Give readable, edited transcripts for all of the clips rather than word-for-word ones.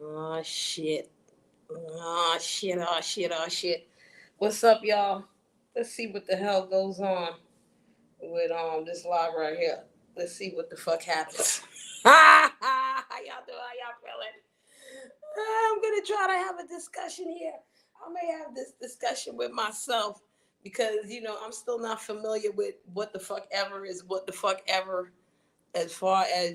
Oh shit. Oh shit. Oh shit. Oh shit. What's up, y'all? Let's see what the hell goes on with this live right here. Let's see what the fuck happens. How y'all doing? How y'all feeling? I'm gonna try to have a discussion here. I may have this discussion with myself because I'm still not familiar with what the fuck ever is what the fuck ever as far as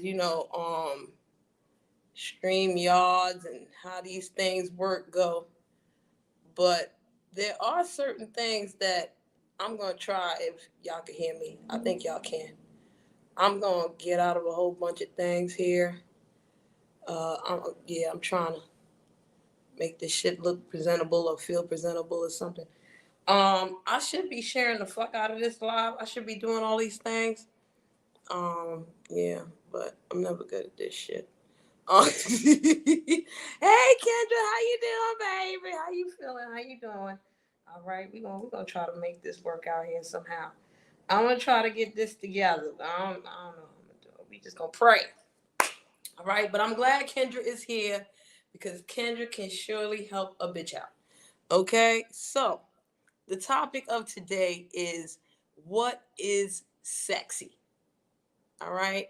stream yards and how these things work go. But there are certain things that I'm gonna try if y'all can hear me. I think y'all can. I'm gonna get out of a whole bunch of things here. I'm trying to make this shit look presentable or feel presentable or something. I should be sharing the fuck out of this live. I should be doing all these things. Yeah, but I'm never good at this shit. Hey Kendra, how you doing, baby? How you feeling? How you doing? All right, we're gonna try to make this work out here somehow. I'm gonna try to get this together. I don't know how I'm gonna do it. We just gonna pray. All right, but I'm glad Kendra is here because Kendra can surely help a bitch out. Okay, so the topic of today is what is sexy? All right.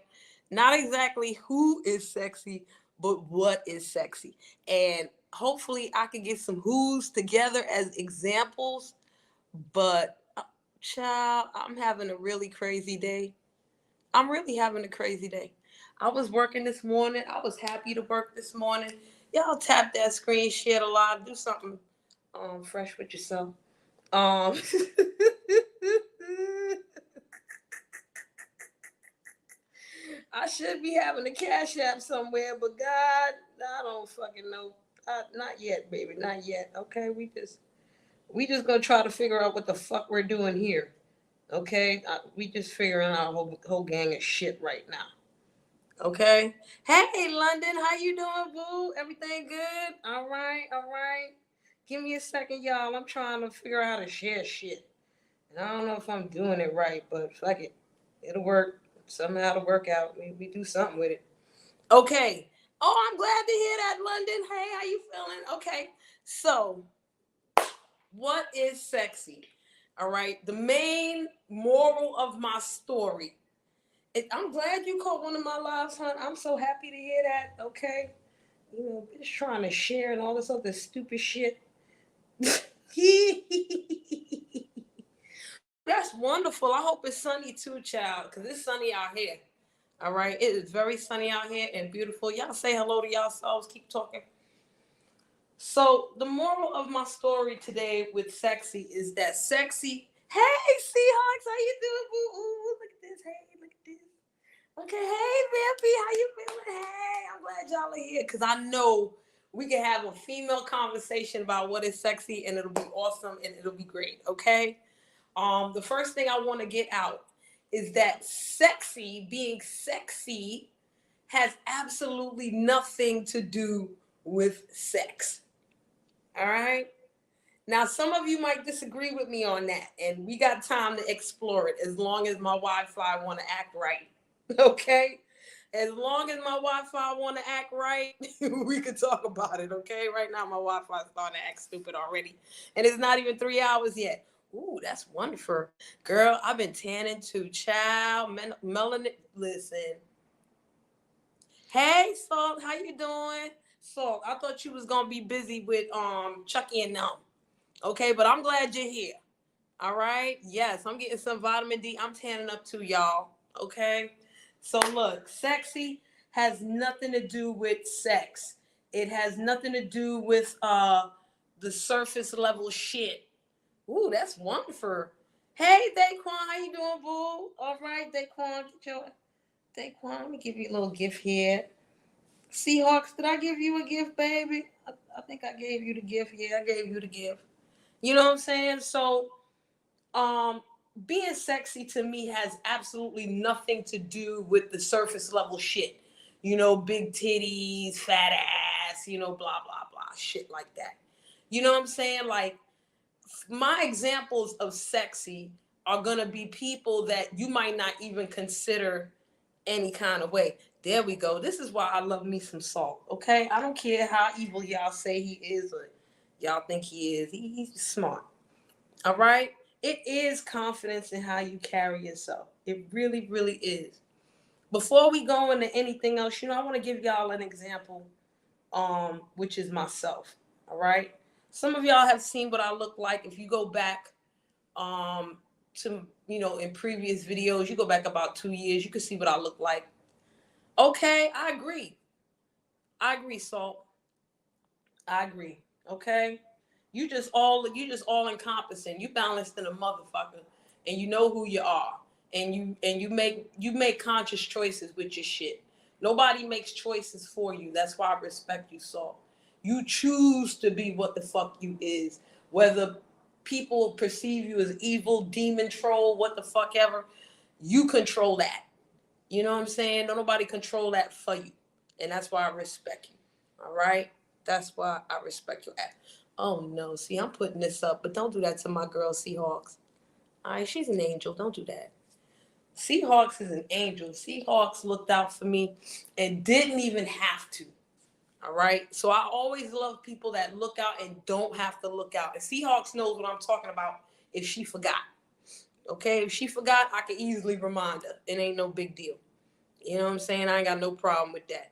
Not exactly who is sexy, but what is sexy. And hopefully I can get some who's together as examples. But, child, I'm having a really crazy day. I'm really having a crazy day. I was working this morning. I was happy to work this morning. Y'all tap that screen, share the live, do something fresh with yourself. Um, I should be having a cash app somewhere, but God, I don't fucking know. Not yet, baby, not yet. Okay, we just gonna try to figure out what the fuck we're doing here. Okay, we just figuring out a whole gang of shit right now. Okay. Hey, London, how you doing, boo? Everything good? All right, all right. Give me a second, y'all. I'm trying to figure out how to share shit, and I don't know if I'm doing it right, but fuck it, it'll work. Somehow it'll work out. We do something with it. Okay. Oh, I'm glad to hear that, London. Hey, how you feeling? Okay. So, what is sexy? All right. The main moral of my story. I'm glad you caught one of my lives, hon. I'm so happy to hear that. Okay. Just trying to share and all this other stupid shit. That's wonderful. I hope it's sunny too, child, because it's sunny out here. All right. It is very sunny out here and beautiful. Y'all say hello to yourselves. Keep talking. So the moral of my story today with sexy is that sexy. Hey, Seahawks, how you doing? Ooh, ooh, look at this. Hey, look at this. Okay, hey, Vampy, how you feeling? Hey, I'm glad y'all are here because I know we can have a female conversation about what is sexy, and it'll be awesome and it'll be great. Okay. The first thing I want to get out is that sexy, being sexy, has absolutely nothing to do with sex. All right. Now, some of you might disagree with me on that, and we got time to explore it as long as my Wi-Fi want to act right. Okay. As long as my Wi-Fi want to act right, we could talk about it. Okay. Right now, my Wi-Fi is starting to act stupid already, and it's not even 3 hours yet. Ooh, that's wonderful, girl. I've been tanning too, child. Melanin. Listen, hey, Salt, how you doing? Salt, I thought you was gonna be busy with Chucky and them. Okay, but I'm glad you're here. All right. Yes, I'm getting some vitamin D. I'm tanning up too, y'all. Okay. So look, sexy has nothing to do with sex. It has nothing to do with the surface level shit. Ooh, that's wonderful. Hey, Daquan, how you doing, boo? All right, Daquan, get your Daquan. Let me give you a little gift here. Seahawks, did I give you a gift, baby? I think I gave you the gift. Yeah, I gave you the gift. You know what I'm saying? So, um, being sexy to me has absolutely nothing to do with the surface level shit. Big titties, fat ass, blah, blah, blah, shit like that. You know what I'm saying? Like, my examples of sexy are going to be people that you might not even consider any kind of way. There we go. This is why I love me some Salt. Okay, I don't care how evil y'all say he is or y'all think he is. He's smart. All right. It is confidence in how you carry yourself. It really, really is. Before we go into anything else, I want to give y'all an example, which is myself. All right. Some of y'all have seen what I look like. If you go back, to in previous videos, you go back about 2 years, you can see what I look like. Okay, I agree. I agree, Salt. I agree. Okay. You just all encompassing. You balanced in a motherfucker, and you know who you are, and you make conscious choices with your shit. Nobody makes choices for you. That's why I respect you, Saul. You choose to be what the fuck you is, whether people perceive you as evil, demon, troll, what the fuck ever. You control that. You know what I'm saying? Don't nobody control that for you, and that's why I respect you. All right. That's why I respect your act. Oh no, see, I'm putting this up, but don't do that to my girl Seahawks. All right, she's an angel. Don't do that. Seahawks is an angel. Seahawks looked out for me and didn't even have to. All right. So I always love people that look out and don't have to look out. And Seahawks knows what I'm talking about if she forgot. Okay. If she forgot, I can easily remind her. It ain't no big deal. You know what I'm saying? I ain't got no problem with that.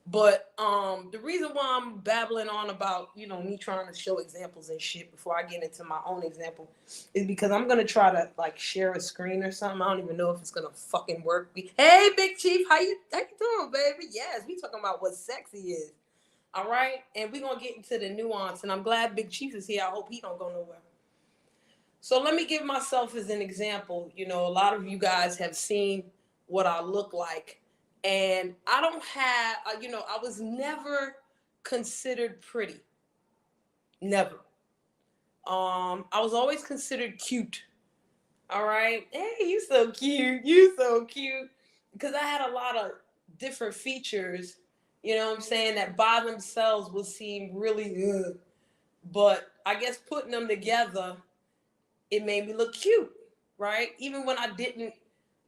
But the reason why I'm babbling on about, me trying to show examples and shit before I get into my own example is because I'm gonna try to like share a screen or something. I don't even know if it's gonna fucking work. Hey Big Chief, how you doing, baby? Yes, we talking about what sexy is. All right? And we're gonna get into the nuance, and I'm glad Big Chief is here. I hope he don't go nowhere. So let me give myself as an example. A lot of you guys have seen what I look like. And I don't have, I was never considered pretty. Never. I was always considered cute. All right. Hey, you so cute. You so cute. Because I had a lot of different features, what I'm saying, that by themselves would seem really good. But I guess putting them together, it made me look cute, right? Even when I didn't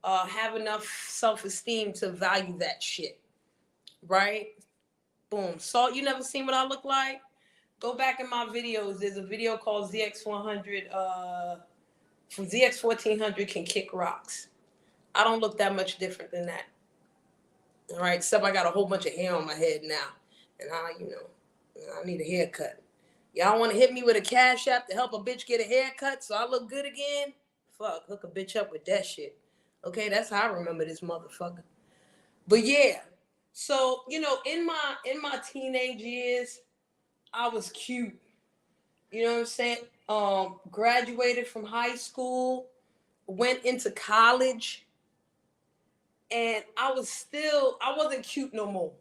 have enough self-esteem to value that shit, right? Boom. Salt, you never seen what I look like? Go back in my videos. There's a video called ZX100, from ZX1400 Can Kick Rocks. I don't look that much different than that. All right, except I got a whole bunch of hair on my head now. And I need a haircut. Y'all want to hit me with a cash app to help a bitch get a haircut so I look good again? Fuck, hook a bitch up with that shit. Okay, that's how I remember this motherfucker. But yeah, so in my teenage years, I was cute. You know what I'm saying? Graduated from high school, went into college, and I wasn't cute no more.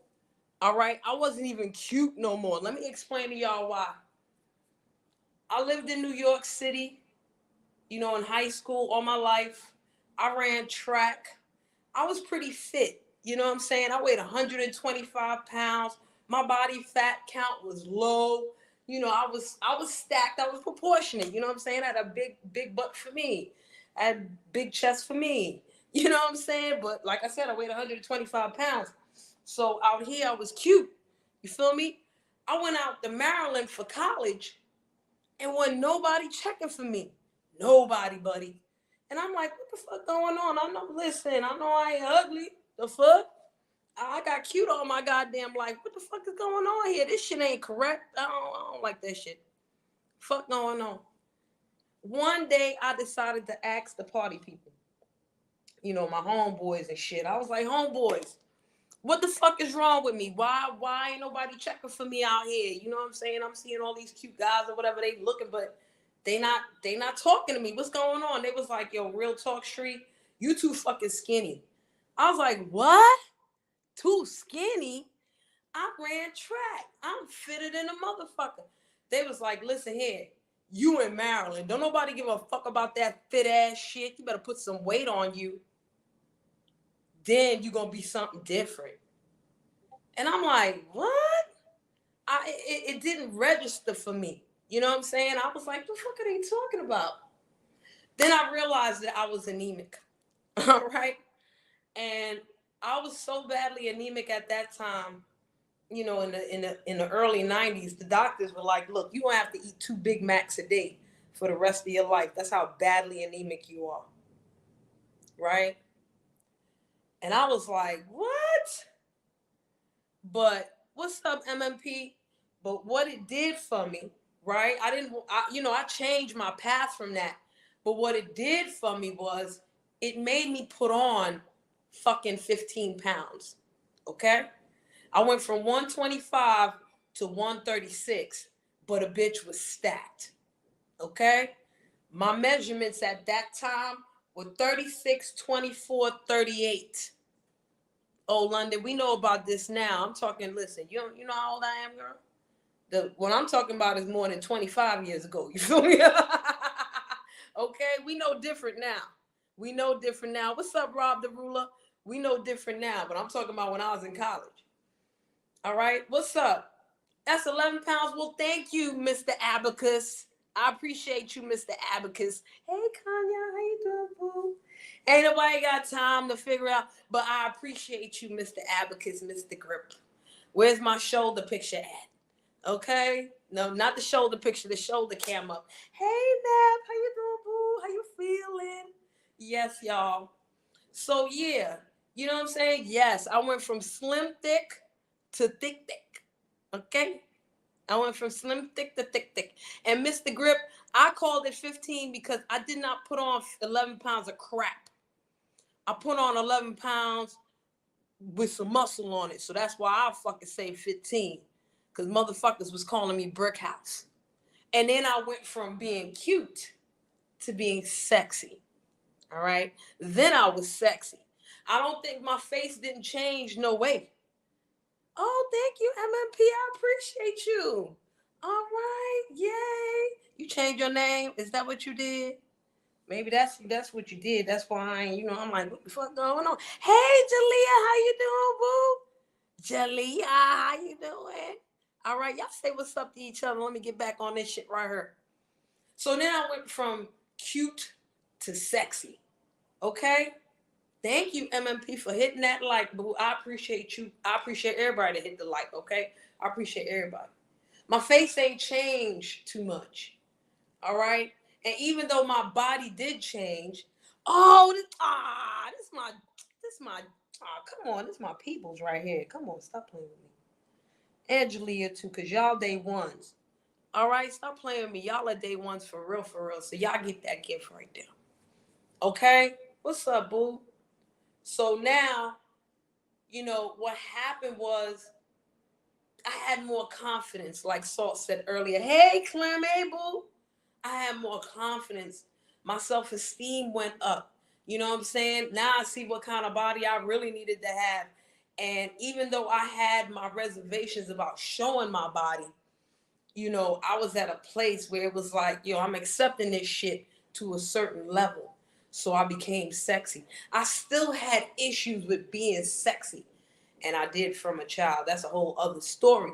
All right, I wasn't even cute no more. Let me explain to y'all why. I lived in New York City, in high school all my life. I ran track. I was pretty fit. You know what I'm saying? I weighed 125 pounds. My body fat count was low. I was stacked. I was proportionate. You know what I'm saying? I had a big butt for me. I had big chest for me. You know what I'm saying? But like I said, I weighed 125 pounds. So out here, I was cute. You feel me? I went out to Maryland for college and wasn't nobody checking for me. Nobody, buddy. And I'm like, what the fuck going on? I know I ain't ugly. The fuck? I got cute all my goddamn life. What the fuck is going on here? This shit ain't correct. I don't like that shit. Fuck going on. One day I decided to ask the party people, my homeboys and shit. I was like, homeboys, what the fuck is wrong with me? Why ain't nobody checking for me out here? You know what I'm saying? I'm seeing all these cute guys or whatever they looking, but they not talking to me. What's going on? They was like, yo, real talk, street, you too fucking skinny. I was like, what? Too skinny? I ran track. I'm fitter than a motherfucker. They was like, listen here, you in Maryland. Don't nobody give a fuck about that fit ass shit. You better put some weight on you. Then you gonna be something different. And I'm like, what? It didn't register for me. You know what I'm saying? I was like, what the fuck are they talking about? Then I realized that I was anemic. All right. And I was so badly anemic at that time. You know, in the early '90s, the doctors were like, "Look, you gonna have to eat 2 Big Macs a day for the rest of your life. That's how badly anemic you are." Right? And I was like, "What?" But what's up, MMP? But what it did for me, right? I changed my path from that. But what it did for me was it made me put on fucking 15 pounds. Okay? I went from 125 to 136, but a bitch was stacked. Okay? My measurements at that time were 36, 24, 38. Oh, London, we know about this now. I'm talking, listen, you know how old I am, girl? What I'm talking about is more than 25 years ago. You feel me? Okay, we know different now. We know different now. What's up, Rob the Ruler? We know different now, but I'm talking about when I was in college. All right, what's up? That's 11 pounds. Well, thank you, Mr. Abacus. I appreciate you, Mr. Abacus. Hey, Kanya, how you doing, boo? Ain't nobody got time to figure out, but I appreciate you, Mr. Abacus, Mr. Grip. Where's my shoulder picture at? Okay? No, not the shoulder picture, the shoulder cam up. Hey, Nap, how you doing, boo? How you feeling? Yes, y'all. So, yeah, you know what I'm saying? Yes, I went from slim thick to thick thick. Okay? I went from slim thick to thick thick. And Mr. Grip, I called it 15 because I did not put on 11 pounds of crap. I put on 11 pounds with some muscle on it. So that's why I fucking say 15. Because motherfuckers was calling me Brick House. And then I went from being cute to being sexy. All right? Then I was sexy. I don't think my face didn't change, no way. Oh, thank you, MMP. I appreciate you. All right, yay. You changed your name? Is that what you did? Maybe that's what you did. That's why I'm like, what the fuck going on? Hey, Jalea, how you doing, boo? Jalea, how you doing? All right, y'all say what's up to each other. Let me get back on this shit right here. So then I went from cute to sexy. Okay? Thank you, MMP, for hitting that like, boo. I appreciate you. I appreciate everybody that hit the like, okay? I appreciate everybody. My face ain't changed too much. All right? And even though my body did change, come on, this my peoples right here. Come on, stop playing with me. Angelia too, cause y'all day ones. All right, stop playing with me. Y'all are day ones for real, for real. So y'all get that gift right there. Okay? What's up, boo? So now, what happened was I had more confidence, like Salt said earlier. Hey, Clem, hey, boo. I had more confidence. My self-esteem went up. You know what I'm saying? Now I see what kind of body I really needed to have. And even though I had my reservations about showing my body, I was at a place where it was like, I'm accepting this shit to a certain level. So I became sexy. I still had issues with being sexy, and I did from a child. That's a whole other story.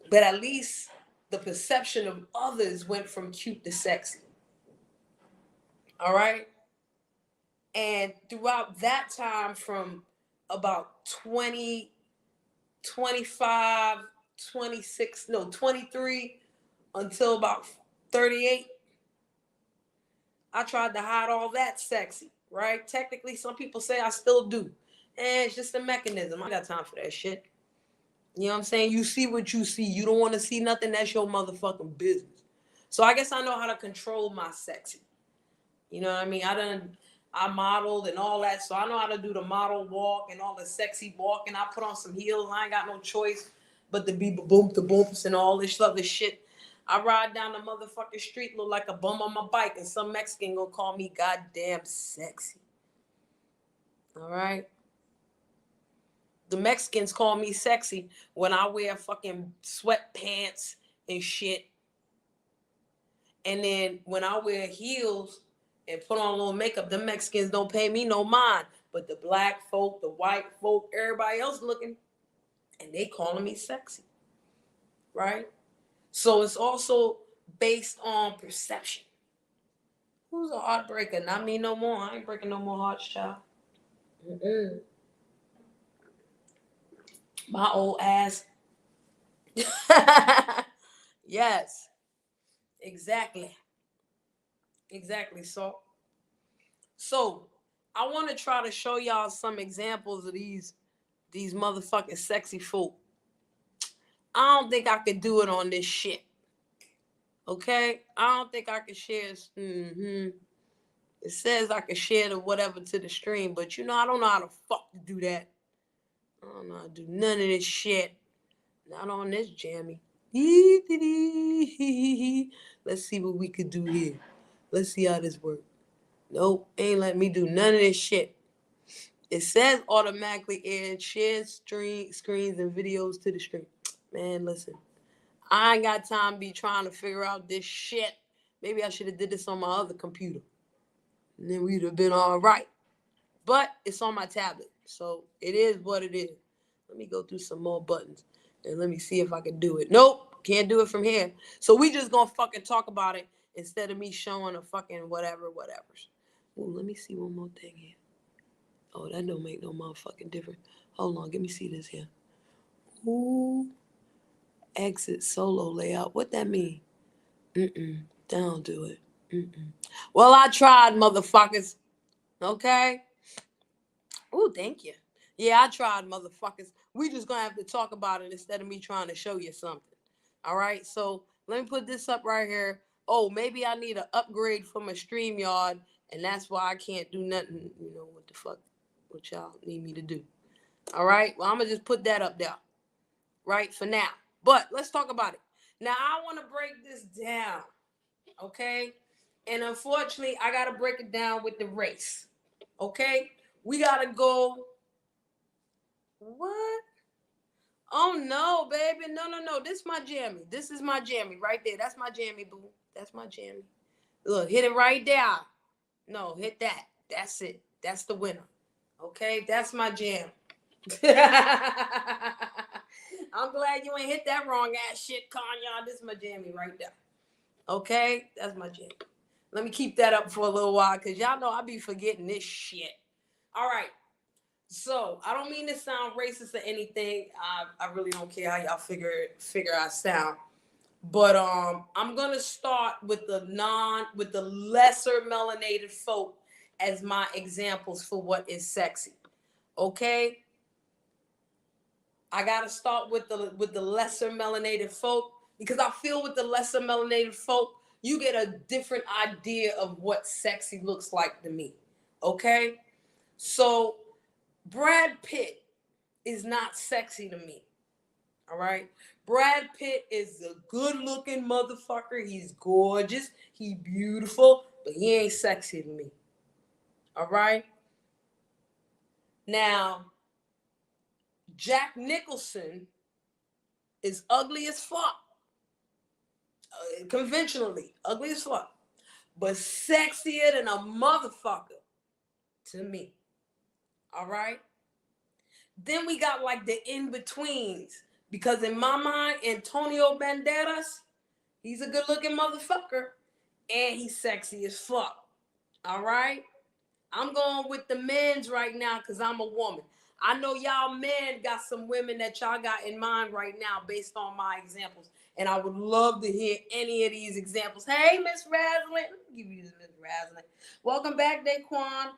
But at least the perception of others went from cute to sexy. All right? And throughout that time, from about 20, 25, 26, no, 23 until about 38, I tried to hide all that sexy, right? Technically, some people say I still do. And it's just a mechanism. I got time for that shit. You know what I'm saying? You see what you see. You don't want to see nothing that's your motherfucking business. So I guess I know how to control my sexy. You know what I mean? I modeled and all that, so I know how to do the model walk and all the sexy walk. And I put on some heels. I ain't got no choice but to be boom to booms and all this other shit. I ride down the motherfucking street, look like a bum on my bike, and some Mexican gonna call me goddamn sexy. All right? The Mexicans call me sexy when I wear fucking sweatpants and shit. And then when I wear heels and put on a little makeup, the Mexicans don't pay me no mind. But the black folk, the white folk, everybody else looking, and they calling me sexy. Right? So it's also based on perception. Who's a heartbreaker? Not me no more. I ain't breaking no more hearts, child. Mm-mm. My old ass. Yes, exactly. Exactly. So I want to try to show y'all some examples of these motherfucking sexy folk. I don't think I could do it on this shit. Okay? I don't think I could share. It says I can share the whatever to the stream, but I don't know how to fuck to do that. I don't know how to do none of this shit. Not on this jammy. Let's see what we could do here. Let's see how this works. Nope, ain't let me do none of this shit. It says automatically add share screens and videos to the stream. Man, listen. I ain't got time to be trying to figure out this shit. Maybe I should have did this on my other computer. And then we'd have been all right. But it's on my tablet. So it is what it is. Let me go through some more buttons. And let me see if I can do it. Nope. Can't do it from here. So we just gonna fucking talk about it instead of me showing a fucking whatever. Ooh, let me see one more thing here. Oh, that don't make no motherfucking difference. Hold on, let me see this here. Ooh, exit solo layout. What that mean? Don't do it. Well, I tried, motherfuckers. Okay. Ooh, thank you. Yeah, I tried, motherfuckers. We just gonna have to talk about it instead of me trying to show you something. All right. So let me put this up right here. Oh, maybe I need an upgrade from a StreamYard, and that's why I can't do nothing. You know what the fuck? What y'all need me to do? All right. Well, I'm gonna just put that up there, right, for now. But let's talk about it. Now I want to break this down, okay? And unfortunately, I gotta break it down with the race. Okay? We gotta go. What? Oh no, baby. No. This is my jammy. This is my jammy right there. That's my jammy, boo. That's my jammy. Look, hit it right there. No, hit that. That's it. That's the winner. Okay? That's my jam. I'm glad you ain't hit that wrong ass shit, Kanye. This is my jammy right there. Okay? That's my jammy. Let me keep that up for a little while because y'all know I be forgetting this shit. All right. So I don't mean to sound racist or anything. I really don't care how y'all figure I sound. But I'm gonna start with the lesser melanated folk as my examples for what is sexy. Okay? I gotta start with the lesser melanated folk because I feel with the lesser melanated folk, you get a different idea of what sexy looks like to me. Okay? So Brad Pitt is not sexy to me. All right? Brad Pitt is a good-looking motherfucker. He's gorgeous. He's beautiful, but he ain't sexy to me. All right? Now, Jack Nicholson is ugly as fuck. Conventionally, ugly as fuck. But sexier than a motherfucker to me. All right? Then we got like the in-betweens. Because in my mind, Antonio Banderas, he's a good-looking motherfucker. And he's sexy as fuck. All right? I'm going with the men's right now because I'm a woman. I know y'all men got some women that y'all got in mind right now based on my examples. And I would love to hear any of these examples. Hey, Miss Raslin. Let me give you this, Miss Raslin. Welcome back, Daquan.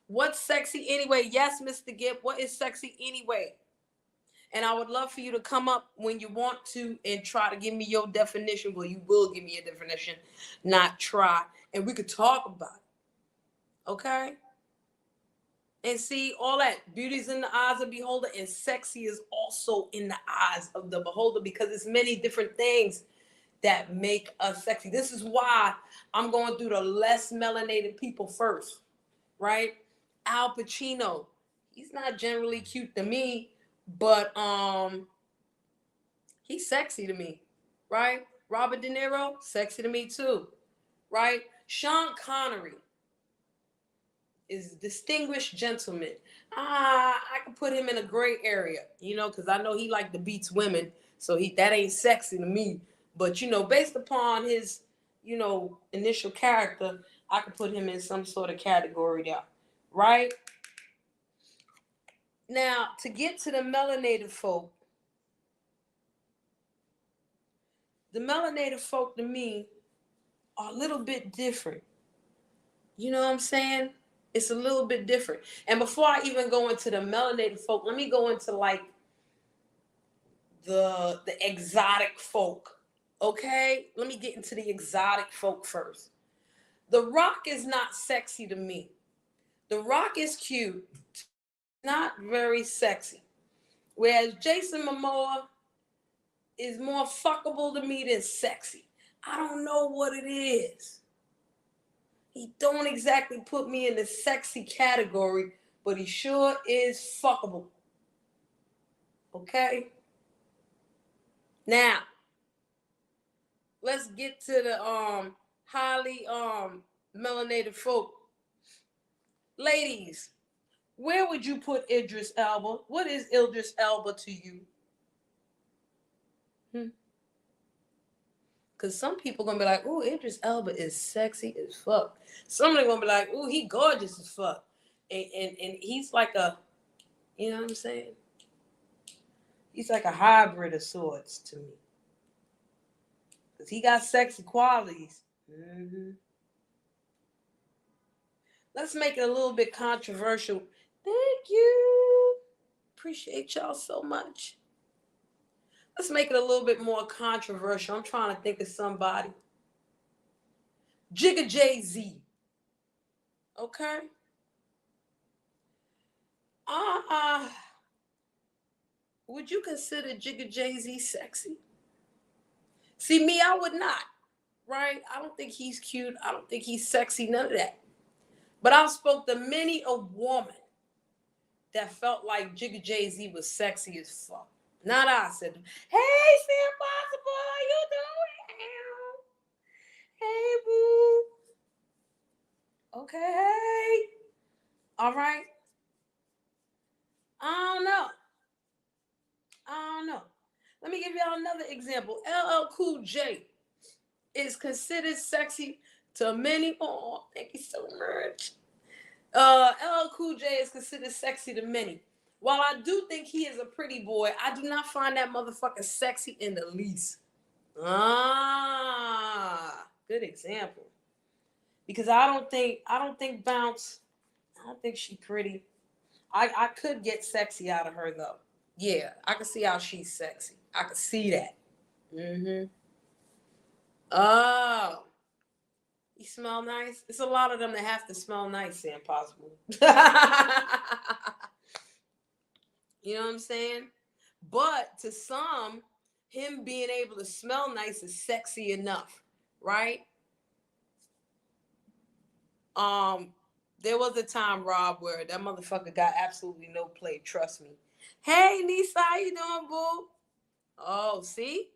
What's sexy anyway? Yes, Mr. Gibb. What is sexy anyway? And I would love for you to come up when you want to and try to give me your definition. Well, you will give me a definition, not try. And we could talk about it. Okay? And see, all that beauty's in the eyes of the beholder, and sexy is also in the eyes of the beholder because it's many different things that make us sexy. This is why I'm going through the less melanated people first, right? Al Pacino, he's not generally cute to me, but he's sexy to me, right? Robert De Niro, sexy to me too, right? Sean Connery is a distinguished gentleman. I could put him in a gray area, because I know he like to beats women, so that ain't sexy to me. But based upon his, initial character, I could put him in some sort of category there, right? Now, to get to the melanated folk, The melanated folk to me are a little bit different. You know what I'm saying? It's a little bit different. And before I even go into the melanated folk, let me go into like the exotic folk. Okay? Let me get into the exotic folk first. The Rock is not sexy to me. The Rock is cute, not very sexy. Whereas Jason Momoa is more fuckable to me than sexy. I don't know what it is. He don't exactly put me in the sexy category, but he sure is fuckable. Okay? Now, let's get to the highly melanated folk. Ladies, where would you put Idris Elba? What is Idris Elba to you? Because some people gonna be like, "Ooh, Idris Elba is sexy as fuck." Some of them gonna be like, "Ooh, he gorgeous as fuck," and he's like a, you know what I'm saying? He's like a hybrid of sorts to me. Because he got sexy qualities. Mm-hmm. Let's make it a little bit controversial. Thank you. Appreciate y'all so much. Let's make it a little bit more controversial. I'm trying to think of somebody. Jigga Jay-Z. Okay? Would you consider Jigga Jay-Z sexy? See, me, I would not. Right? I don't think he's cute. I don't think he's sexy. None of that. But I've spoke to many a woman that felt like Jigga Jay-Z was sexy as fuck. Not I said, "Hey, Sam Possible, how you doing? Hey, boo. Okay, hey. All right. I don't know. Let me give y'all another example. LL Cool J is considered sexy to many. Oh, thank you so much. LL Cool J is considered sexy to many. While I do think he is a pretty boy, I do not find that motherfucker sexy in the least. Good example. Because I don't think Bounce, I don't think she pretty. I could get sexy out of her though. Yeah, I can see how she's sexy. I can see that. Mm-hmm. Oh, you smell nice? It's a lot of them that have to smell nice, Sam Possible. You know what I'm saying? But to some, him being able to smell nice is sexy enough, right? There was a time, Rob, where that motherfucker got absolutely no play. Trust me. Hey, Nisa, how you doing, boo? Oh, see?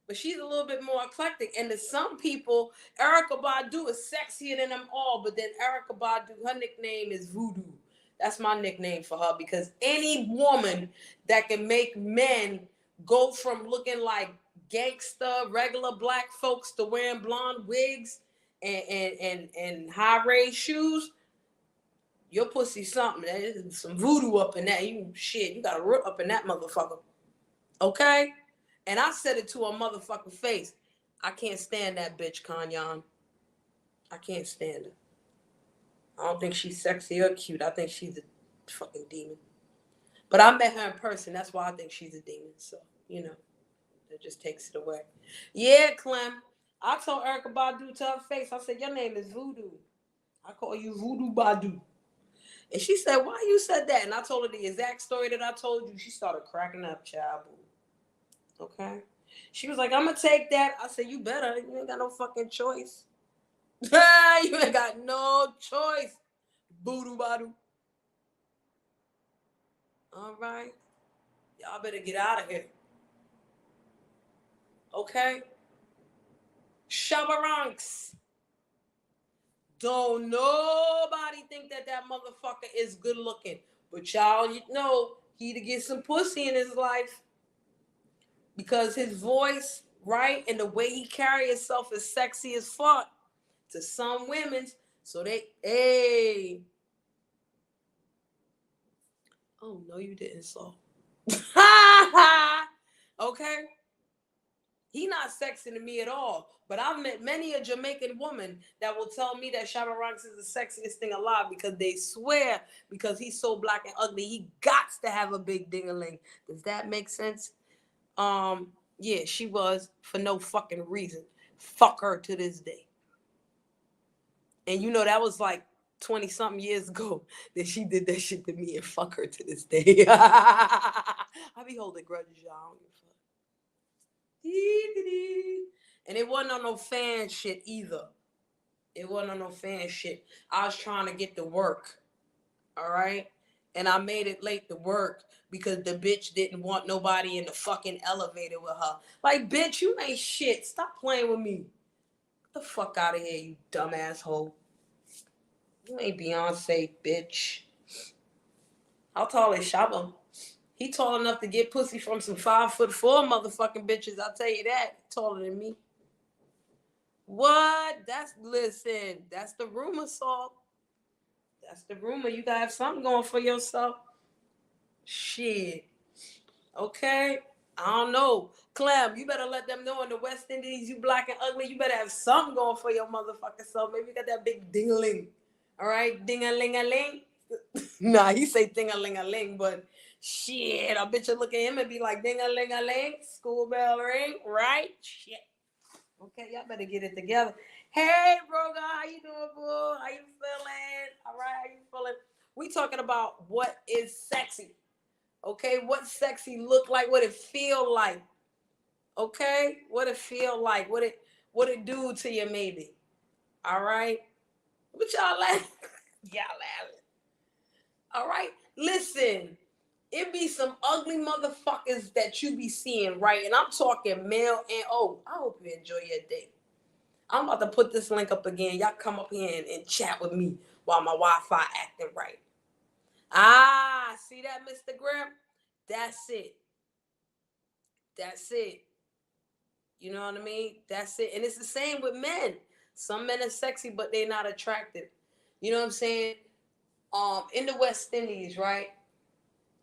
But she's a little bit more eclectic. And to some people, Erykah Badu is sexier than them all. But then Erykah Badu, her nickname is Voodoo. That's my nickname for her because any woman that can make men go from looking like gangster, regular black folks to wearing blonde wigs and high-raised shoes, your pussy something. There's some voodoo up in that. You got a root up in that motherfucker. Okay? And I said it to her motherfucking face. I can't stand that bitch, Kanyan. I can't stand her. I don't think she's sexy or cute. I think she's a fucking demon. But I met her in person. That's why I think she's a demon. So, that just takes it away. Yeah, Clem. I told Erykah Badu to her face, I said, your name is Voodoo. I call you Voodoo Badu. And she said, why you said that? And I told her the exact story that I told you. She started cracking up, child. Okay? She was like, I'm going to take that. I said, you better. You ain't got no fucking choice. You ain't got no choice, Voodoo Badu. All right? Y'all better get out of here. Okay? Shabaranks. Don't nobody think that motherfucker is good looking. But y'all, he to get some pussy in his life. Because his voice, right, and the way he carry himself is sexy as fuck to some women. So hey. Oh, no, you didn't, so. Okay? He not sexy to me at all. But I've met many a Jamaican woman that will tell me that Shabba Ranks is the sexiest thing alive because they swear because he's so black and ugly, he gots to have a big ding-a-ling. Does that make sense? Yeah, she was for no fucking reason. Fuck her to this day. And you know that was like 20 something years ago that she did that shit to me and fuck her to this day. I be holding grudges, y'all. And it wasn't on no fan shit either. It wasn't on no fan shit. I was trying to get to work. All right. And I made it late to work because the bitch didn't want nobody in the fucking elevator with her. Like, bitch, you ain't shit. Stop playing with me. Get the fuck out of here, you dumb asshole. You ain't Beyonce, bitch. How tall is Shabba? He tall enough to get pussy from some 5'4" motherfucking bitches. I'll tell you that. Taller than me. What? Listen. That's the rumor, Salt. That's the rumor. You gotta have something going for yourself. Shit. Okay. I don't know. Clem, you better let them know in the West Indies you black and ugly. You better have something going for your motherfucking self. Maybe you got that big ding-a-ling. All right? Ding-a-ling-a-ling. Nah, he say ding-a-ling-a-ling, but shit, I bet you look at him and be like ding-a-ling-a-ling, school bell ring, right? Shit. Okay, y'all better get it together. Hey, Broga, how you doing, boo? How you feeling? All right, how you feeling? We talking about what is sexy. Okay, what sexy look like, what it feel like. Okay, what it feel like, what it do to you, maybe. All right, what y'all laughing? Y'all laughing. All right, listen. It be some ugly motherfuckers that you be seeing, right? And I'm talking male and I hope you enjoy your day. I'm about to put this link up again. Y'all come up here and chat with me while my Wi-Fi acting right. Ah, see that, Mr. Grimm? That's it. That's it. You know what I mean? That's it. And it's the same with men. Some men are sexy, but they're not attractive. You know what I'm saying? In the West Indies, right?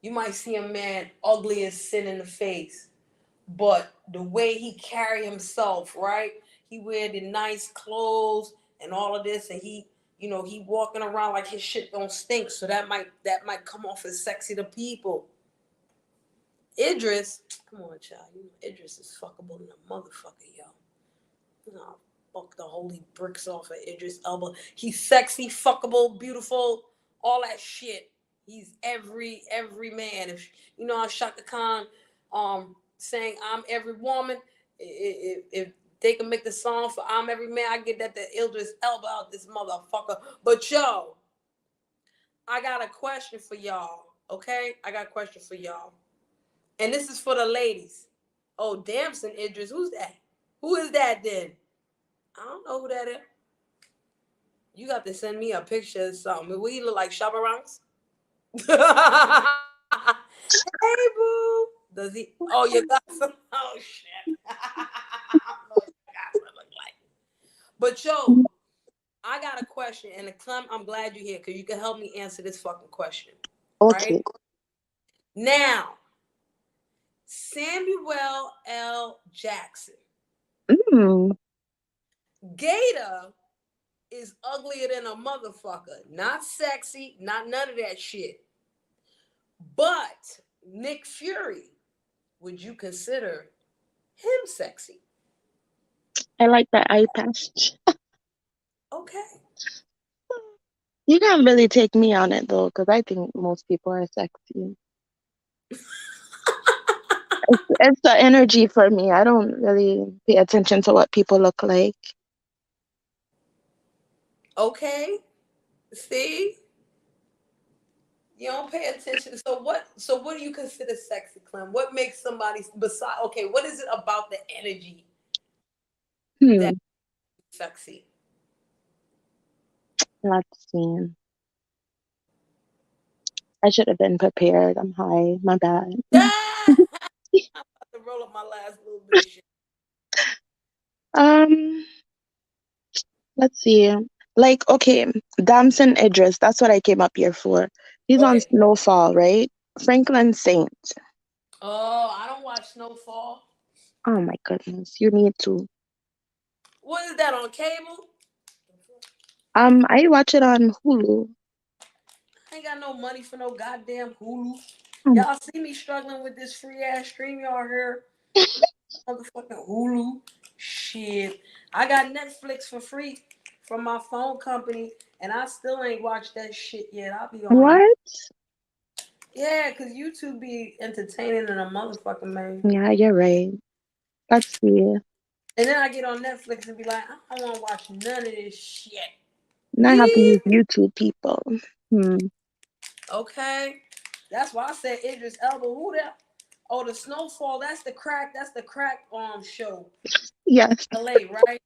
You might see a man ugly as sin in the face, but the way he carry himself, right? He wear the nice clothes and all of this, and he walking around like his shit don't stink. So that might come off as sexy to people. Idris, come on, child. You know Idris is fuckable than a motherfucker, yo. Oh, fuck the holy bricks off of Idris Elba. He's sexy, fuckable, beautiful, all that shit. He's every man. If you know how Shaka Khan saying I'm every woman, if they can make the song for I'm every man, I get that the Idris Elba out this motherfucker. But yo, I got a question for y'all. Okay? I got a question for y'all. And this is for the ladies. Oh, Damson Idris. Who's that? Who is that then? I don't know who that is. You got to send me a picture of something. We look like Shabba Ranks. Hey, boo. Does he? Oh, you got some. Oh, shit. I don't know what you guys look like. But, yo, I got a question. And, Clem, I'm glad you're here because you can help me answer this fucking question. Okay. Right? Now, Samuel L. Jackson. Mm. Gator is uglier than a motherfucker. Not sexy, not none of that shit. But Nick Fury, would you consider him sexy? I like the eye patch. Okay. You can't really take me on it though, because I think most people are sexy. It's the energy for me. I don't really pay attention to what people look like. Okay. See? You don't pay attention. So what do you consider sexy, Clem? What makes somebody beside okay, what is it about the energy Hmm. that's sexy? Let's see. I should have been prepared. I'm high. My bad. Ah! I'm about to roll up my last little bit of shit. Um, let's see. Like, okay, Damson Idris, that's what I came up here for. He's on Okay. Snowfall, right? Franklin Saint. Oh, I don't watch Snowfall. Oh my goodness, you need to. What is that on cable? I watch it on Hulu. I ain't got no money for no goddamn Hulu. Um, Y'all see me struggling with this free ass stream y'all here? Motherfucking Hulu. Shit. I got Netflix for free from my phone company, and I still ain't watched that shit yet. I'll be on you. what? Yeah, because YouTube be entertaining in a motherfucking man. Yeah, you're right. Let's see. And then I get on Netflix and be like, I don't want to watch none of this shit. Now I have to use YouTube people. Hmm. Okay. That's why I said Idris Elba. Who that? Oh, the Snowfall. That's the crack. That's the crack show. Yes, LA, right?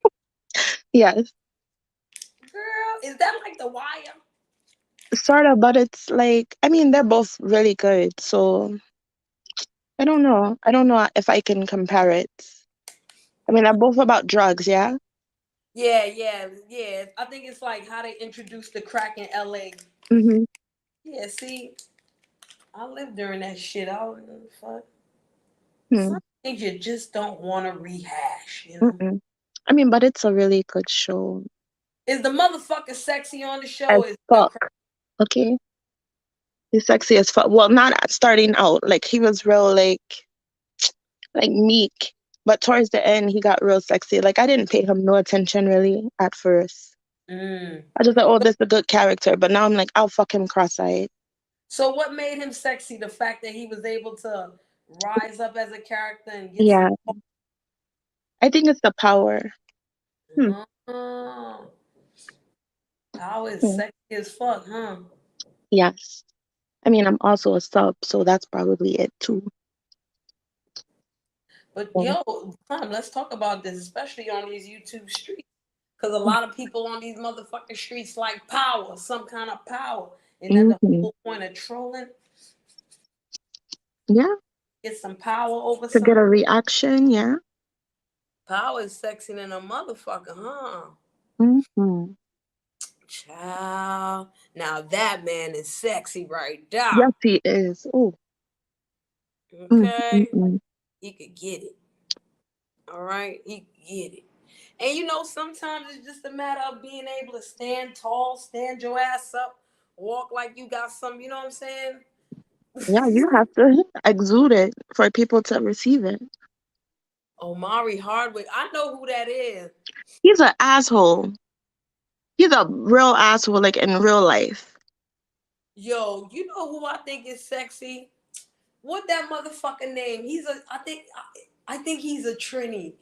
yes. Girl, is that like The Wire? Sort of, but it's like, I mean, they're both really good. So I don't know. I don't know if I can compare it. I mean, they're both about drugs, yeah? Yeah, yeah, yeah. I think it's like how they introduced the crack in LA. Mm-hmm. Yeah, see, I lived during that shit. I don't know fuck. Hmm. Some things you just don't want to rehash, you know? Mm-mm. I mean, but it's a really good show. Is the motherfucker sexy on the show? As Is the fuck. crack? Okay? He's sexy as fuck. Well, not at starting out. Like, he was real, like meek. But towards the end, he got real sexy. Like, I didn't pay him no attention really at first. Mm. I just thought, oh, this is a good character. But now I'm like, I'll fuck him cross-eyed. So what made him sexy? The fact that he was able to rise up as a character and get some. Yeah, I think it's the power. Hmm. Oh, power is Hmm. sexy as fuck, huh? Yes. I mean, I'm also a sub, so that's probably it too. But Yeah. yo, Tom, let's talk about this, especially on these YouTube streets. Because a lot of people on these motherfucking streets like power, some kind of power. And that the Mm-hmm. whole point of trolling, Yeah, get some power over to get a something. reaction. Yeah. Power is sexy than a motherfucker, huh? Mm-hmm. Child. Now that man is sexy right there. Yes, he is. Oh. Okay? Mm-mm. He could get it. All right? He could get it. And you know, sometimes it's just a matter of being able to stand tall, stand your ass up, walk like you got some, you know what I'm saying? Yeah, you have to exude it for people to receive it. Omari Hardwick. I know who that is. He's an asshole. He's a real asshole, like in real life. Yo, you know who I think is sexy? What that motherfucker name? I think he's a Trini.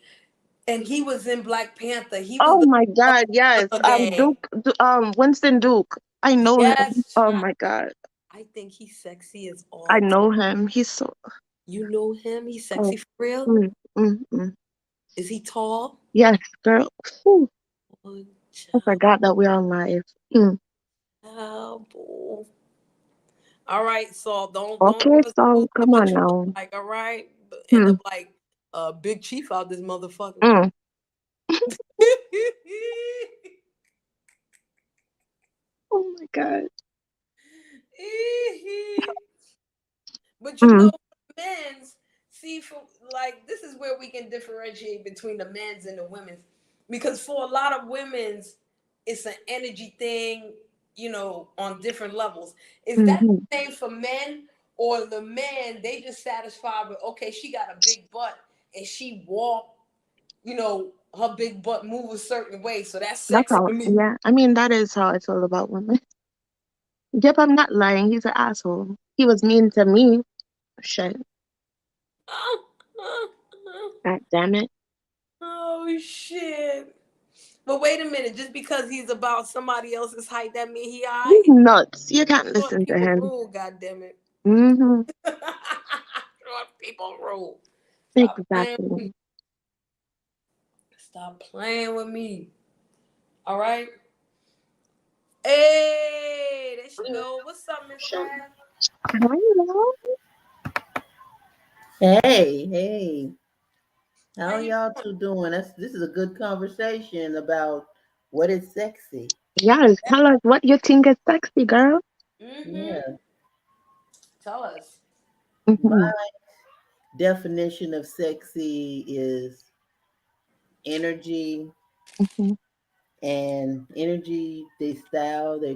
And he was in Black Panther. He was Oh the my God, yes. gang. Winston Duke. I know him. Yes, Oh child. my God. I think he's sexy as I all. know him. He's so. You know him? He's Oh. sexy for real? Mm, mm, mm. Is he tall? Yes, girl. Whew. Oh, I forgot that we're on live. Mm. child, boo. All right, so don't Okay, give us so clues to come what on you look now. like. All right, but end Hmm. up like Big Chief out this motherfucker. Mm. Oh my God. But you Mm. know, men's see for like this is where we can differentiate between the men's and the women's, because for a lot of women's, it's an energy thing, you know, on different levels. Is that Mm-hmm. the same for men, or the men they just satisfied with okay, she got a big butt and she walk, you know, her big butt move a certain way, so that's That's sexy how, to me. yeah. I mean, that is how it's all about women. Yep, I'm not lying. He's an asshole. He was mean to me. Shit. God damn it. Oh shit. But wait a minute, just because he's about somebody else's height, that mean he He's alright? nuts. You can't Short listen to people him. rule, goddammit. Mm-hmm. Short people rule. Stop playing with me. Exactly. Stop playing with me. All right. Hey, there she go. What's up, Miss Craft? Hello. Hey, hey, How how you y'all doing? two doing? This is a good conversation about what is sexy. Yes, tell us what you think is sexy, girl. Mm-hmm. Yeah, Tell us. Mm-hmm. my definition of sexy is energy Mhm. and energy. They style. Yep,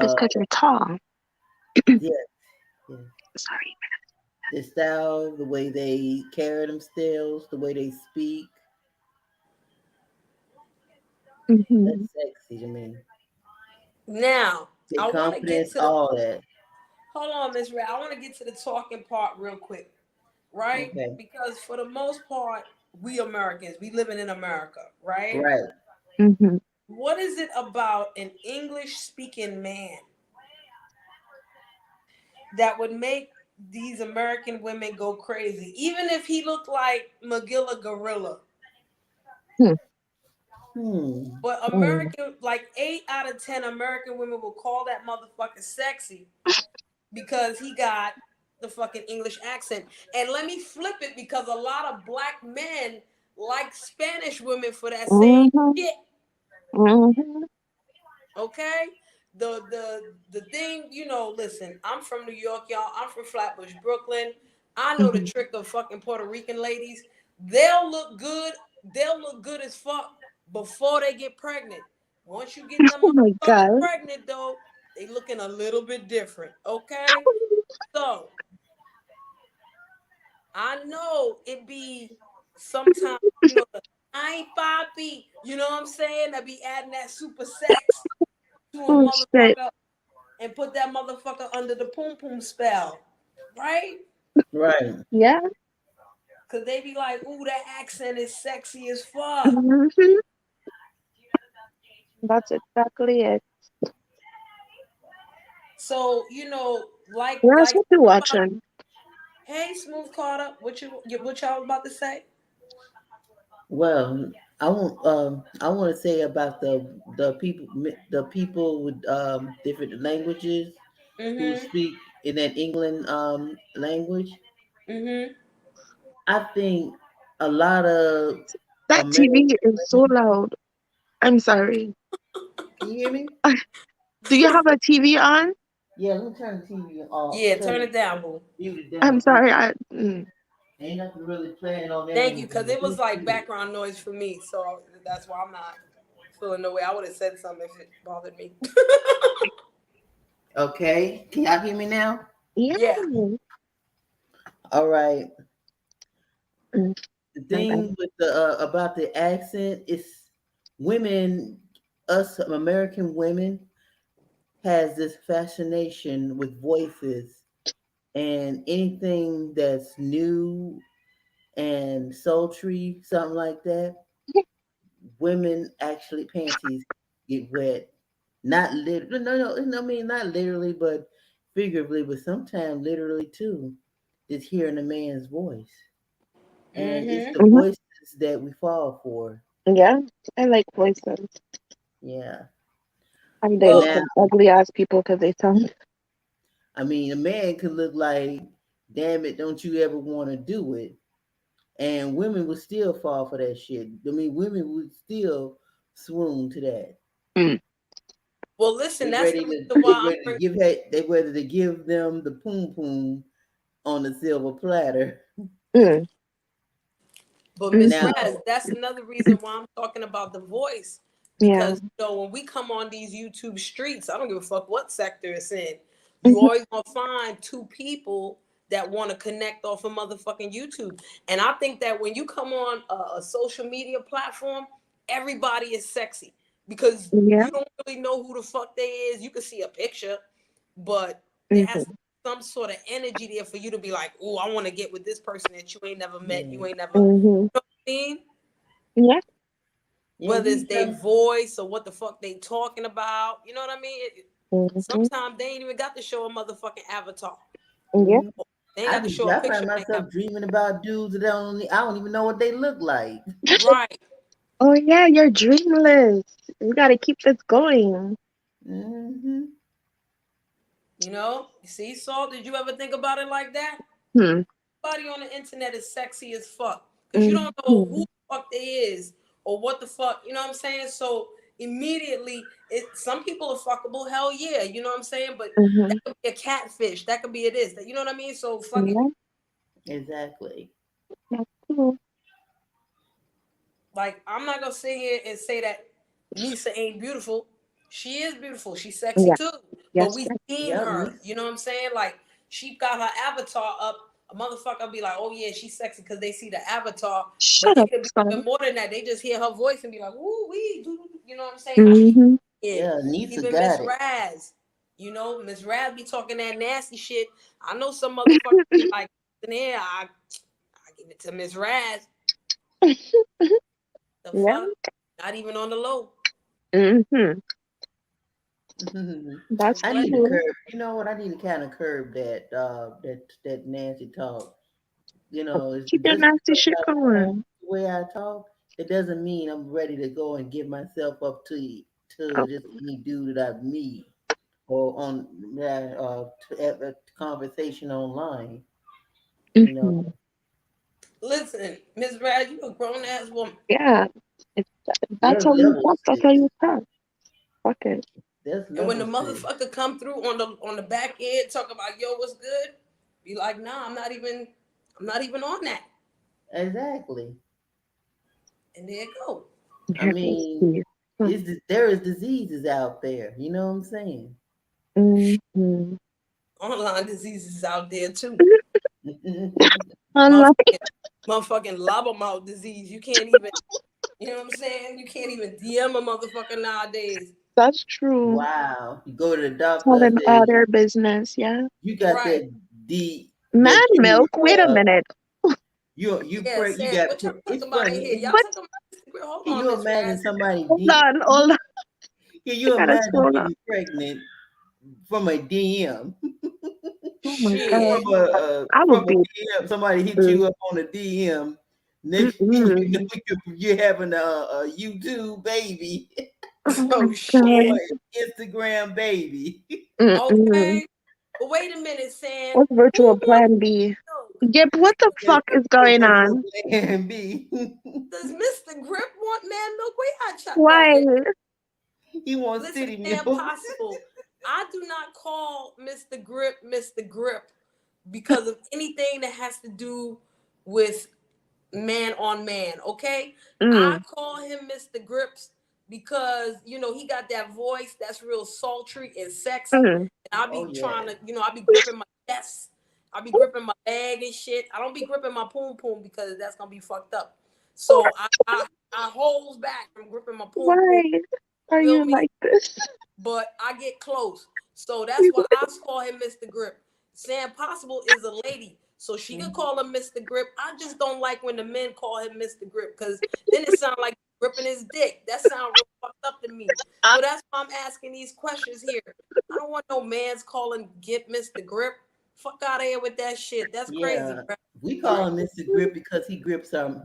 it's Uh, because you're tall. yes, yes. Sorry. Their style, the way they carry themselves, the way they speak. Hmm. That's sexy to me. Now, Their I want to get confidence, to the all that. hold on, Miss Red. I want to get to the talking part real quick, right? Okay. Because for the most part, we Americans, we living in America, right? Right. Hmm. What is it about an English speaking man that would make these American women go crazy? Even if he looked like Magilla Gorilla. Hmm. But Hmm. American, like 8 out of 10 American women will call that motherfucker sexy because he got the fucking English accent. And let me flip it because a lot of black men like Spanish women for that same Hmm. shit. Hmm. Okay? The thing, listen, I'm from New York, y'all. I'm from Flatbush, Brooklyn. I know the Hmm. trick of fucking Puerto Rican ladies. They'll look good. They'll look good as fuck before they get pregnant. Once you get them Oh my motherfuckers God. pregnant, though, they looking a little bit different. Okay? So I know it be sometimes, I ain't poppy. You know what I'm saying? I be adding that super sex to a Oh shit. motherfucker and put that motherfucker under the poom poom spell, right? Right. Yeah. Cause they be like, ooh, that accent is sexy as fuck. Hmm. That's exactly it. So What else like what you watching? hey, Smooth Carter, what y'all about to say? Well, I want to say about the people with different languages who Mm-hmm. speak in that England language. Mm-hmm. I think a lot of That American TV is so women. loud. I'm sorry. Can you hear me? Do you have a TV on? Yeah, let me turn the TV off. Yeah, turn it down, boo. Mute it I'm down. sorry. Ain't nothing really playing on there Thank you, anyway. because it was Just like mute it. background noise for me, so that's why I'm not feeling no way. I would have said something if it bothered me. Okay, can y'all hear me now? Yeah. Yeah. All right. Mm, The my bad. thing with the about the accent is women, us American women, has this fascination with voices and anything that's new and sultry, something like that. Women actually panties get wet. Not literally, no, I mean not literally, but figuratively, but sometimes literally too. Just hearing a man's voice, and it's Mm-hmm. the Hmm. voices that we fall for. Yeah. I like voices. Yeah. I'm there with Well, Now, some ugly ass people because they sound. I mean, a man could look like, damn it, don't you ever want to do it? And women would still fall for that shit. I mean, women would still swoon to that. Mm, well, listen, They that's the ready reason to why I'm bringing. they ready to give them the poom poom on the silver platter. mm, But Miss mhm. Now, Raz, that's another reason why I'm talking about the voice. Yeah. Because when we come on these YouTube streets, I don't give a fuck what sector it's in. You Hmm. always gonna find two people that want to connect off of motherfucking YouTube. And I think that when you come on a social media platform, everybody is sexy because Yeah. you don't really know who the fuck they is. You can see a picture, but there has to Hmm. be some sort of energy there for you to be like, oh, I want to get with this person that you ain't never met, yeah, you ain't never Hmm. seen, Yeah. yeah, whether it's we their just voice or what the fuck they talking about. You know what I mean? Hmm. Sometimes they ain't even got to show a motherfucking avatar. Yeah. mhm. They ain't got to show a I picture find of their myself avatar. dreaming about dudes that I don't even know what they look like. Right. Oh yeah, you're dreamless. We gotta keep this going. Hmm. You see, Saul, did you ever think about it like that? Hmm. Everybody on the internet is sexy as fuck. Because you don't know who Hmm. the fuck they is or what the fuck, you know what I'm saying? So immediately, some people are fuckable, hell yeah, you know what I'm saying? But that could be a catfish, that could be a this, that, you know what I mean? So fuck it. Yeah, Exactly. that's cool. Like, I'm not gonna sit here and say that Nisa ain't beautiful. She is beautiful. She's sexy Yeah. too. But Yes, we yes. seen Yep. her. You know what I'm saying? Like, she got her avatar up. A motherfucker be like, oh yeah, she's sexy because they see the avatar. But Shut it up, could be even son. more than that. They just hear her voice and be like, ooh, wee, you know what I'm saying? Mm-hmm. Yeah. Yeah, Nisa Even Miss got it. Raz. You know, Miss Raz be talking that nasty shit. I know some motherfuckers be like, in here, I give it to Miss Raz. The Yeah. fuck? Not even on the low. Mm-hmm. That's I Bless. need to true. curb. You know what? I need to kind of curb that nasty talk. It's Keep your just nasty because shit I talk going. the way I talk, it doesn't mean I'm ready to go and give myself up to Oh, just any dude that I meet or on that to a conversation online. You know, mm-hmm. Listen, Miss Raz, you a grown ass woman. Yeah. If that's there's how you levels talk, to that's how this. you talk. Fuck it. There's And when the levels to this. motherfucker come through on the back end talk about yo, what's good? Be like, nah, I'm not even on that. Exactly. And there you go. I There is mean, peace. Mm. there is diseases out there. You know what I'm saying? Mm-hmm. Online diseases out there too. Unlike Motherfucking lobbermouth disease. You can't even, you know what I'm saying? You can't even DM a motherfucker nowadays. that's true. Wow. You go to the doctor Tell and them say all their business. Yeah. you got Right. Man, that you milk. Wait a minute. Yeah, you saying got what y'all it's talking about in here? funny. Y'all What? talking about hold Can on, you Miss imagine Raz. somebody Hold on. Hold on. can I you gotta imagine scroll up. getting pregnant from a DM? Oh my God. Shit. I would From a be. DM, somebody hit you up on a DM. Next thing you know, Mm-mm. you're having a YouTube baby Oh my Oh or shit. God. an Instagram baby. Mm-mm. Okay. But wait a minute, Sam. What's virtual Who wants plan B? milk? Yep, what the That's fuck is the going virtual on? plan B. Does Mr. Grip want man milk? Where I check that Why? in? He wants Listen, city Sam milk. Possible. I do not call Mr. Grip because of anything that has to do with man on man, okay? I Mm, call him Mr. Grips because, he got that voice that's real sultry and sexy. mm. And I Oh be yeah. trying to, I be gripping my chest. I be gripping my leg and shit. I don't be gripping my poom poom because that's going to be fucked up. So I holds back from gripping my poom poom. Why are Feel you me? like this? But I get close. So that's why I call him Mr. Grip. Sam Possible is a lady, so she could Mhm. call him Mr. Grip. I just don't like when the men call him Mr. Grip because then it sounds like gripping his dick. That sounds real fucked up to me. So that's why I'm asking these questions here. I don't want no man's calling get Mr. Grip. Fuck out of here with that shit. That's crazy, Yeah. bro. We call him Mr. Grip because he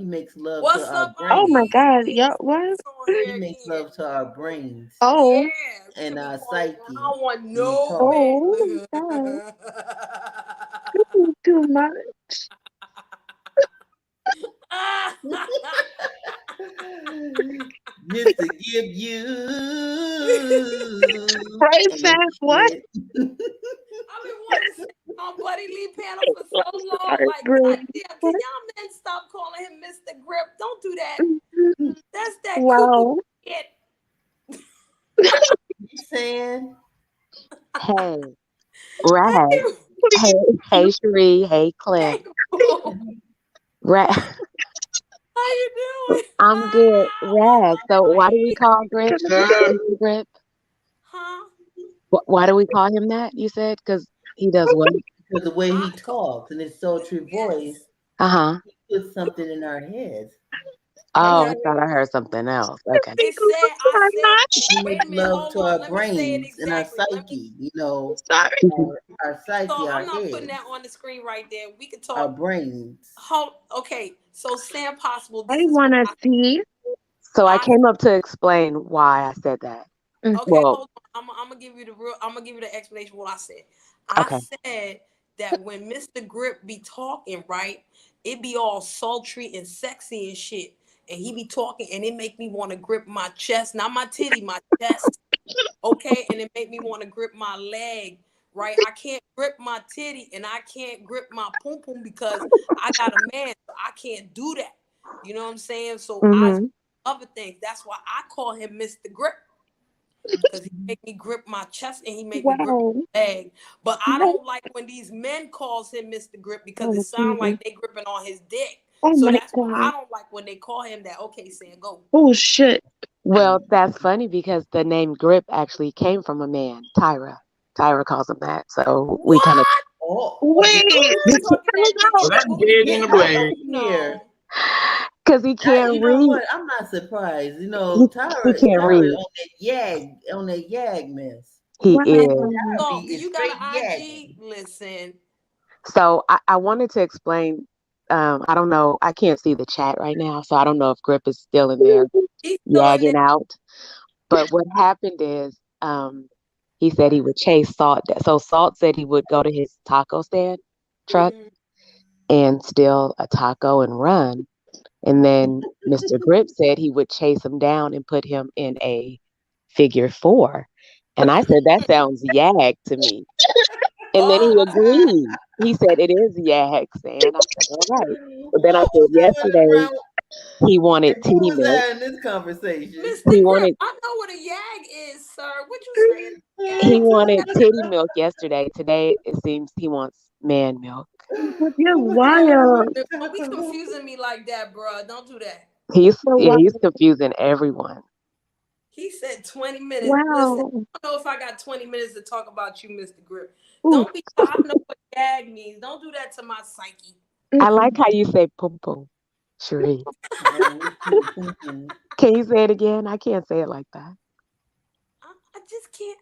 makes love to What's our up, Oh my brains. ID? God. We Yeah, what? on He here makes again. love to our brains Oh, Yeah, we and could be our calling. I psyche don't want when he no talks. oh man. my God. This is too much. Just to give you Right, a Sam? What? minute. I've been wanting to sit on Buddy Lee panel for so long. Sorry, Like, bro. God damn, can y'all men stop calling him Mr. Grip? Don't do that. That's that cuckoo Wow. shit. You saying? Hey, Rag. Damn, Hey, hey, Sheree. Hey, Clint. damn. Rag. How you doing? I'm good. Ah, what's Rag. up, So, why do we Buddy? call Grip Mr. Grip? Huh? Why do we call him that? You said because he does what? Because the way I he talks and his sultry voice, yes. Uh huh. he puts something in our heads. Oh, I Okay. thought I heard something else. Okay. It said, I I'm said, not He wait makes a minute, love hold to on. our Let me say it brains and our exactly. psyche, sorry. Mhm. our So psyche, I'm our not putting that heads, on the screen right there. We could our talk. brains. Okay, so Sam Possible, I this is what wanna see. So I I came up to explain why I said that. Mm, okay, Well, hold on. I'm gonna give you the real. I'm gonna give you the explanation of what I said. I okay. said that when Mr. Grip be talking, right, it be all sultry and sexy and shit. and he be talking, and it make me want to grip my chest, not my titty, my chest. Okay, and it make me want to grip my leg. Right, I can't grip my titty and I can't grip my pum pum because I got a man. So I can't do that. You know what I'm saying? So I Mm-hmm. other things. That's why I call him Mr. Grip, because he make me grip my chest and he make me grip Wow. my leg. But I don't like when these men calls him Mr. Grip because it Oh, sounds Jesus. like they gripping on his dick. Oh So my that's why I God. don't like when they call him that. Okay, Sam, go. Oh shit. Well, that's funny because the name Grip actually came from a man, Tyra. Tyra calls him that. So we kind of, What? Okay. Wait. Ooh, talking that big Well, that's booty dead in Get the shit. out blade. of here. No. because he can't You know read. what? I'm not surprised. You He, know, he can't Tyra read. on that yag mess. He is. Wow. So, Be do is you got straight an IG? yagging. Listen, So I wanted to explain. I don't know. I can't see the chat right now, so I don't know if Grip is still in there he's still in there. yagging out. But what happened is, he said he would chase Salt. So Salt said he would go to his taco stand truck Mhm. and steal a taco and run. And then Mr. Grip said he would chase him down and put him in a figure four. And I said, that sounds yag to me. And then Oh he my God. agreed. He said, it is yag, Sam. I said, all right. But then I What said, was going yesterday around? he wanted And who titty was milk. that in this conversation? Mr. He Grip, wanted I know what a yag is, sir. What you saying? he Yag? wanted titty milk yesterday. Today it seems he wants man milk. You're What was going on wild. with Don't be Taco? confusing me like that, bro. Don't do that. So He's wild. confusing everyone. He said 20 minutes. Listen, Wow. I don't know if I got 20 minutes to talk about you, Mr. Grip. Ooh. Don't be, I know what yag means. Don't do that to my psyche. I Mm-mm. like how you say pum pum, Cherie. Mm-hmm. Can you say it again? I can't say it like that. I just can't.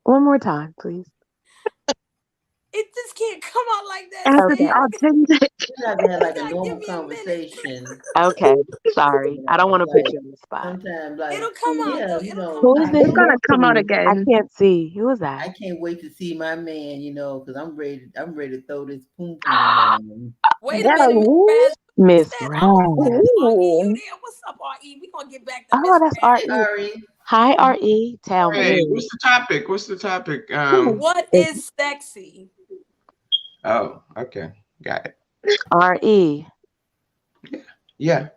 One more time, please. It just can't come out like that, As it's Okay. Sam. authentic. We have to have You like a gotta give normal me a minute. conversation. Okay. Sorry. You I don't know, want to put like you on the spot. sometimes, It'll like, come out yeah, though. you It'll come know, Who is out. this It's gonna next to come out me? I again. can't see. Who is that? I can't wait to see my man. You know, because I'm ready. I'm ready to throw this poom poom on him. Wait a Yeah. minute, Miss Ooh. Raz. What's Miss that? Oh, Raz. that's RE. You Ooh. there? What's up, RE? We gonna get back to Oh, Miss that's Raz. Hey, RE. Ari. Hi, RE. Tell Hey, me. what's the topic? What's the topic? Ooh. What is sexy? Oh, okay. Got it. RE. Yeah.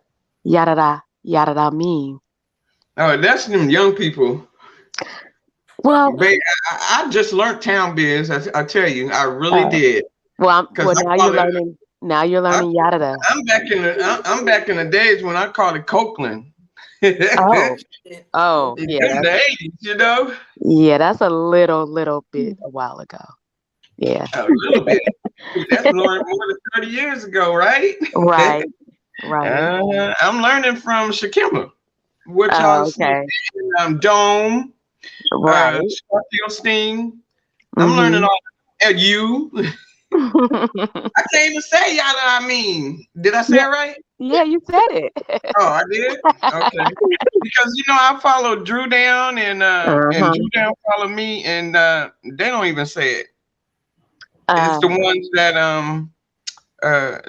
Yada mean. Oh, that's them young people. Well, Babe, I just learned town biz. I tell you, I really uh, did. well, Because I now you're call it, learning. Now you're I, learning yada. I'm back in the days when I called it Copeland. In Oh, oh, Okay. yeah. the 80s, you know? Yeah, that's a little bit a while ago. Yeah. A little bit. That's more than 30 years ago, right? Right. Right. I'm learning from Shakima, which I Oh, was okay. Dome, Right. Scorpio. I'm learning Mm-hmm. all at you. I can't even say yada. I mean, did I say Yeah, it right? yeah, you said it. Oh, I did. Okay. Because I follow Drew down and Uh-huh. Drew down follow me and they don't even say it. It's Uh, the ones that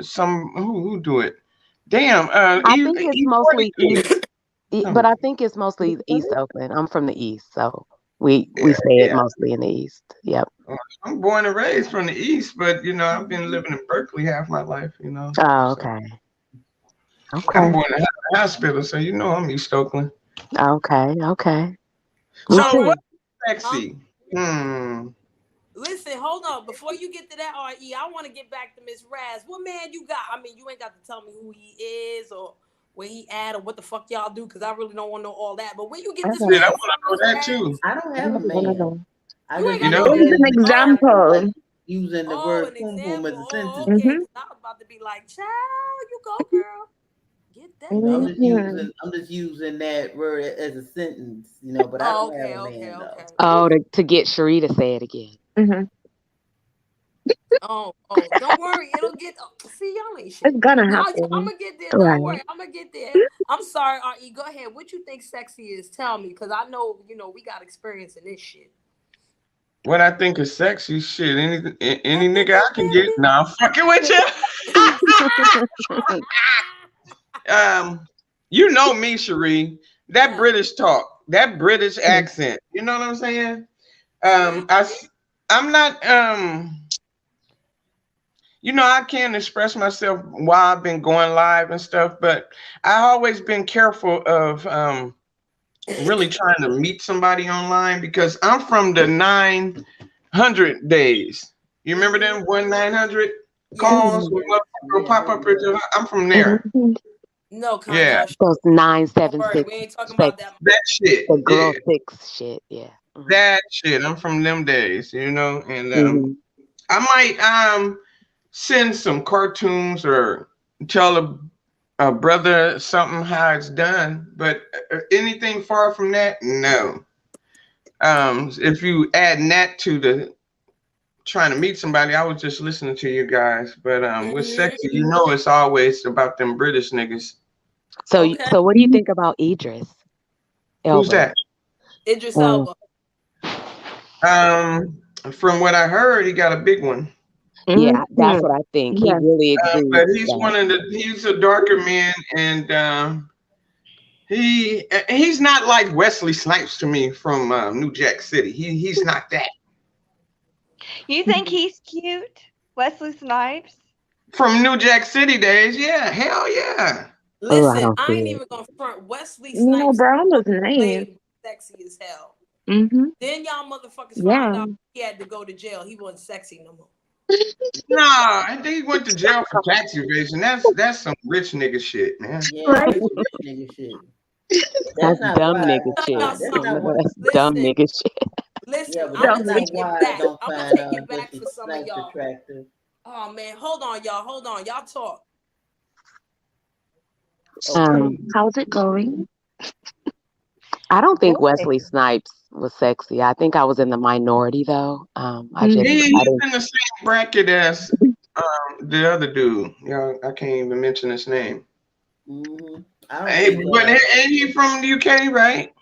some who do it. Damn. I think it's mostly East, E42. but Oh, I think it's mostly East Oakland. I'm from the East, so we yeah, say it yeah. mostly in the East. Yep. I'm born and raised from the East, but I've been living in Berkeley half my life. Oh, So okay. I'm Okay. born in a hospital, so I'm East Oakland. Okay. Okay. Me All So right. what too. Huh? sexy? Listen, hold on. Before you get to that, RE, I want to get back to Miss Raz. What man you got? I mean, you ain't got to tell me who he is or where he at or what the fuck y'all do, because I really don't want to know all that. But where you get this Shit, man I from, want to Miss know that Raz? too. I don't have a man. I You ain't just You got use no It know? man. that was as an an Oh, example, example. like using the word an poom poom as example. a Oh, sentence. okay. Mm-hmm. Because I was about to be like, child, you go, girl. Get that You know, man. Mm-hmm. I'm just using that word as a sentence, but I Oh, don't have okay, a okay, man though. okay. Oh, to get Cherie to say it again. Mm-hmm. Oh, don't worry. It'll get. Oh, see, y'all ain't shit. It's gonna No, I'm happen. gonna get there. Don't Right. worry. I'm gonna get there. I'm sorry, RE. Go ahead. What you think sexy is? Tell me, because I know we got experience in this shit. What I think is sexy shit. Any nigga I can get. Nah, I'm fucking with you. You know me, Cherie. That What? British talk, that British accent. You know what I'm saying? I'm not. I can't express myself while I've been going live and stuff, but I always been careful of really trying to meet somebody online because I'm from the 900 days. You remember them 1-900 calls? Yes. Will pop up. I'm from there. No, Yeah, Kanye. Those Don't worry, 976 we ain't talking about sex, that. that shit. the Yeah, girl six shit. Yeah. that shit. I'm from them days, and Mm-hmm. I might send some cartoons or tell a brother something how it's done, but anything far from that, no. If you add that to the trying to meet somebody, I was just listening to you guys, but with sexy, it's always about them British niggas. So, Okay. so what do you think about Idris Who's Elba? that? Idris Mm. Elba. From what I heard, he got a big one. Yeah, that's Mhm. what I think. He Yeah. really But exudes he's that. he's a darker man, and he's not like Wesley Snipes to me from New Jack City. He's not that. You think he's cute? Wesley Snipes? From New Jack City days, yeah, hell yeah. Oh, I Listen, don't I ain't see it. even gonna front. Wesley No, Snipes Brown was was nice. played sexy as hell. Mhm. Then y'all motherfuckers found Yeah. out he had to go to jail. He wasn't sexy no more. Nah, I think he went to jail for tax evasion. That's some rich nigga shit, man. Yeah, Right. that's rich nigga shit. That's That's not dumb why. nigga Tell shit. y'all That's not something. what. That's dumb Listen, nigga shit. Yeah, listen. but I'm that's gonna Dumb. not take it why I back. don't I'm gonna find take it back Wesley for some of Snipes y'all. attractive. Oh man, hold on, y'all. Hold on, y'all talk. Okay. How's it going? I don't think Okay. Wesley Snipes was sexy. I think I was in the minority though. I Mhm. He's didn't. in the same bracket as the other dude. I can't even mention his name. I don't Hey, think. but ain't he from the UK, right?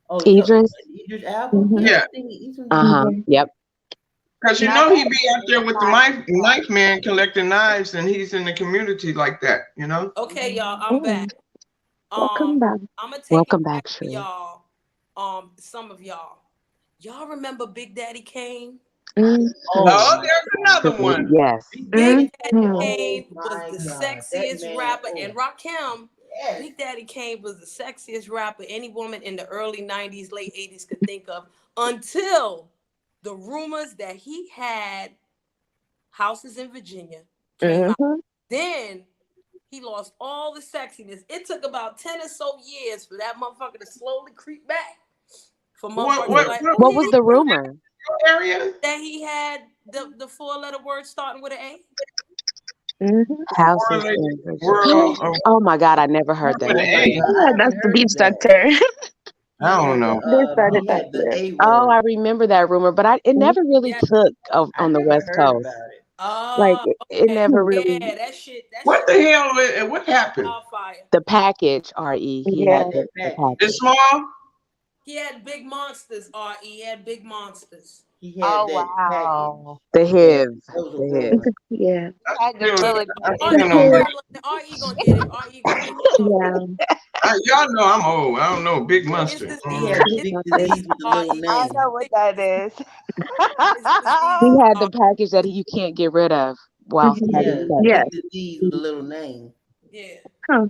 Oh, so Idris. Idris Elba? Mhm. Yeah, Yeah, I think he's from the Uh-huh. UK. Yep. because Now he that be out there with the knife man collecting knives, and he's in the community like that. Okay, y'all. I'm back. Oh, welcome back. I'm gonna take it Welcome back back, for Sheree. y'all. Some of y'all. Y'all remember Big Daddy Kane? Mhm. Oh Oh, my there's God. another one. Yes. Big Daddy Mhm. Oh Kane was my the God. That sexiest man. rapper, Oh and Rakim, yes. Big Daddy Kane was the sexiest rapper any woman in the early 90s, late 80s could think of until the rumors that he had houses in Virginia came out. Mhm. Then he lost all the sexiness. It took about 10 or so years for that motherfucker to slowly creep back. For What motherfuckers to be what like, what oh What yeah, was he the was rumor? area? that he had the four-letter word starting with an A. Mhm. Houses World, in Virginia. world, Oh my God, I never heard with that. an Oh my A. God. I Yeah, that's haven't the heard beach of that. doctor. I don't know. They started He that had the shit. A Oh, word. I remember that rumor, but it never really Yeah. took I on the never West heard Coast. about it. Like Oh, it okay. never Yeah, really. that What shit the was hell? What happened? wildfire. The package, He Yeah, had Yeah. that the package. It's package. small. He had big monsters, RE. He had big monsters. He had oh that package. wow. The Yeah, HIV. that was a The You HIV. rumor. could, yeah. You had to Yeah. really I put RE in still gonna don't there. get. Google it. RE gonna get it. RE gonna get it. He know. Yeah. Y'all know I'm old. I don't know. Big Yeah. His mustard. He disease. had the His big disease, disease with the little RE. I name. know what that is. His disease. He had the package that you can't get rid of whilst Mhm. having Yeah, the sex. Yeah. big disease with the little name. Yeah. Huh.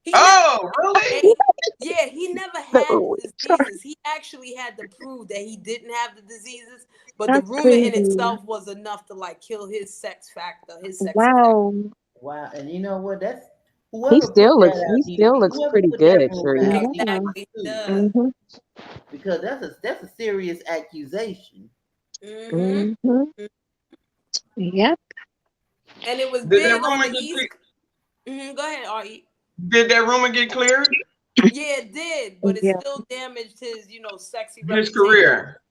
He never Oh, really? Hey, yeah, he never had So, the diseases. He actually had to prove that he didn't have the diseases, but the That's rumor in crazy. itself was enough to like kill his sex factor, his sexy factor. Wow. Wow. And you know what? That's he whoever put still that looks. out He need to still be looks whoever pretty put that good, rumor Sheree. out need to Yeah. be Exactly. sued Mhm. because that's a serious accusation. Mm-hmm. Mhm. Yep. And it was Did that big on rumor the get East. Go ahead, Re. Did that rumor get cleared? Yeah, it did, but it Yeah. still damaged his, sexy His reputation. career.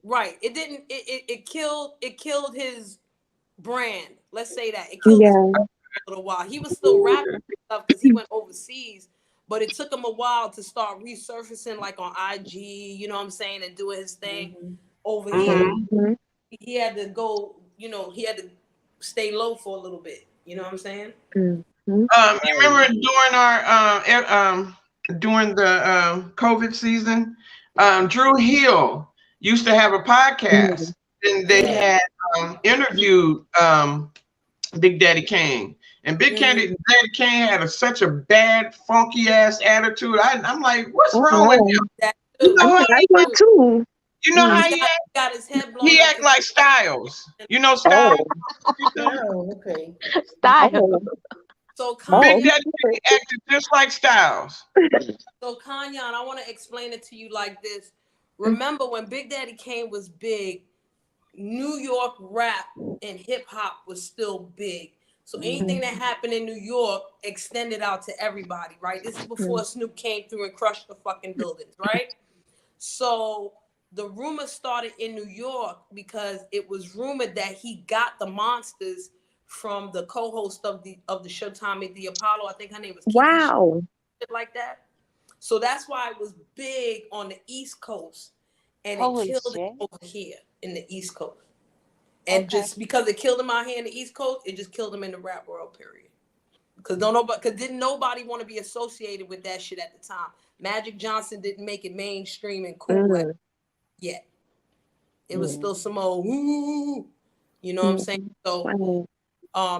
Right. It didn't. It killed his brand. Let's say that it killed his Yeah. a little while. He was still rapping stuff because he went overseas, but it took him a while to start resurfacing like on IG, you know what I'm saying, and doing his thing Mm-hmm. over here. Mm-hmm. Mhm. He had to go, he had to stay low for a little bit. You know what I'm saying? Mhm. You remember during our during the COVID season, Drew Hill used to have a podcast, and they had interviewed Big Daddy Kane. And Daddy Kane had such a bad, funky ass attitude. I'm like, what's wrong with him? That You too. know how I would too. you know how He got his head blown he up. act like Styles. You know Styles? Oh, okay. Style. So Big Kanye, Daddy acted just like Styles. so Kanyon, I want to explain it to you like this. Remember when Big Daddy Kane was big, New York rap and hip hop was still big. So anything that happened in New York extended out to everybody, right? This is before Snoop came through and crushed the fucking buildings, right? So the rumor started in New York because it was rumored that he got the monsters from the co-host of the Showtime at the Apollo. I think her name was Kiki, Wow. shit like that. So that's why it was big on the East Coast, and Holy it killed shit. it over here in the East Coast. And just because it killed him out here in the East Coast, it just killed him in the rap world, period. Because didn't nobody want to be associated with that shit at the time. Magic Johnson didn't make it mainstream and cool yet. It was still some old woo, you know what I'm saying? So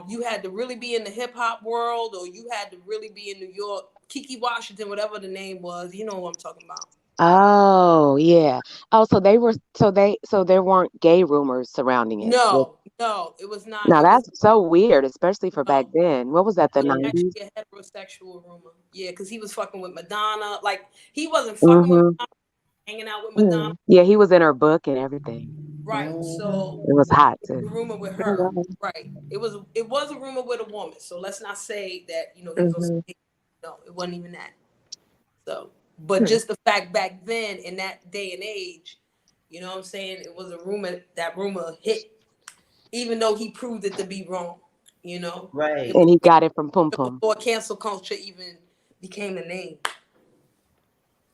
you had to really be in the hip hop world, or you had to really be in New York. Kiki Washington, whatever the name was, you know what I'm talking about. Oh, yeah. Oh, so there weren't gay rumors surrounding it. No, it was not. Now It was that's so weird, especially for back then. What was that, the 90s? actually a heterosexual rumor. Yeah, because he was fucking with Madonna. Like, he wasn't fucking with Madonna, hanging out with Madonna. Yeah, he was in her book and everything. Right. So It was hot the too. rumor with her. Right. It was a rumor with a woman. So let's not say that, he was no, it wasn't even that. So, but just the fact back then in that day and age, you know what I'm saying? It was a rumor. That rumor hit, even though he proved it to be wrong. Right. And he got it from Pum Pum. Before cancel culture even became a name.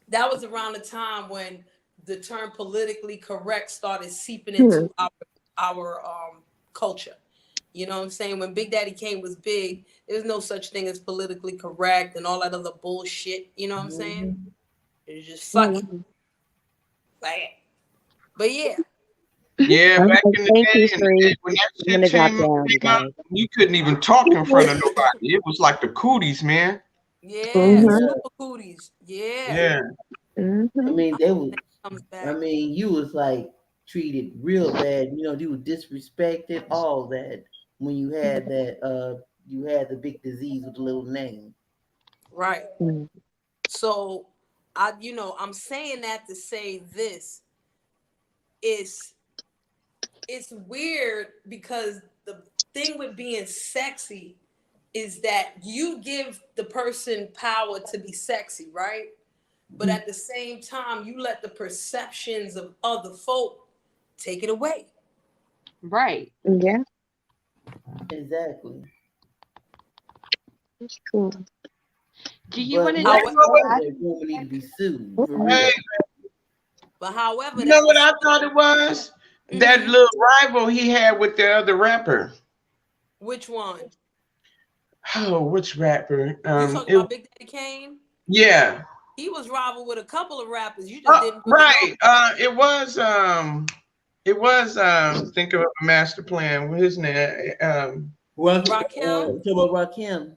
That was around the time when the term politically correct started seeping into our culture. You know what I'm saying? When Big Daddy Kane was big, there's no such thing as politically correct and all that other bullshit. You know what I'm saying? It's just fuck it. But yeah. Yeah, back in the day, when that shit came out, you couldn't even talk in front of nobody. It was like the cooties, man. Yeah, super cooties. Yeah. I mean, you was like treated real bad. You were disrespected, all that when you had that you had the big disease with the little name. Right. So I'm saying that to say this. It's weird because the thing with being sexy is that you give the person power to be sexy, right? But at the same time, you let the perceptions of other folk take it away. Right. Yeah. Exactly. That's cool. Do you want to know? To be sued. But however, you know what I thought it was? That little rival he had with the other rapper. Which one? Oh, which rapper? You talking about Big Daddy Kane? Yeah. He was rival with a couple of rappers. You just didn't really know. It was think of a master plan. What his name? Rakim. Rakim.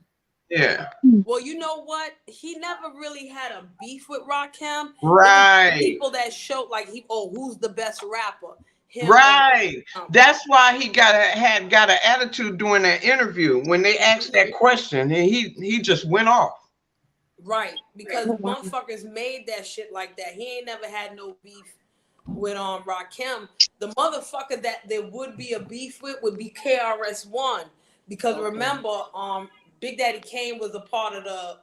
Yeah. Well, you know what? He never really had a beef with Rakim. Right. People that showed like who's the best rapper? Him right. That's why he got an attitude during that interview when they asked that question, and he just went off. Right, because motherfuckers made that shit like that. He ain't never had no beef with Rakim. The motherfucker that there would be a beef with would be KRS-One, because remember, Big Daddy Kane was a part of the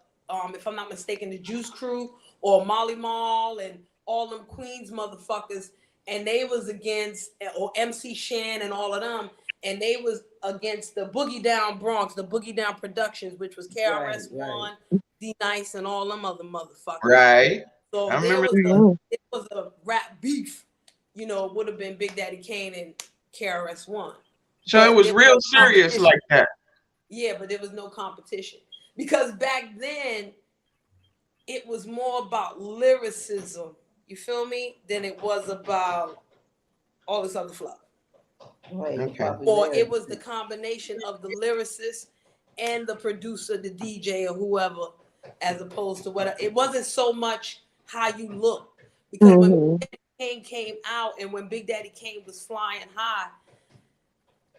if I'm not mistaken, the Juice Crew or Molly Mall and all them Queens motherfuckers, and they was against, or MC Shan and all of them, and they was against the Boogie Down Bronx, the Boogie Down Productions, which was KRS-One, D-Nice, and all them other motherfuckers. Right. So I there remember it was a rap beef. It would have been Big Daddy Kane and KRS-One. So it was real serious like that. Yeah, but there was no competition because back then it was more about lyricism. You feel me? Than it was about all this other fluff. Right, the Okay. Or it was popularity. the combination of the lyricist and the producer, the DJ, or whoever, as opposed to what it wasn't so much how you look. Because when Mm-hmm. Big Daddy came out and when Big Daddy Kane was flying high,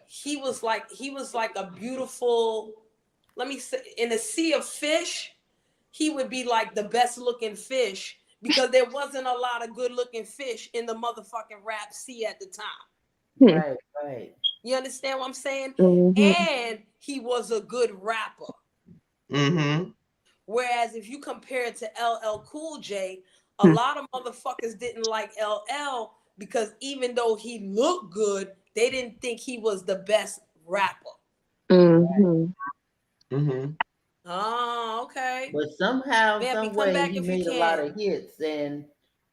he was like a beautiful, let me say, in a sea of fish, he would be like the best looking fish because there wasn't a lot of good looking fish in the motherfucking rap sea at the time. Right, right. You understand what I'm saying? Mm-hmm. And he was a good rapper. Mm-hmm. Whereas if you compare it to LL Cool J, a lot of motherfuckers didn't like LL because even though he looked good, they didn't think he was the best rapper. Mm-hmm. Mm-hmm. Oh, okay. But somehow, Vampy, some come way, back he if you made a lot can. of hits, and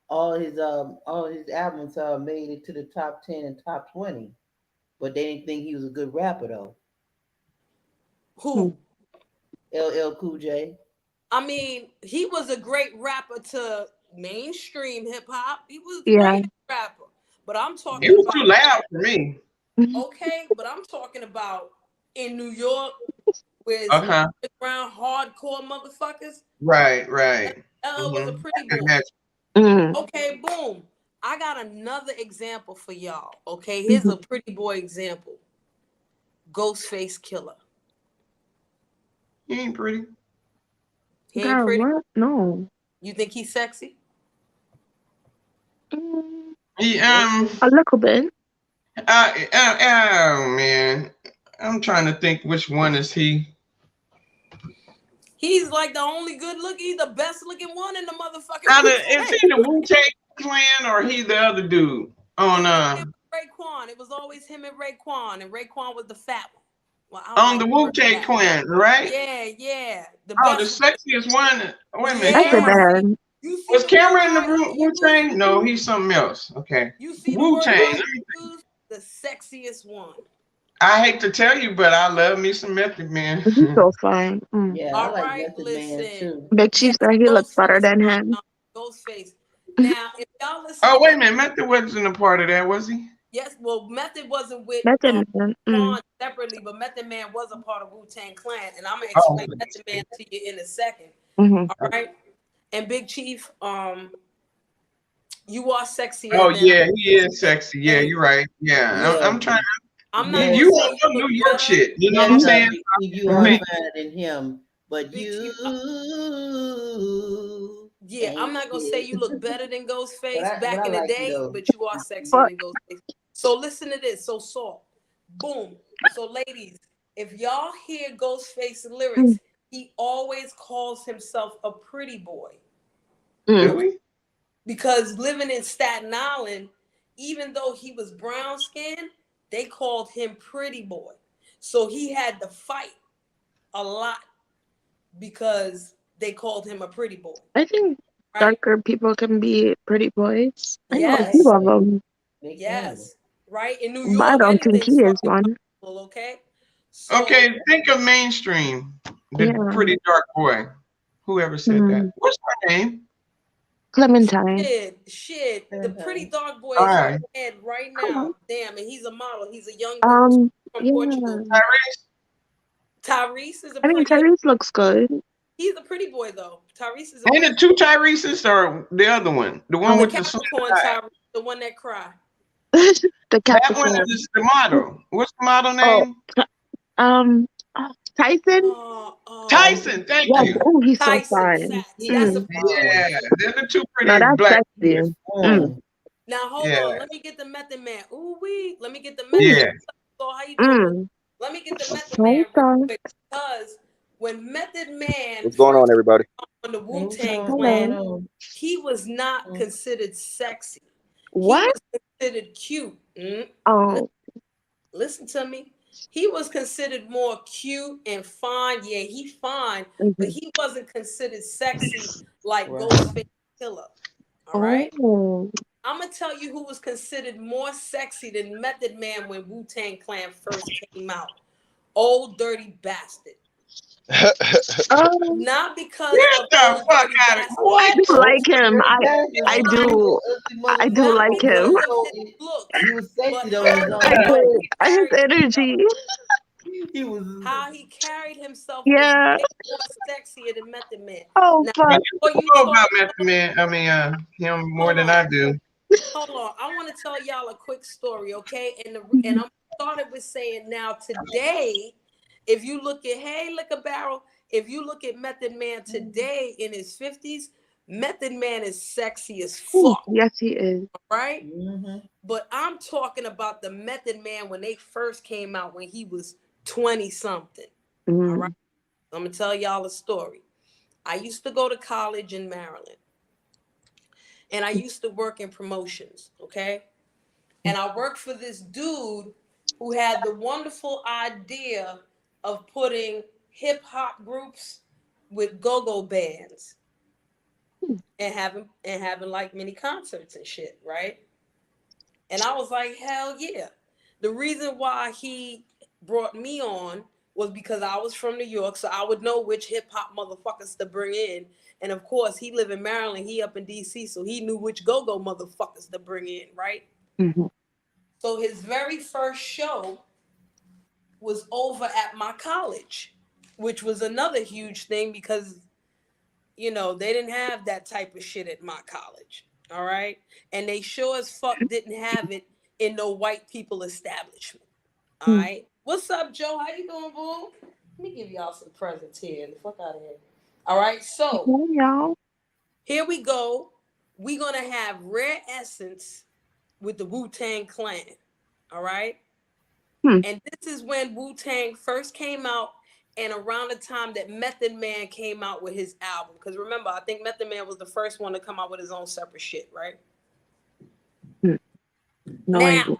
all his albums made it to the top 10 and top 20. But they didn't think he was a good rapper though. Who? LL Cool J. I mean, he was a great rapper to mainstream hip hop. He was a Yeah. great rapper. But I'm It talking was too about, loud for me. okay, but I'm talking about in New York with Uh-huh. underground hardcore motherfuckers. Right, right. Was a Mm-hmm. pretty And boy. that's Mm-hmm. Okay, boom. I got another example for y'all. Okay, here's a pretty boy example. Ghostface Killer. he ain't pretty. He ain't Girl, pretty. what? No. You think he's sexy? Mm, He a little bit. oh man. I'm trying to think which one is he. He's like the only good looking. He's the best looking one in the motherfucking Either is Wu-Tang. he the Wu-Tang Clan or he the other dude on It was Raekwon. It was always him and Raekwon was the fat one. Well, I don't on like the the word Wu-Tang fat. Clan, right? Yeah, yeah. The Oh, the best. sexiest one. Wait a minute, That's a Yeah. Cameron. bad. You see Was the word Cameron in the I use? Wu-Tang? No, he's something else. Okay. You see the word Wu-Tang. I use? The sexiest one. I hate to tell you, but I love me some Method Man. He's so fine. Mm. Yeah, I All like right, Method Man listen. too. Big Chief Yes, said he looks better Ghostface. than him. Ghostface. Now, if y'all listen Oh, to wait a minute. Method wasn't a part of that, was he? yes, well, Method wasn't with Method Man. Quan separately, but Method Man was a part of Wu-Tang Clan, and I'm gonna Oh, explain Method Man to you in a second. Mm-hmm. All right. And Big Chief, you are sexier oh than yeah, he is sexy. Yeah, okay? you're right. Yeah, Yeah, I'm trying. I'm not yes, gonna You say want you some look New York better. shit? You know what I'm yes, saying? Big Chief, you I are mean, finer than him, but Big you Chief, yeah, I'm ain't not gonna say you it. look better than Ghostface But back I in the like you day, though. but you are sexier But than Ghostface. So listen to this. So boom. So ladies, if y'all hear Ghostface lyrics, he always calls himself a pretty boy. do mm, we? Because living in Staten Island, even though he was brown skinned, they called him pretty boy. So he had to fight a lot because they called him a pretty boy, I think right? darker people can be pretty boys. I know a Right, few Yes, of right. them, They can. yes, right. In New but I York, don't think he anything's is fucking one. possible, okay? So Okay, think of mainstream. The Yeah. pretty dark boy. Whoever said that? Mm. What's her name? Clementine. shit, the pretty Sometimes. dark boy All is on right, my head right Come now. on. Damn, and he's a model. He's a young dude from Portugal. Yeah. Tyrese. Tyrese is a I mean, pretty. Yeah, Tyrese looks good. he's a pretty boy though. Tyrese is a Ain't pretty. it two Tyreses or the other one? The one The with the slant Capricorn eye. Tyrese, the one that cry. The That one Capricorn. is the model. What's the model Oh, name? um, Tyson. Tyson. Thank Yes. you. Oh, he's so Tyson fine. Sachs. He That's is a Mm. pretty boy fine. Yeah, too. they're the two Now pretty that's black sexy. boys. Mm. Fine. Now hold Yeah, on. Let me get the Method Man. Ooh wee. Let me get the Method Man. Mm. yeah. So how you doing, boo? Mm. Let me get the Method Sorry, Man real sorry. quick because when Method Man What's going on, first everybody? came on the Hey, Wu Tang what's going Clan, Hello. on? he was not Mm. considered sexy. He What? was considered cute. Oh. Listen to me. He was considered more cute and fine. Yeah, he fine, but Mhm. he wasn't considered sexy like Right. Ghostface Killer. All right. Oh. I'm gonna tell you who was considered more sexy than Method Man when Wu Tang Clan first came out. Old Dirty Bastard. Um, Not because Get of the Old fuck Dirty out of Bastard. I what? do like him. I He Not, was do. an I ugly do not like motherfucker, him. because but of his looks, he was but sexy though in his how own I right. do. His carried himself. energy. He was. How he carried himself was Yeah. way more sexier than Method Man. Oh Now, fuck. before you Know talk, about Method Man. I mean, him more hold than on, I do. hold on. I want to tell y'all a quick story, okay? And I'm started with saying now today, if you look at Liquor Barrel, if you look at Method Man today in his 50s, Method Man is sexy as fuck, Yes, he is. right? Mm-hmm. But I'm talking about the Method Man when they first came out when he was 20 something. All right. I'm gonna tell y'all a story. I used to go to college in Maryland, and I used to work in promotions, okay? And I worked for this dude who had the wonderful idea of putting hip hop groups with go-go bands and having like mini concerts and shit, right? And I was like, hell yeah. The reason why he brought me on was because I was from New York, so I would know which hip hop motherfuckers to bring in. And of course, he lived in Maryland, he up in DC, so he knew which go-go motherfuckers to bring in, right? Mm-hmm. So his very first show was over at my college, which was another huge thing because, you know, they didn't have that type of shit at my college. All right. And they sure as fuck didn't have it in no white people establishment. All right. What's up, Joe? How you doing, boo? Let me give y'all some presents here. The fuck out of here. All right. So Hey, y'all. here we go. We're going to have Rare Essence with the Wu-Tang Clan. All right. And this is when Wu-Tang first came out and around the time that Method Man came out with his album. Because remember, I think Method Man was the first one to come out with his own separate shit, right? No Now, idea.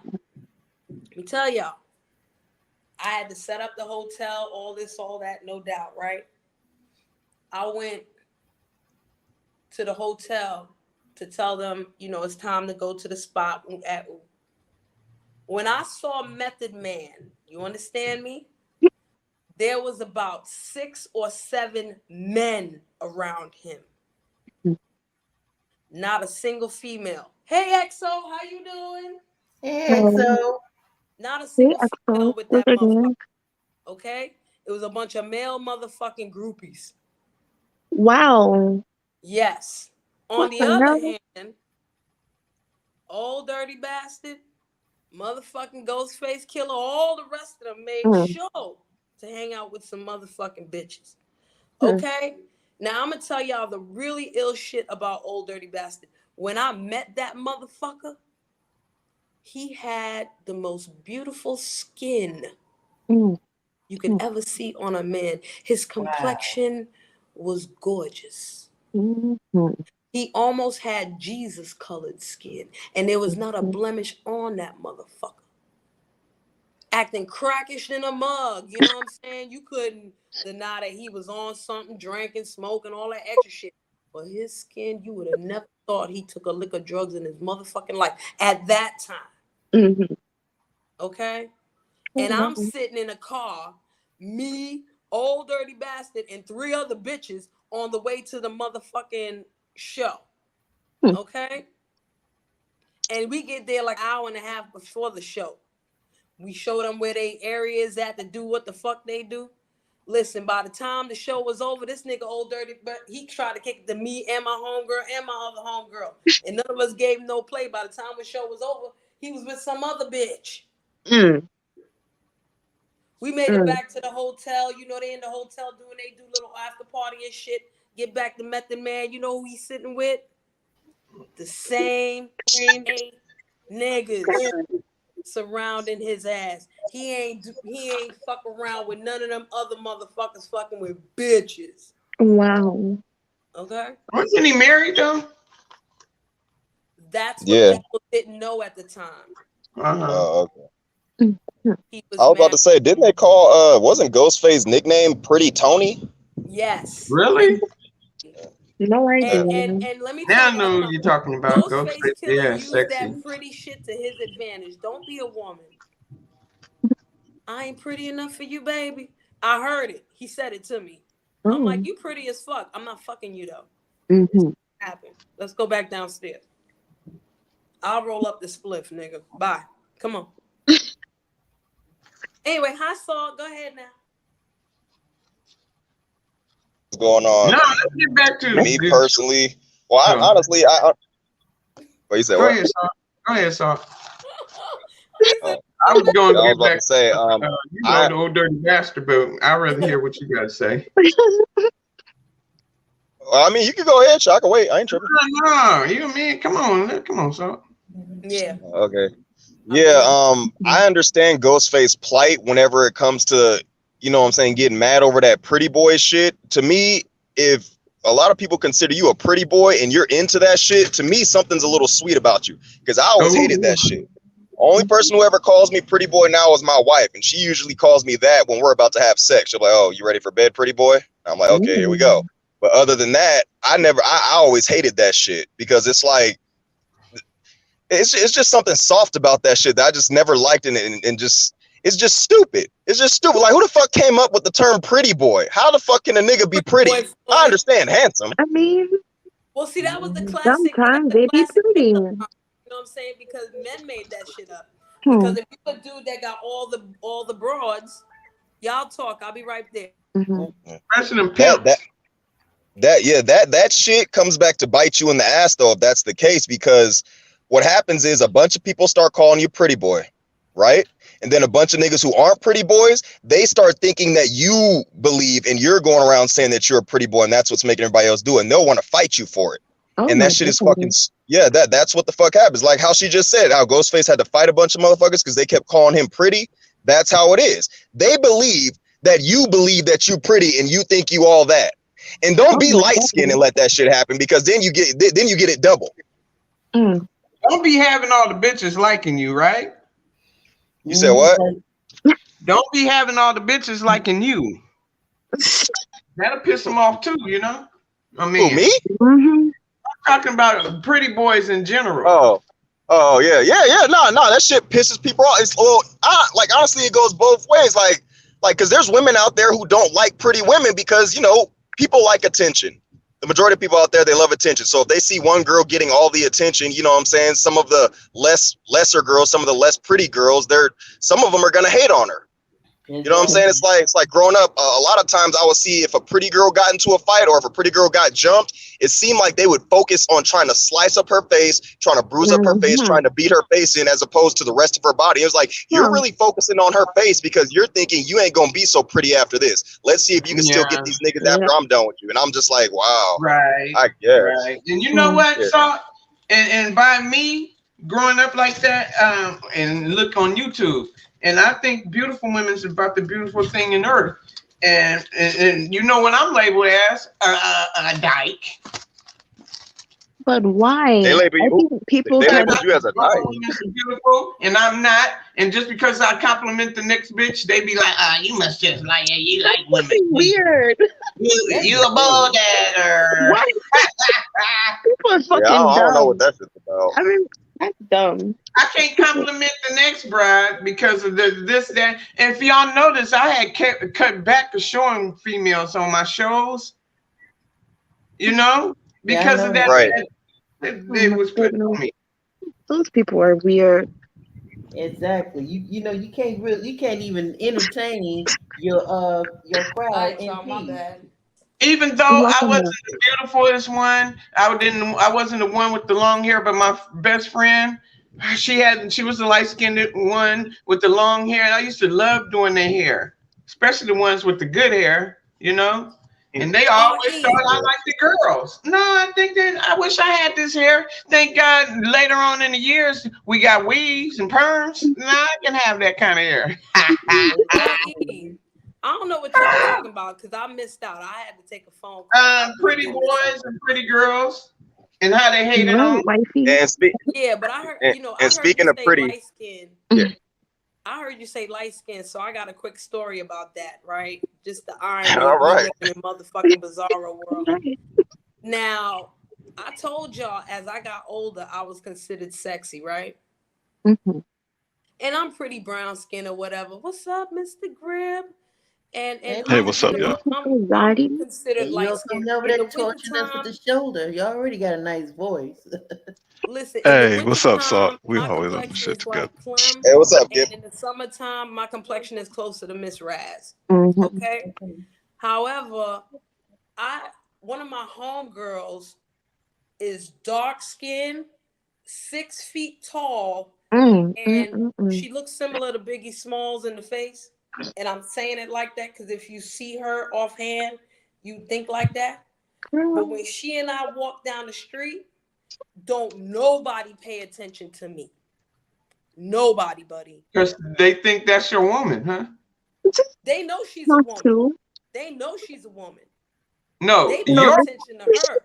let me tell y'all, I had to set up the hotel, all this, all that, no doubt, right? I went to the hotel to tell them, you know, it's time to go to the spot. When I saw Method Man, you understand me? There was about 6 or 7 men around him. Not a single female. Hey, EXO, how you doing? Hey, so Not a Hey, single Axel. female with What's that your motherfucker, name? okay? It was a bunch of male motherfucking groupies. Wow. Yes. On What the the other hell? hand, Old Dirty Bastard, motherfucking Ghostface Killer, all the rest of them made sure to hang out with some motherfucking bitches. Okay? Now I'm gonna tell y'all the really ill shit about Old Dirty Bastard. When I met that motherfucker, he had the most beautiful skin you could ever see on a man. His complexion was gorgeous. He almost had Jesus colored skin, and there was not a blemish on that motherfucker. Acting crackish in a mug, you know what I'm saying? You couldn't deny that he was on something, drinking, smoking, all that extra shit. But his skin, you would have never thought he took a lick of drugs in his motherfucking life at that time. Okay? And I'm sitting in a car, me, Old Dirty Bastard, and 3 other bitches on the way to the motherfucking show. Okay? And we get there like an hour and a half before the show. We show them where they areas at to do what the fuck they do. Listen, by the time the show was over, this nigga Old Dirty, he tried to kick it to me and my homegirl and my other homegirl. And none of us gave him no play. By the time the show was over, he was with some other bitch. We made it back to the hotel. You know, they in the hotel doing they do little after party and shit. Get back to Method Man. You know who he's sitting with? The same 8 niggas surrounding his ass. He ain't fuck around with none of them other motherfuckers fucking with bitches. Wow. Okay? Wasn't he married though? That's what Yeah. people didn't know at the time. Okay. He was I was about married. to say, didn't they call wasn't Ghostface's nickname Pretty Tony? Yes. Really? No idea. And let me Now tell I y'all know who something. you're talking about. Ghostface Ghostface. Killer Yeah, used sexy. that pretty shit to his advantage. Don't be a woman. I ain't pretty enough for you, baby. I heard it. He said it to me. I'm Oh. like, you pretty as fuck. I'm not fucking you though. Mm-hmm. Happen. Let's go back downstairs. I'll roll up the spliff, nigga. Bye. Come on. Anyway, hi, Saul. Go ahead now. What's going on? No, let's get back to Me personally, well, honestly, what you said? Go What? ahead, Saul. Go ahead, Saul. Oh, I was going to I was get about back to say, the old dirty bastard, but I'd rather hear what you got to say. I mean, you can go ahead, Chuck. I can wait. I ain't tripping. No, you mean, come on, Saul. Yeah. Okay. Yeah, I understand Ghostface plight whenever it comes to, you know what I'm saying, getting mad over that pretty boy shit. To me, if a lot of people consider you a pretty boy and you're into that shit, to me, something's a little sweet about you. Because I always hated that shit. Only person who ever calls me pretty boy now is my wife, and she usually calls me that when we're about to have sex. She'll be like, "Oh, you ready for bed, pretty boy?" I'm like, "Okay, here we go." But other than that, I always hated that shit because it's like, it's just something soft about that shit that I just never liked, and just, it's just stupid. It's just stupid. Like, who the fuck came up with the term pretty boy? How the fuck can a nigga be pretty? I understand handsome. I mean, well, see, that was the classic. sometimes they be pretty. You know what I'm saying? Because men made that shit up. Because if you a dude that got all the broads, y'all talk. I'll be right there. That shit comes back to bite you in the ass though, if that's the case, because what happens is a bunch of people start calling you pretty boy, right? And then a bunch of niggas who aren't pretty boys, they start thinking that you believe and you're going around saying that you're a pretty boy, and that's what's making everybody else do it. And they'll want to fight you for it. And that shit is fucking, yeah, that's what the fuck happens. Like how she just said, how Ghostface had to fight a bunch of motherfuckers because they kept calling him pretty. That's how it is. They believe that you believe that you pretty and you think you all that. And don't be light skinned and let that shit happen, because then you get it double. Don't be having all the bitches liking you, right? You said what? Don't be having all the bitches liking you. That'll piss them off too, you know? I mean, who, me? I'm talking about pretty boys in general. Oh yeah. No, that shit pisses people off. It's like, honestly, it goes both ways. Like, because there's women out there who don't like pretty women because, you know, people like attention. The majority of people out there, they love attention. So if they see one girl getting all the attention, you know what I'm saying? Some of the lesser girls, some of the less pretty girls, some of them are gonna hate on her. You know what I'm saying? It's like growing up, a lot of times I would see if a pretty girl got into a fight or if a pretty girl got jumped, it seemed like they would focus on trying to slice up her face, trying to bruise up her face, trying to beat her face in, as opposed to the rest of her body. It was like, you're really focusing on her face because you're thinking you ain't gonna be so pretty after this. Let's see if you can still get these niggas after I'm done with you. And I'm just like, wow. Right. I guess. Right. And you know what, Saw? And by me growing up like that, and look on YouTube, and I think beautiful women is about the beautiful thing in earth. And you know what I'm labeled as? A dyke. But why? They label you, people they label you as a dyke. Beautiful, and I'm not. And just because I compliment the next bitch, they be like, you must just like it. You like women. Weird. You a bulldatter. What? People are fucking dumb. I don't know what that's about. I mean, that's dumb. I can't compliment the next bride because of this, that. And if y'all notice, I had cut back to showing females on my shows. You know, because of that. Right. It was put on me. Those people are weird. Exactly. You know, you can't even entertain your crowd in peace. Even though I wasn't the beautifulest one, I wasn't the one with the long hair, but my best friend, she was the light-skinned one with the long hair, and I used to love doing their hair, especially the ones with the good hair, you know. And they always thought I liked the girls. No, I think that I wish I had this hair. Thank God later on in the years, we got weaves and perms. Now I can have that kind of hair. I don't know what you're talking about because I missed out. I had to take a phone call. Pretty boys and pretty girls and how they hated on. Yeah, but I heard, you know, and speaking of pretty, light skin. I heard you say light skin, so I got a quick story about that, right? Just the irony All right. in the motherfucking bizarro world. Now, I told y'all as I got older, I was considered sexy, right? and I'm pretty brown skin or whatever. What's up, Mr. Grib? And Hey, Hey, I'm what's Mr. up, in y'all? the Green. I'm Zaddy. considered Hey, light you're skinned coming over in there the torching us with the wintertime. shoulder. You already got a nice voice. Listen, in the Hey, what's up, Salt? wintertime, We my always on the complexion shit is together. like Clem, Hey, what's up, Gib? and in the summertime, my complexion is closer to Miss Raz. Mm-hmm. Okay. However, I one of my homegirls is dark skinned, 6 feet tall, and she looks similar to Biggie Smalls in the face. And I'm saying it like that because if you see her offhand, you think like that. But when she and I walk down the street, don't nobody pay attention to me. Nobody, buddy. Because they think that's your woman, huh? They know she's a Not woman. too. They know she's a woman. No, They No, pay your attention to her.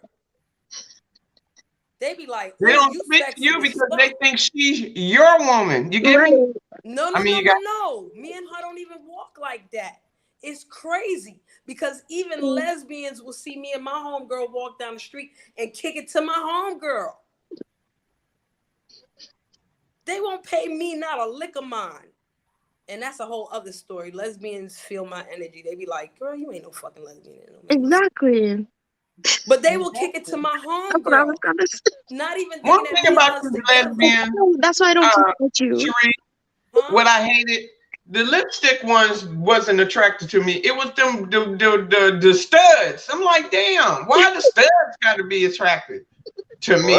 They be like, they "Ooh, don't you speak to sexy you as because fuck." they think she's your woman. You get right. me? No, I no, mean, no, you no, got no. Me and her don't even walk like that. It's crazy because even lesbians will see me and my homegirl walk down the street and kick it to my homegirl. They won't pay me not a lick of mine. And that's a whole other story. Lesbians feel my energy. They be like, girl, you ain't no fucking lesbian. Exactly. But they will kick it to my That's what I was homegirl. gonna say. Not even one thinking that thing me and about us you together. lesbian, That's why I don't talk about you. Cherie, Huh? what I hated, the lipstick ones wasn't attracted to me. It was them the studs. I'm like, damn, why the studs got to be attracted to me?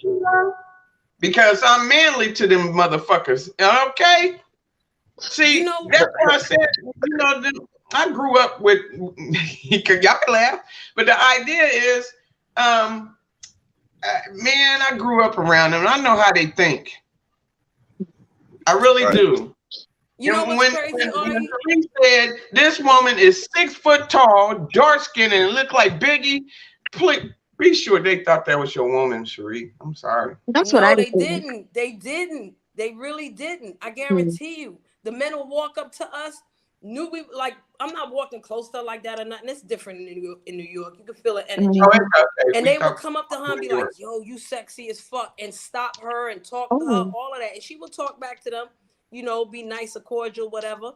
What? Because I'm manly to them motherfuckers. Okay. See, You know, that's why I said, I grew up with, y'all can laugh, but the idea is, man, I grew up around them. And I know how they think. I really Right. do. you know And what's when crazy, Ari? Tariq said this woman is 6 foot tall, dark skinned, and look like Biggie, please be sure they thought that was your woman, Cherie. I'm sorry. That's what No, I they think. didn't. They didn't. They really didn't. I guarantee you. The men will walk up to us, knew we like. I'm not walking close to her like that or nothing. It's different in New York. In New York, you can feel the energy. Oh, it's okay. And We they would thought come up to her and be like, "Yo, you sexy as fuck," and stop her and talk to her, all of that. And she would talk back to them, be nice or cordial, whatever.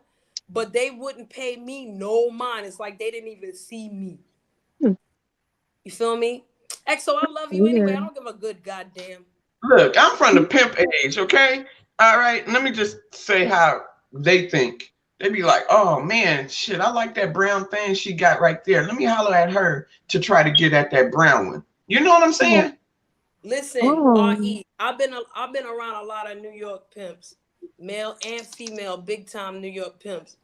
But they wouldn't pay me no mind. It's like they didn't even see me. You feel me? EXO, I love you anyway. I don't give a good goddamn. Look, I'm from the pimp age, okay? All right, let me just say how they think. They be like, oh man, shit, I like that brown thing she got right there. Let me holler at her to try to get at that brown one. You know what I'm saying? Listen, RE, I've been around a lot of New York pimps, male and female, big time New York pimps.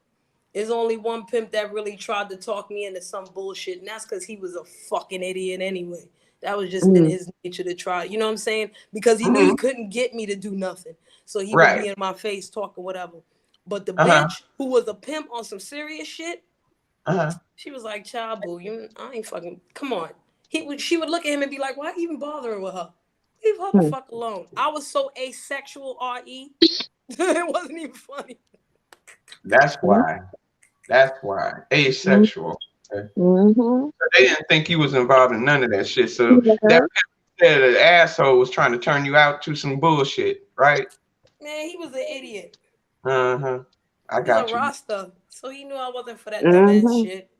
There's only one pimp that really tried to talk me into some bullshit, and that's because he was a fucking idiot anyway. That was just in his nature to try. You know what I'm saying? Because he knew he couldn't get me to do nothing. So he would be in my face talking whatever. But the bitch who was a pimp on some serious shit, she was like, child boo, I ain't fucking, come on. She would look at him and be like, why even bothering with her? Leave her the fuck alone. I was so asexual, RE. It wasn't even funny. That's why. That's why. Asexual. Okay? So they didn't think he was involved in none of that shit. So that said an asshole was trying to turn you out to some bullshit, right? Man, he was an idiot. I He's got a you. Rasta, so he knew I wasn't for that dumbass shit.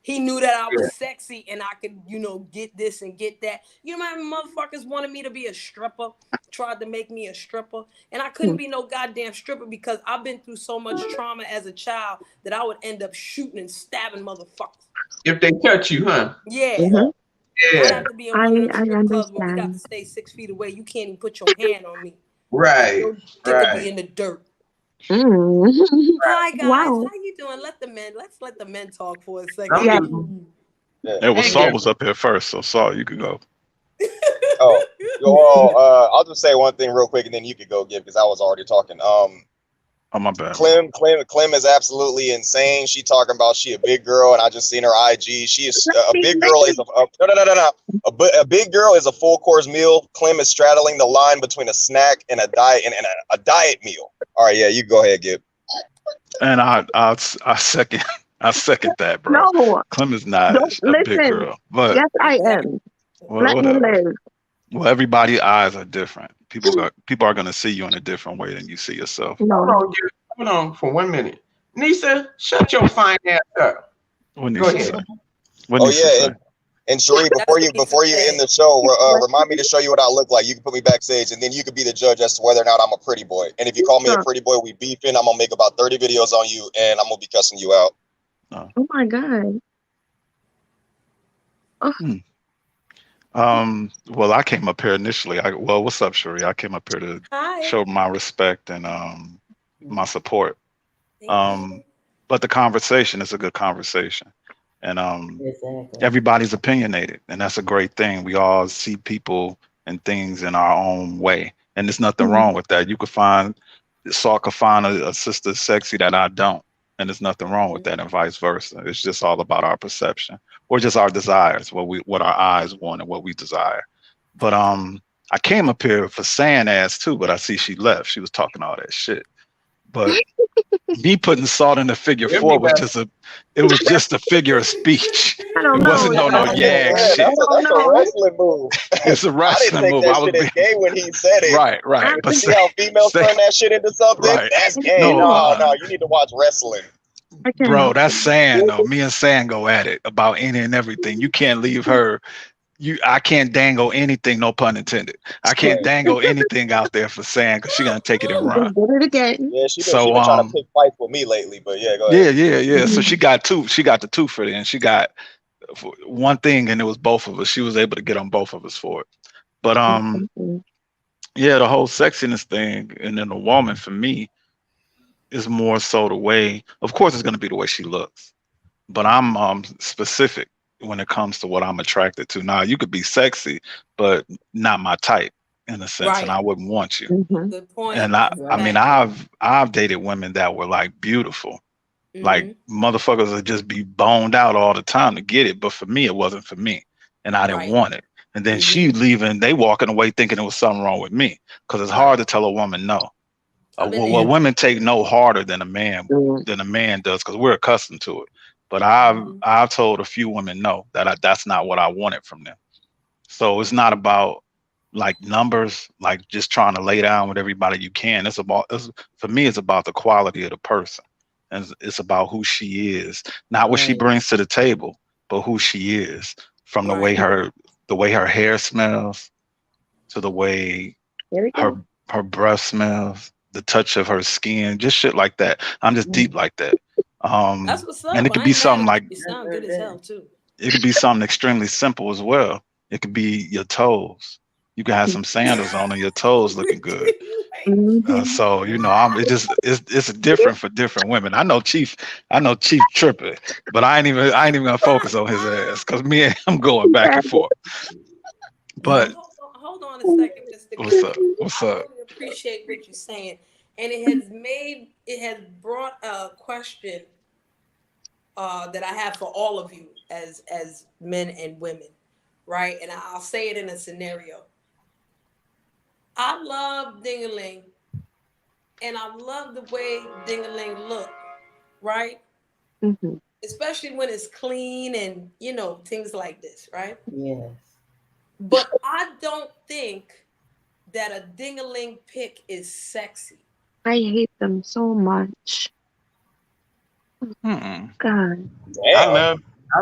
He knew that I was sexy and I could, get this and get that. You know how many motherfuckers wanted me to be a stripper, tried to make me a stripper, and I couldn't be no goddamn stripper because I've been through so much trauma as a child that I would end up shooting and stabbing motherfuckers. If they touch you, huh? Yeah. I'd have to be in one of them strip clubs where we got to stay 6 feet away. You can't even put your hand on me. Right. Your dick could be in the dirt. Hi guys, how you doing? Let's let the men talk for a second. Hey, well, Saul was up here first, so Saul, you could go. Oh, well, I'll just say one thing real quick, and then you could go give because I was already talking. Oh, my bad. Clem is absolutely insane. She talking about she a big girl, and I just seen her IG. She is a big girl. Is no. A big girl is a full course meal. Clem is straddling the line between a snack and a diet and a diet meal. All right, yeah, you go ahead, Gib. And I second that, bro. No, Clem is not a big girl, but yes, I am. Let me whatever. live. Well, everybody's eyes are different. People are gonna see you in a different way than you see yourself. Hold No. on, hold on for 1 minute. Nisa, shut your fine ass up. What Go Nisa ahead. say? What Oh Nisa yeah, say? and Cherie, That's before what you he before you end said. the show, remind me to show you what I look like. You can put me backstage, and then you could be the judge as to whether or not I'm a pretty boy. And if you call me a pretty boy, we beefing. I'm gonna make about 30 videos on you, and I'm gonna be cussing you out. No. Oh my God. Well, I came up here initially. Well, what's up, Cherie? I came up here to Hi. show my respect and my support. Thank you. But the conversation is a good conversation, and Exactly. everybody's opinionated, and that's a great thing. We all see people and things in our own way, and there's nothing wrong with that. You could find Saul could find a sister sexy that I don't, and there's nothing wrong with that, and vice versa. It's just all about our perception or just our desires, what our eyes want and what we desire. But I came up here for saying ass too, but I see she left. She was talking all that shit. But me putting salt in the figure Give four me was that. just a figure of speech. I It don't know. wasn't no yag Yeah, shit. that's a wrestling move. It's a I didn't wrestling take move. that I was shit as being gay when he said it. right. But See how females turn that shit into something? right. That's gay. No, No, you need to watch wrestling. bro, that's San though. Me and San go at it about any and everything. You can't leave her. I can't dangle anything, no pun intended. I can't Right. dangle anything out there for San because she's gonna take it and run. Did it again. Yeah, she So been trying to pick fights with me lately, but yeah, go ahead. yeah. So she got the two for it, and she got one thing, and it was both of us. She was able to get on both of us for it. But yeah, the whole sexiness thing, and then the woman for me is more so the way. Of course, it's gonna be the way she looks, but I'm specific when it comes to what I'm attracted to. Now, you could be sexy, but not my type in a sense, and Right. I wouldn't want you. Good point. And I mean, I've dated women that were like beautiful, like motherfuckers would just be boned out all the time to get it. But for me, it wasn't for me, and I didn't Right. want it. And then she leaving, they walking away thinking it was something wrong with me, because it's hard to tell a woman no. Well, women take no harder than a man does, because we're accustomed to it. But I've told a few women no, that that's not what I wanted from them. So it's not about like numbers, like just trying to lay down with everybody you can. For me, it's about the quality of the person, and it's about who she is, not what she brings to the table, but who she is, from the way her hair smells to the way her breath smells, the touch of her skin, just shit like that. I'm just deep like that. That's what's up. And it could be something like you sound good as hell too. it could be something extremely simple as well. It could be your toes. You can have some sandals on and your toes looking good. So it's different for different women. I know Chief tripping, but I ain't even gonna focus on his ass, because me and him going back and forth. But hold on a second, Mr. What's up? What's I up? really appreciate what you're saying, and it has brought a question that I have for all of you as men and women, right? And I'll say it in a scenario. I love Ding-a-ling, and I love the way Ding-a-ling look, right? Especially when it's clean and things like this, right? Yes. But I don't think that a Ding-a-ling pic is sexy. I hate them so much. God. I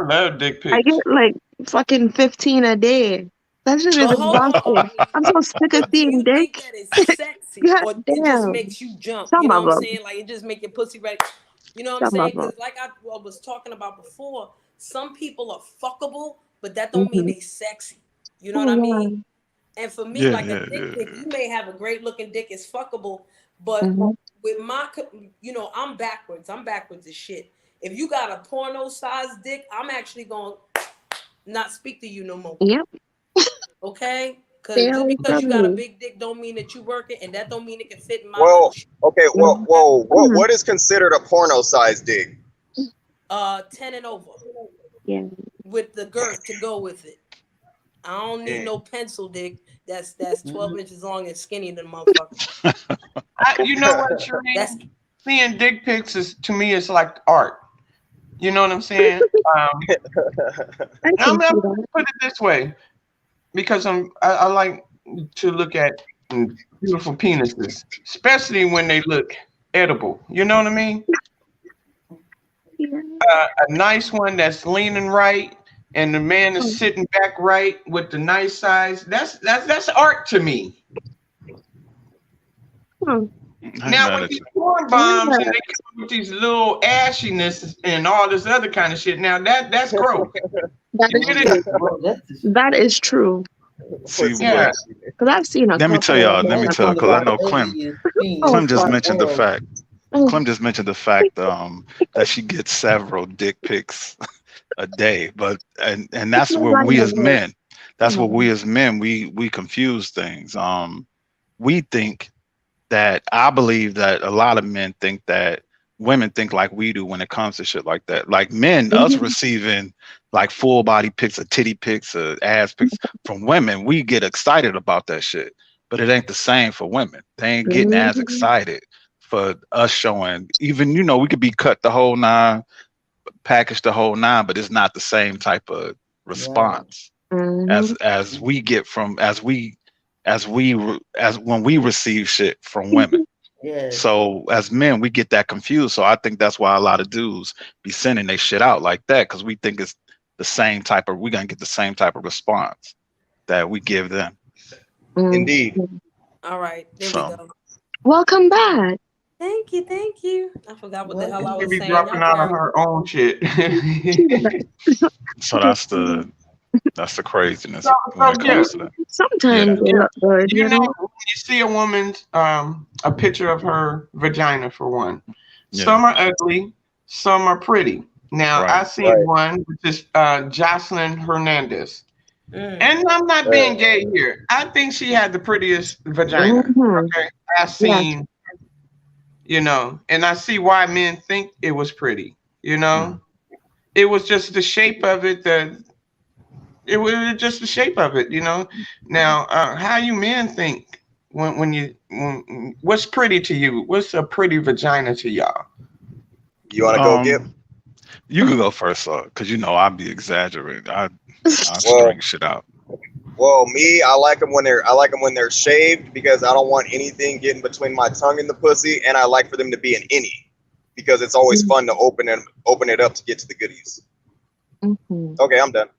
love dick pics. I get like fucking 15 a day. That shit is exhausting. I'm so sick of seeing Do you think dick. that is sexy, or it just Damn. makes you jump? Some You know of what I'm them. saying? Like, it just make your pussy ready. You know what I'm Some saying? of them. Because like I was talking about before, some people are fuckable, but that don't mean they sexy. You know what I mean? And for me, like a dick pic, you may have a great looking dick, it's fuckable, but with my, I'm backwards. I'm backwards as shit. If you got a porno size dick, I'm actually going to not speak to you no more. Yep. Okay? Just because you got a big dick don't mean that you work it, and that don't mean it can fit in my Well, okay, what is considered a porno size dick? 10 and over. Yeah. With the girth to go with it. I don't need no pencil dick that's 12 inches long and skinny than motherfucker. You know what, Shereen? Seeing dick pics to me is like art. You know what I'm saying? I'm gonna put it this way, because I like to look at and beautiful penises, especially when they look edible. You know what I mean? Yeah. A nice one that's leaning right, and the man is sitting back right with the nice size. That's art to me. Hmm. Now with these porn bombs and they come with these little ashiness and all this other kind of shit. Now that's gross. That is true. That is true. See, Yeah. Because I've seen a let me tell couple. y'all, because I know Clem Oh, just fuck. mentioned the fact. Oh, Clem just mentioned the fact that she gets several dick pics a day, but and that's where we as men, we confuse things. We think that I believe that a lot of men think that women think like we do when it comes to shit like that. Like men, us receiving like full body pics or titty pics or ass pics from women, we get excited about that shit. But it ain't the same for women. They ain't getting as excited for us showing. Even we could be cut the whole nine, packaged the whole nine, but it's not the same type of response as we get from as when we receive shit from women. Yes. So as men, we get that confused. So I think that's why a lot of dudes be sending their shit out like that, because we think it's the same type of, we're gonna get the same type of response that we give them. Indeed. All right, there we go. Welcome back. Thank you. I forgot what the hell I She was be saying. dropping out of her own shit. So that's the craziness when it comes to that. Sometimes they look good, You know, when you see a woman's a picture of her vagina for one. Some are ugly, some are pretty. Now I seen one which is Jocelyn Hernandez. And I'm not being gay here. I think she had the prettiest vagina. Okay. I seen, and I see why men think it was pretty, It was just the shape of it, it was just the shape of it, Now, how you men think when what's pretty to you? What's a pretty vagina to y'all? You want to go, Gip? You could go first, because I'd be exaggerating. I string shit out. Well, me, I like them when they're shaved, because I don't want anything getting between my tongue and the pussy, and I like for them to be an innie, because it's always fun to open it up to get to the goodies. Okay, I'm done.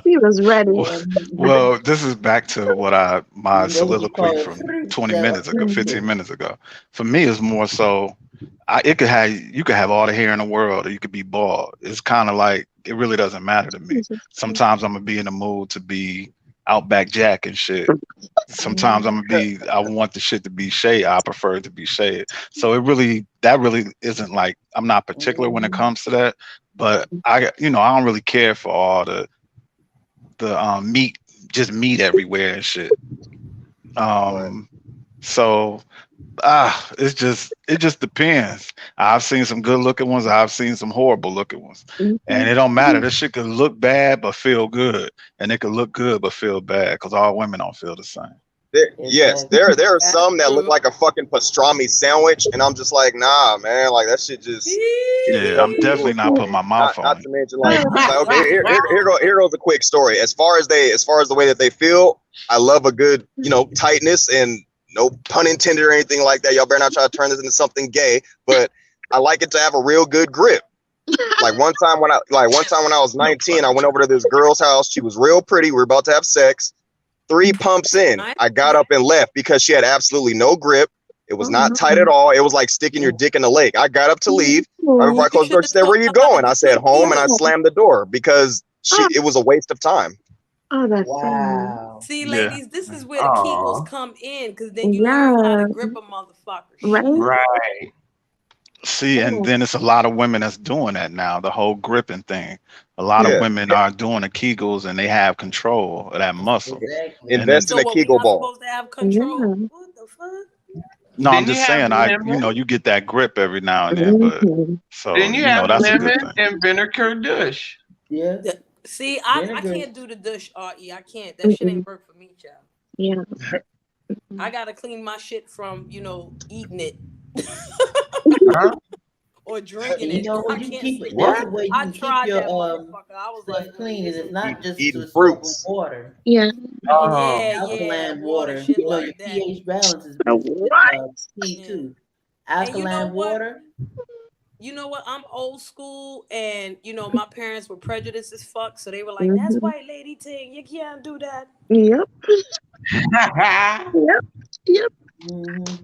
He was ready. Well, this is back to my soliloquy from 20 minutes ago, 15 minutes ago. For me, it's more so, you could have all the hair in the world, or you could be bald. It's kind of like, it really doesn't matter to me. Sometimes I'm gonna be in the mood to be Outback Jack and shit. Sometimes I want the shit to be shaved. I prefer it to be shaved. So that really isn't like, I'm not particular when it comes to that. But I don't really care for all the meat, just meat everywhere and shit. So it just depends. I've seen some good looking ones. I've seen some horrible looking ones, and it don't matter. This shit could look bad but feel good, and it could look good but feel bad, because all women don't feel the same. There are some that look like a fucking pastrami sandwich, and I'm just like, nah, man, like that shit just. Yeah, I'm definitely not putting my mouth on it. Not to mention, like okay, here goes a quick story. As far as the way that they feel, I love a good, tightness, and no pun intended or anything like that. Y'all better not try to turn this into something gay, but I like it to have a real good grip. Like one time when I was 19, I went over to this girl's house. She was real pretty. We were about to have sex. 3 pumps in, I got up and left because she had absolutely no grip. It was not tight at all. It was like sticking your dick in the lake. I got up to leave. Right before I closed the door, she said, "Where are you going?" I said, "Home," and I slammed the door because it was a waste of time. Oh, that's wow. See, ladies, this is where the Kegels come in, because then you learn how to grip a motherfucker. Right. See, and then it's a lot of women that's doing that now, the whole gripping thing. A lot of women are doing the Kegels, and they have control of that muscle. Exactly. Invest in a Kegel ball. Supposed to have control. What the fuck? No, I'm just saying, you get that grip every now and then, but so then you have that's a lemon good thing. and vinegar douche. Yeah. See, I can't do the douche, RE. I can't. That shit ain't work for me, child. Yeah. I gotta clean my shit from, eating it. or drinking You it. know, I when you can't keep sleep. it, there's What? a way you I can keep tried your that motherfucker. I was stuff like, clean, and it's not just Eating to soak with fruits. water. Yeah. Oh, Yeah, Alkaline water, water. shit You know, your like that. pH balance is What? key Yeah. too. And you know Alkaline what? water. You know what? I'm old school, and my parents were prejudiced as fuck, so they were like, "That's Mm-hmm. white lady thing. You can't do that." Yep. Yep. Yep. Mm-hmm.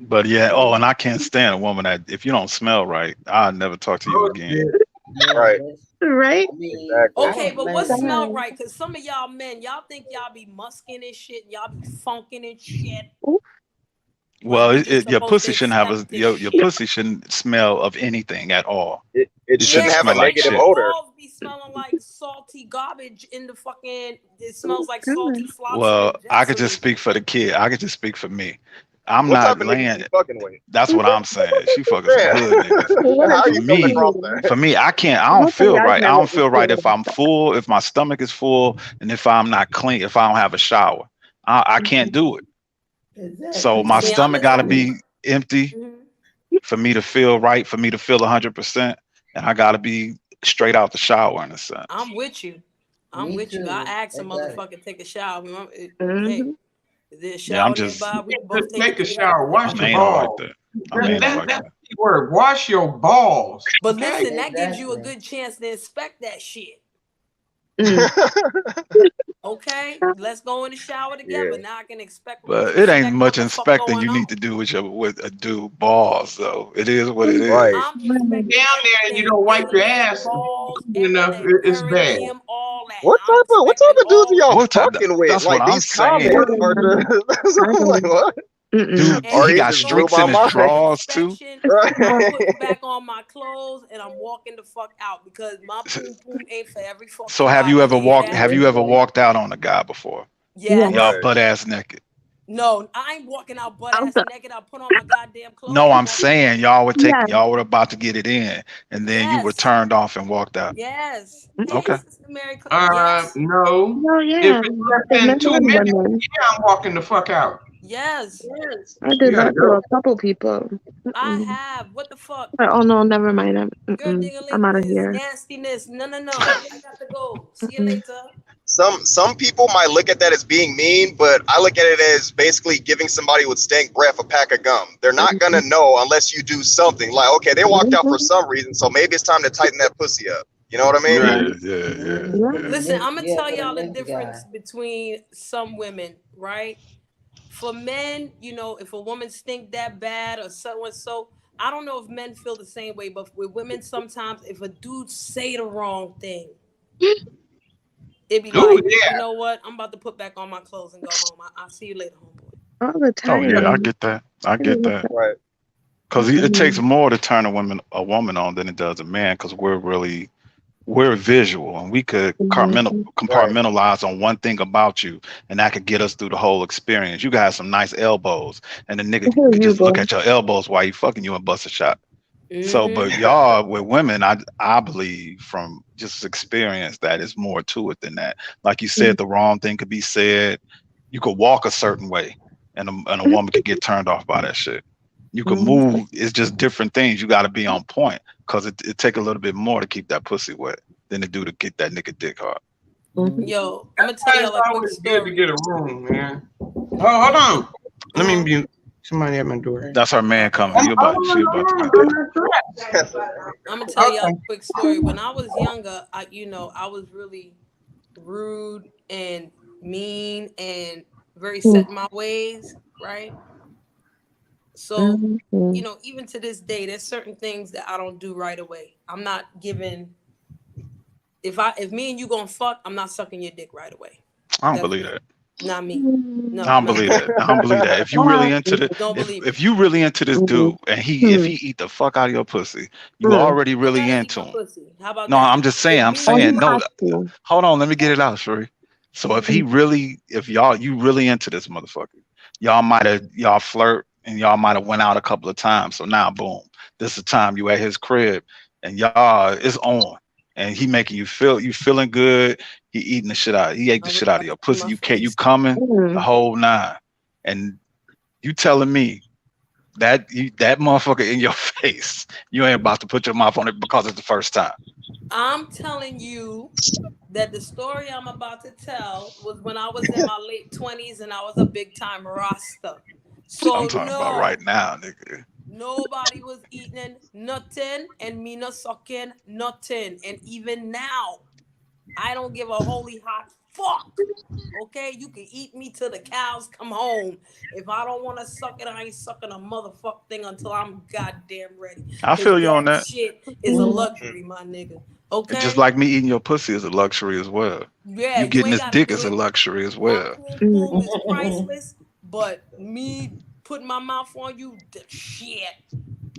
But yeah, So, oh, and I can't stand a woman that if you don't smell right, I'll never talk to you oh again. shit. Yeah, Right. that's. Right. I mean, Exactly. I okay, don't but what blame you. smell Sad. right? Because some of y'all men, y'all think y'all be musking and shit, and y'all be funking and shit. Ooh. Like Well, we just your supposed to pussy shouldn't have accept this your shit. pussy shouldn't smell of anything at all. It It shouldn't shouldn't Yeah, have because a smell some like of negative shit. y'all odor. balls be smelling like salty garbage in the fucking. It smells like salty Goodness. flotsam Well, and I could jetsam just and speak for the shit. kid. I could just speak for me. I'm What type not of niggas laying. you fucking with? That's what I'm saying. She fucking some Man, hood niggas. What are how For you come me, across you? that? I can't. I don't Hopefully, feel I've right. I never don't feel right if I'm experienced that. full, if my stomach is full, and if I'm not clean, if I don't have a shower. I can't do it. So Exactly. my See, I'm stomach in the got to middle. be empty Mhm. for me to feel right, for me to feel 100%, and I got to be straight out the shower in a sense. I'm with you. I'm Me with you. I too. asked a I got it. motherfucker to take a shower. Hey, Mm-hmm. is there a Yeah, I'm shower just. nearby? We can both Just take it take a together. shower. Wash I'm your anal like balls. that. I'm anal like That's that. the key word. Wash your balls. But Okay. listen, that gives you a Exactly. good chance to inspect that shit. Mm. Okay, let's go in the shower Yeah. together. Now I can But it ain't inspect what much the fuck inspecting going you need on. to do with a dude balls though. It is what it is. Right. I'm Right. inspecting Down there and you everything: don't wipe your anus, ass balls, enough, everything, it's bad. perineum, all that. What I'm type inspecting of dudes are all of y'all it. What type? fucking with? That's what Like I'm these saying. comments are Mm. just I I'm like don't. what? Mm-mm. Dude, And Or he he when got we just go blew streaks my in his through that mind. drawers too. inspection, I'm Right. putting back on my clothes and I'm walking the fuck out because my poom poom ain't for every So fucking body. You hear that? have you ever walked out on a guy before? Yeah. Y'all Yes. Right. butt ass naked. No, I ain't walking out butt I'm ass so, naked. I put on my goddamn clothes No, and I'm walk in. saying yeah. y'all were about to get it in, and then you were Yes. turned off and walked out. Yes. Hey, Okay. Sister Mary. Yes. No. No, If yeah. it's less For men than 2 and minutes, women. yeah, I'm walking the fuck out. Yes. I You did gotta that to go. a couple people. I Mm-mm. have. What the fuck? But, oh no, never mind. Girl I'm out of dingalingus, here. nastiness. No, no, no. I got to go. See you Mm-mm. later. Some people might look at that as being mean, but I look at it as basically giving somebody with stank breath a pack of gum. They're not gonna know unless you do something. Like, okay, they walked out for Mm-hmm. some reason, so maybe it's time to tighten that pussy up. You know what I mean? Right. Yeah, yeah, yeah, Yeah. For yeah. the Listen, next, I'm gonna yeah, tell for the y'all the next difference guy. between some women, right? For men, if a woman stink that bad or so and so, I don't know if men feel the same way, but with women, sometimes if a dude say the wrong thing, it be Oh like, yeah. you know what? I'm about to put back on my clothes and go home. I'll see you later, homeboy. All the Oh yeah, I time. get that. I get that. Right. Because it takes Mm-mm. more to turn a woman on than it does a man. Because we're visual and we could Mm-hmm. Right. compartmentalize on one thing about you, and that could get us through the whole experience. You got some nice elbows, and the nigga Here could you just look go. at your elbows while you fucking you and bust a shot. So, Mm-hmm. but y'all with women, I believe from just experience that it's more to it than that. Like you said, the wrong thing could be said. You could walk a certain way, and a woman could get turned off by that shit. You could Mm-hmm. move. It's just different things. You got to be on point because it take a little bit more to keep that pussy wet than to do to get that nigga dick hard. Mm-hmm. Yo, I'm That's gonna tell why it's y'all a quick always good to story. get a room, man. Oh, hold on. Let me Uh-huh. mute. Somebody at my door. That's her man Okay. coming. She about to get there. I'm gonna tell y'all a Okay. quick story. When I was younger, I was really rude and mean and very set in my ways, right? So, Mm-hmm. even to this day, there's certain things that I don't do right away. I'm not giving if me and you gonna fuck, I'm not sucking your dick right away. I don't That's believe me. that. Not me. I No, don't not believe me. that. I don't believe that. If you really into the Don't believe it. if you really into this dude and if he eat the fuck out of your pussy, you already He ain't really gotta eat into my him. pussy. How about No, that? I'm just saying. If I'm me and Oh, you you saying gonna no. have to. Hold on, let me get it out, Sheree. So if you really into this motherfucker, y'all flirt and y'all might have went out a couple of times. So now boom, this is the time you at his crib and y'all is on. And he making you feeling good. He ate the I shit really out of gotta your clean pussy. my You face. coming the Mm. whole nine. And you telling me that motherfucker in your face. face. You ain't about to put your mouth on it because it's the first time. I'm telling you that the story I'm about to tell was when I was in my late 20s and I was a big time Rasta. So I'm talking about no, right now, nigga. nobody was eating nothing and me not sucking nothing. And even now, I don't give a holy hot fuck. Okay, you can eat me till the cows come home. If I don't want to suck it, I ain't sucking a motherfucking thing until I'm goddamn ready. I Cause feel you on that that. shit is a luxury, my nigga. And just Okay? like me eating your pussy is a luxury as well. Yeah, You you getting ain't this gotta dick do is a it. luxury as My well. poom is priceless, but me putting my mouth on you, shit.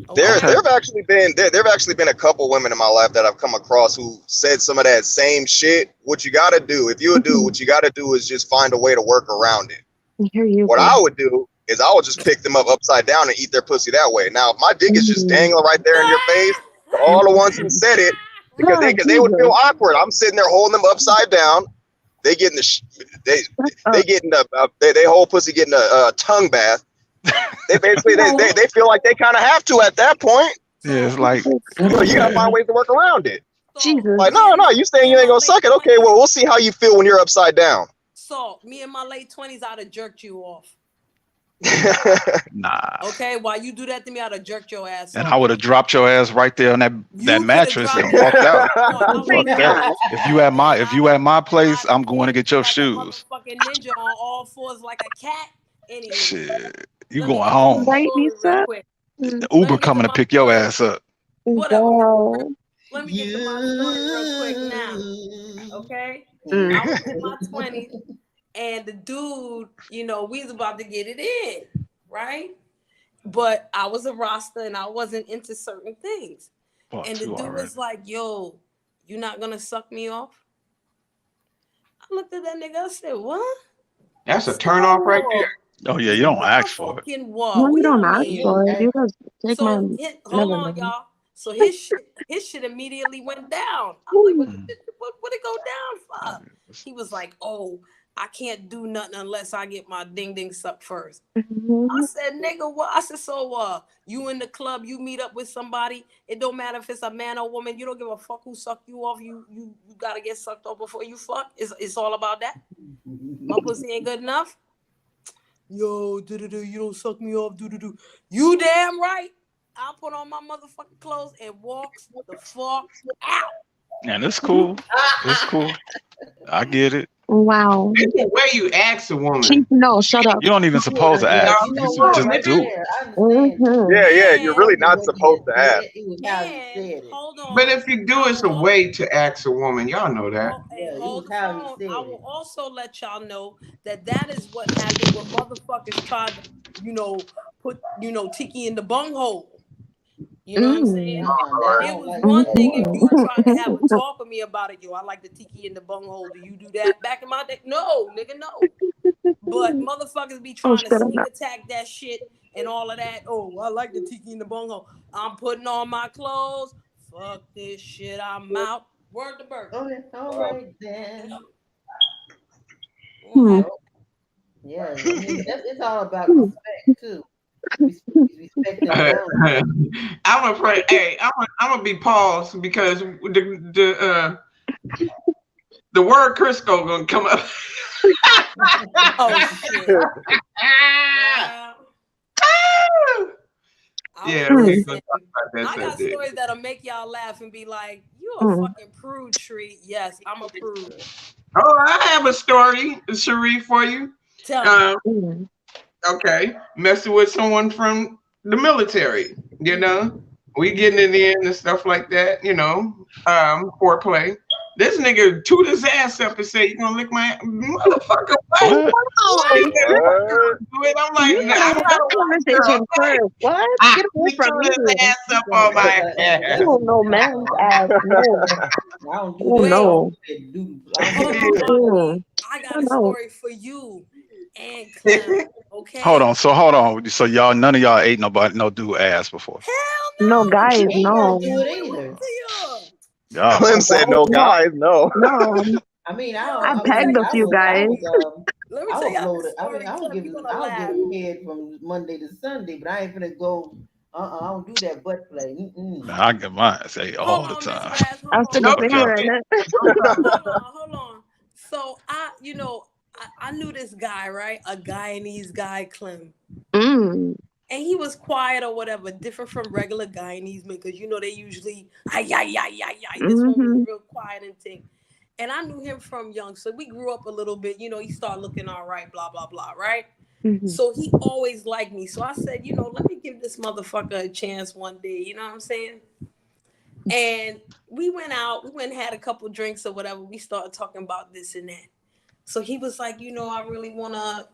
Okay? Okay. There've actually been a couple women in my life that I've come across who said some of that same shit. What you gotta do, if you would do, what you gotta do is just find a way to work around it. Here you What go. I would do is I would just pick them up upside down and eat their pussy that way. Now, if my dick is just dangling right there in your face, for all the ones who said it, because Oh, they would feel Jesus. awkward. I'm sitting there holding them upside down. They getting they getting they whole pussy getting a tongue bath. They basically they feel like they kind of have to at that point. Yeah, it's like So you gotta find ways to work around it. Jesus. Like no, you saying you ain't gonna suck it? Okay, well we'll see how you feel when you're upside down. So me in my late 20s, I'd have jerked you off. nah. Okay, while you do that to me, I'd have jerked your ass And off. I would have dropped your ass right there on that You mattress coulda and dropped walked out. Oh my Fuck that. If you at my place, I'm going to get your like shoes. a motherfucking ninja on all fours like a cat. Anywho, Shit, you let me going get to my home? Right, story real Lisa? quick. Uber coming to pick your ass up. Whatever. Wow. Let me get to my story real quick now. Okay, Mm. I was in my 20s, and the dude, you know, we was about to get it in, right? But I was a Rasta and I wasn't into certain things. Part And the two dude already. was like, yo, you not gonna suck me off? I looked at that nigga, I said, what? That's a turn off right there. Oh yeah, you don't ask for it. Fucking what? No, What you don't y'all ask mean? for it. You just take my. So hold Never on, mind. y'all. So his shit immediately went down. I'm like, what it go down for? He was like, oh, I can't do nothing unless I get my ding ding sucked first. I said, nigga, what? I said, so you in the club, you meet up with somebody. It don't matter if it's a man or woman. You don't give a fuck who suck you off. You gotta get sucked off before you fuck. It's all about that. My pussy ain't good enough. Yo, you don't suck me off, You damn right. I put on my motherfucking clothes and walks the fuck out. And it's cool. It's cool. I get it. Wow. It's the way you ask a woman. Chief, no, shut up. You don't even supposed to ask. You know You what? just Right do. there, I understand. Yeah, you're really not supposed to ask. It was how you said it. Hold on. But if you do, it's a way to ask a woman. Y'all know that. Hold the phone. I will also let y'all know that is what happened when motherfuckers tried to, put, Tiki in the bunghole. You know what I'm saying? It was one thing if you tried to have a talk with me about it. Yo, I like the tiki in the bunghole. Do you do that? Back in my day, no, nigga, no. But motherfuckers be trying to sneak attack that shit and all of that. Oh, I like the tiki in the bunghole. I'm putting on my clothes. Fuck this shit. I'm out. Word to bird. Okay, all right then. Yeah, I mean, it's all about respect too. Respect I'm afraid. Hey, I'm gonna be paused because the word Crisco gonna come up. Oh shit! Yeah, we're gonna talk about that. I got stories that'll make y'all laugh and be like, "You a fucking prude, Shree." Yes, I'm a prude. Oh, I have a story, Cherie, for you. Tell me. Okay, messing with someone from the military, we getting it in and stuff like that, foreplay. This nigga toot his ass up and say, "You gonna lick my motherfucker?" What? I'm like, conversation first. What? Get away from me. His ass up on my ass. Oh no, man's ass. No. Oh no. I got a story for you and Clem. Okay. Hold on. So y'all, none of y'all ate no dude ass before. Hell no. No guys, no. Yeah. Clem said no guys, no. No. I mean, I pegged a few guys. Let me tell you I'll give head from Monday to Sunday, but I ain't gonna go I don't do that butt play. Nah, I get mine say Hold all the on, Miss time. Raz. I Hold still on. be No, Hold on. fingering it. Hold on. So I knew this guy, right? A Guyanese guy, Clem. Mm. And he was quiet or whatever, different from regular Guyanese men, because they usually ay. This one was Mm-hmm. real quiet and thing. And I knew him from young, so we grew up a little bit. He started looking all right, blah blah blah, right? Mm-hmm. So he always liked me. So I said, let me give this motherfucker a chance one day. You know what I'm saying? And we went out, and had a couple drinks or whatever. We started talking about this and that. So he was like, I really want to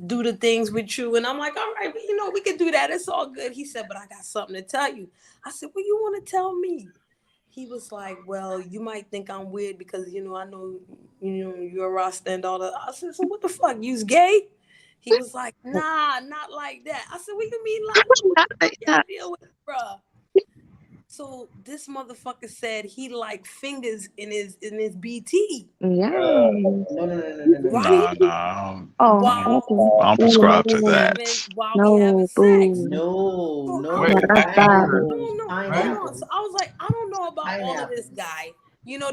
do the things with you. And I'm like, all right, we can do that. It's all good. He said, but I got something to tell you. I said, what you want to tell me? He was like, well, you might think I'm weird because, I know, you're a Rasta and all that. I said, so what the fuck? You's gay? He was like, nah, not like that. I said, what you mean like Not what like y'all that. deal with, bruh? So this motherfucker said he like fingers in his BT. Yeah. No. Right? Nah. Oh, While I don't while prescribe we to okay. that. having while we having No, sex. boo. No, So I no wait, was Yeah, that's like, I ain't bad. I heard, don't know. Hold right? on. So pineapple. I was like, I don't know about all of this Pineapple. guy.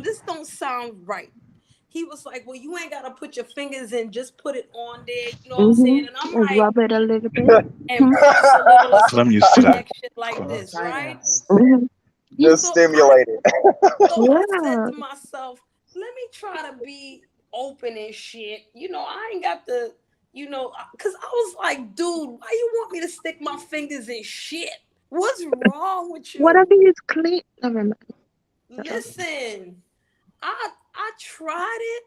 This don't sound right. He was like, well, you ain't gotta put your fingers in, just put it on there. You know what I'm Mm-hmm. saying? And I'm like, Rub it a little bit. and press a little or Cause I'm something used to like that. that shit like this, right? Pineapple. Mm-hmm. Just So I stimulate it. so I said Yeah. to myself, let me try to be open and shit. I ain't got the, because I was like, dude, why you want me to stick my fingers in shit? What's wrong with Whatever you? is clean. Never mind. Listen, I tried it,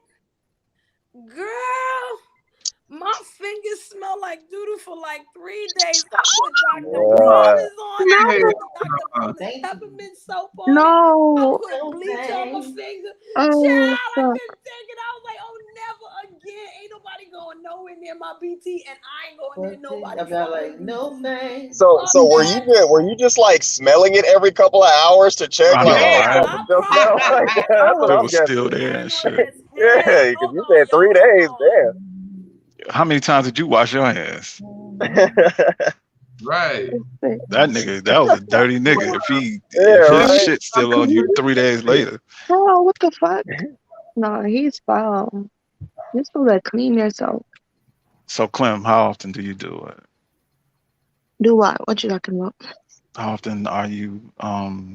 girl. My fingers smell like doodle for like 3 days. I put Dr. Yeah. Bronner's on it. I Hey, put the Dr. Bronner's Thank you. peppermint soap on it. I No. put No bleach on my thanks. finger. Oh, Child, I fuck. couldn't take it. I was like, oh, never again. Ain't nobody going nowhere near my BT, and I ain't going near What's it nobody about? fucking Like, no BT. thanks. Fuck So that. were you just like smelling it every couple of hours to check I like, know, hey, Yeah, right? does it I still smell probably like that? That's was what It I'm was still guessing. there and paranoid shit. as Yeah, hell. because Hold you on, said y'all. 3 days. Hold How many times did you wash your hands? Damn. right. That nigga, that was a dirty nigga. Yeah, If his right. shit still on you 3 days later. Oh, what the fuck? No, he's foul. You're supposed to clean yourself. So Clem, how often do you do it? Do what? What you talking about? How often are you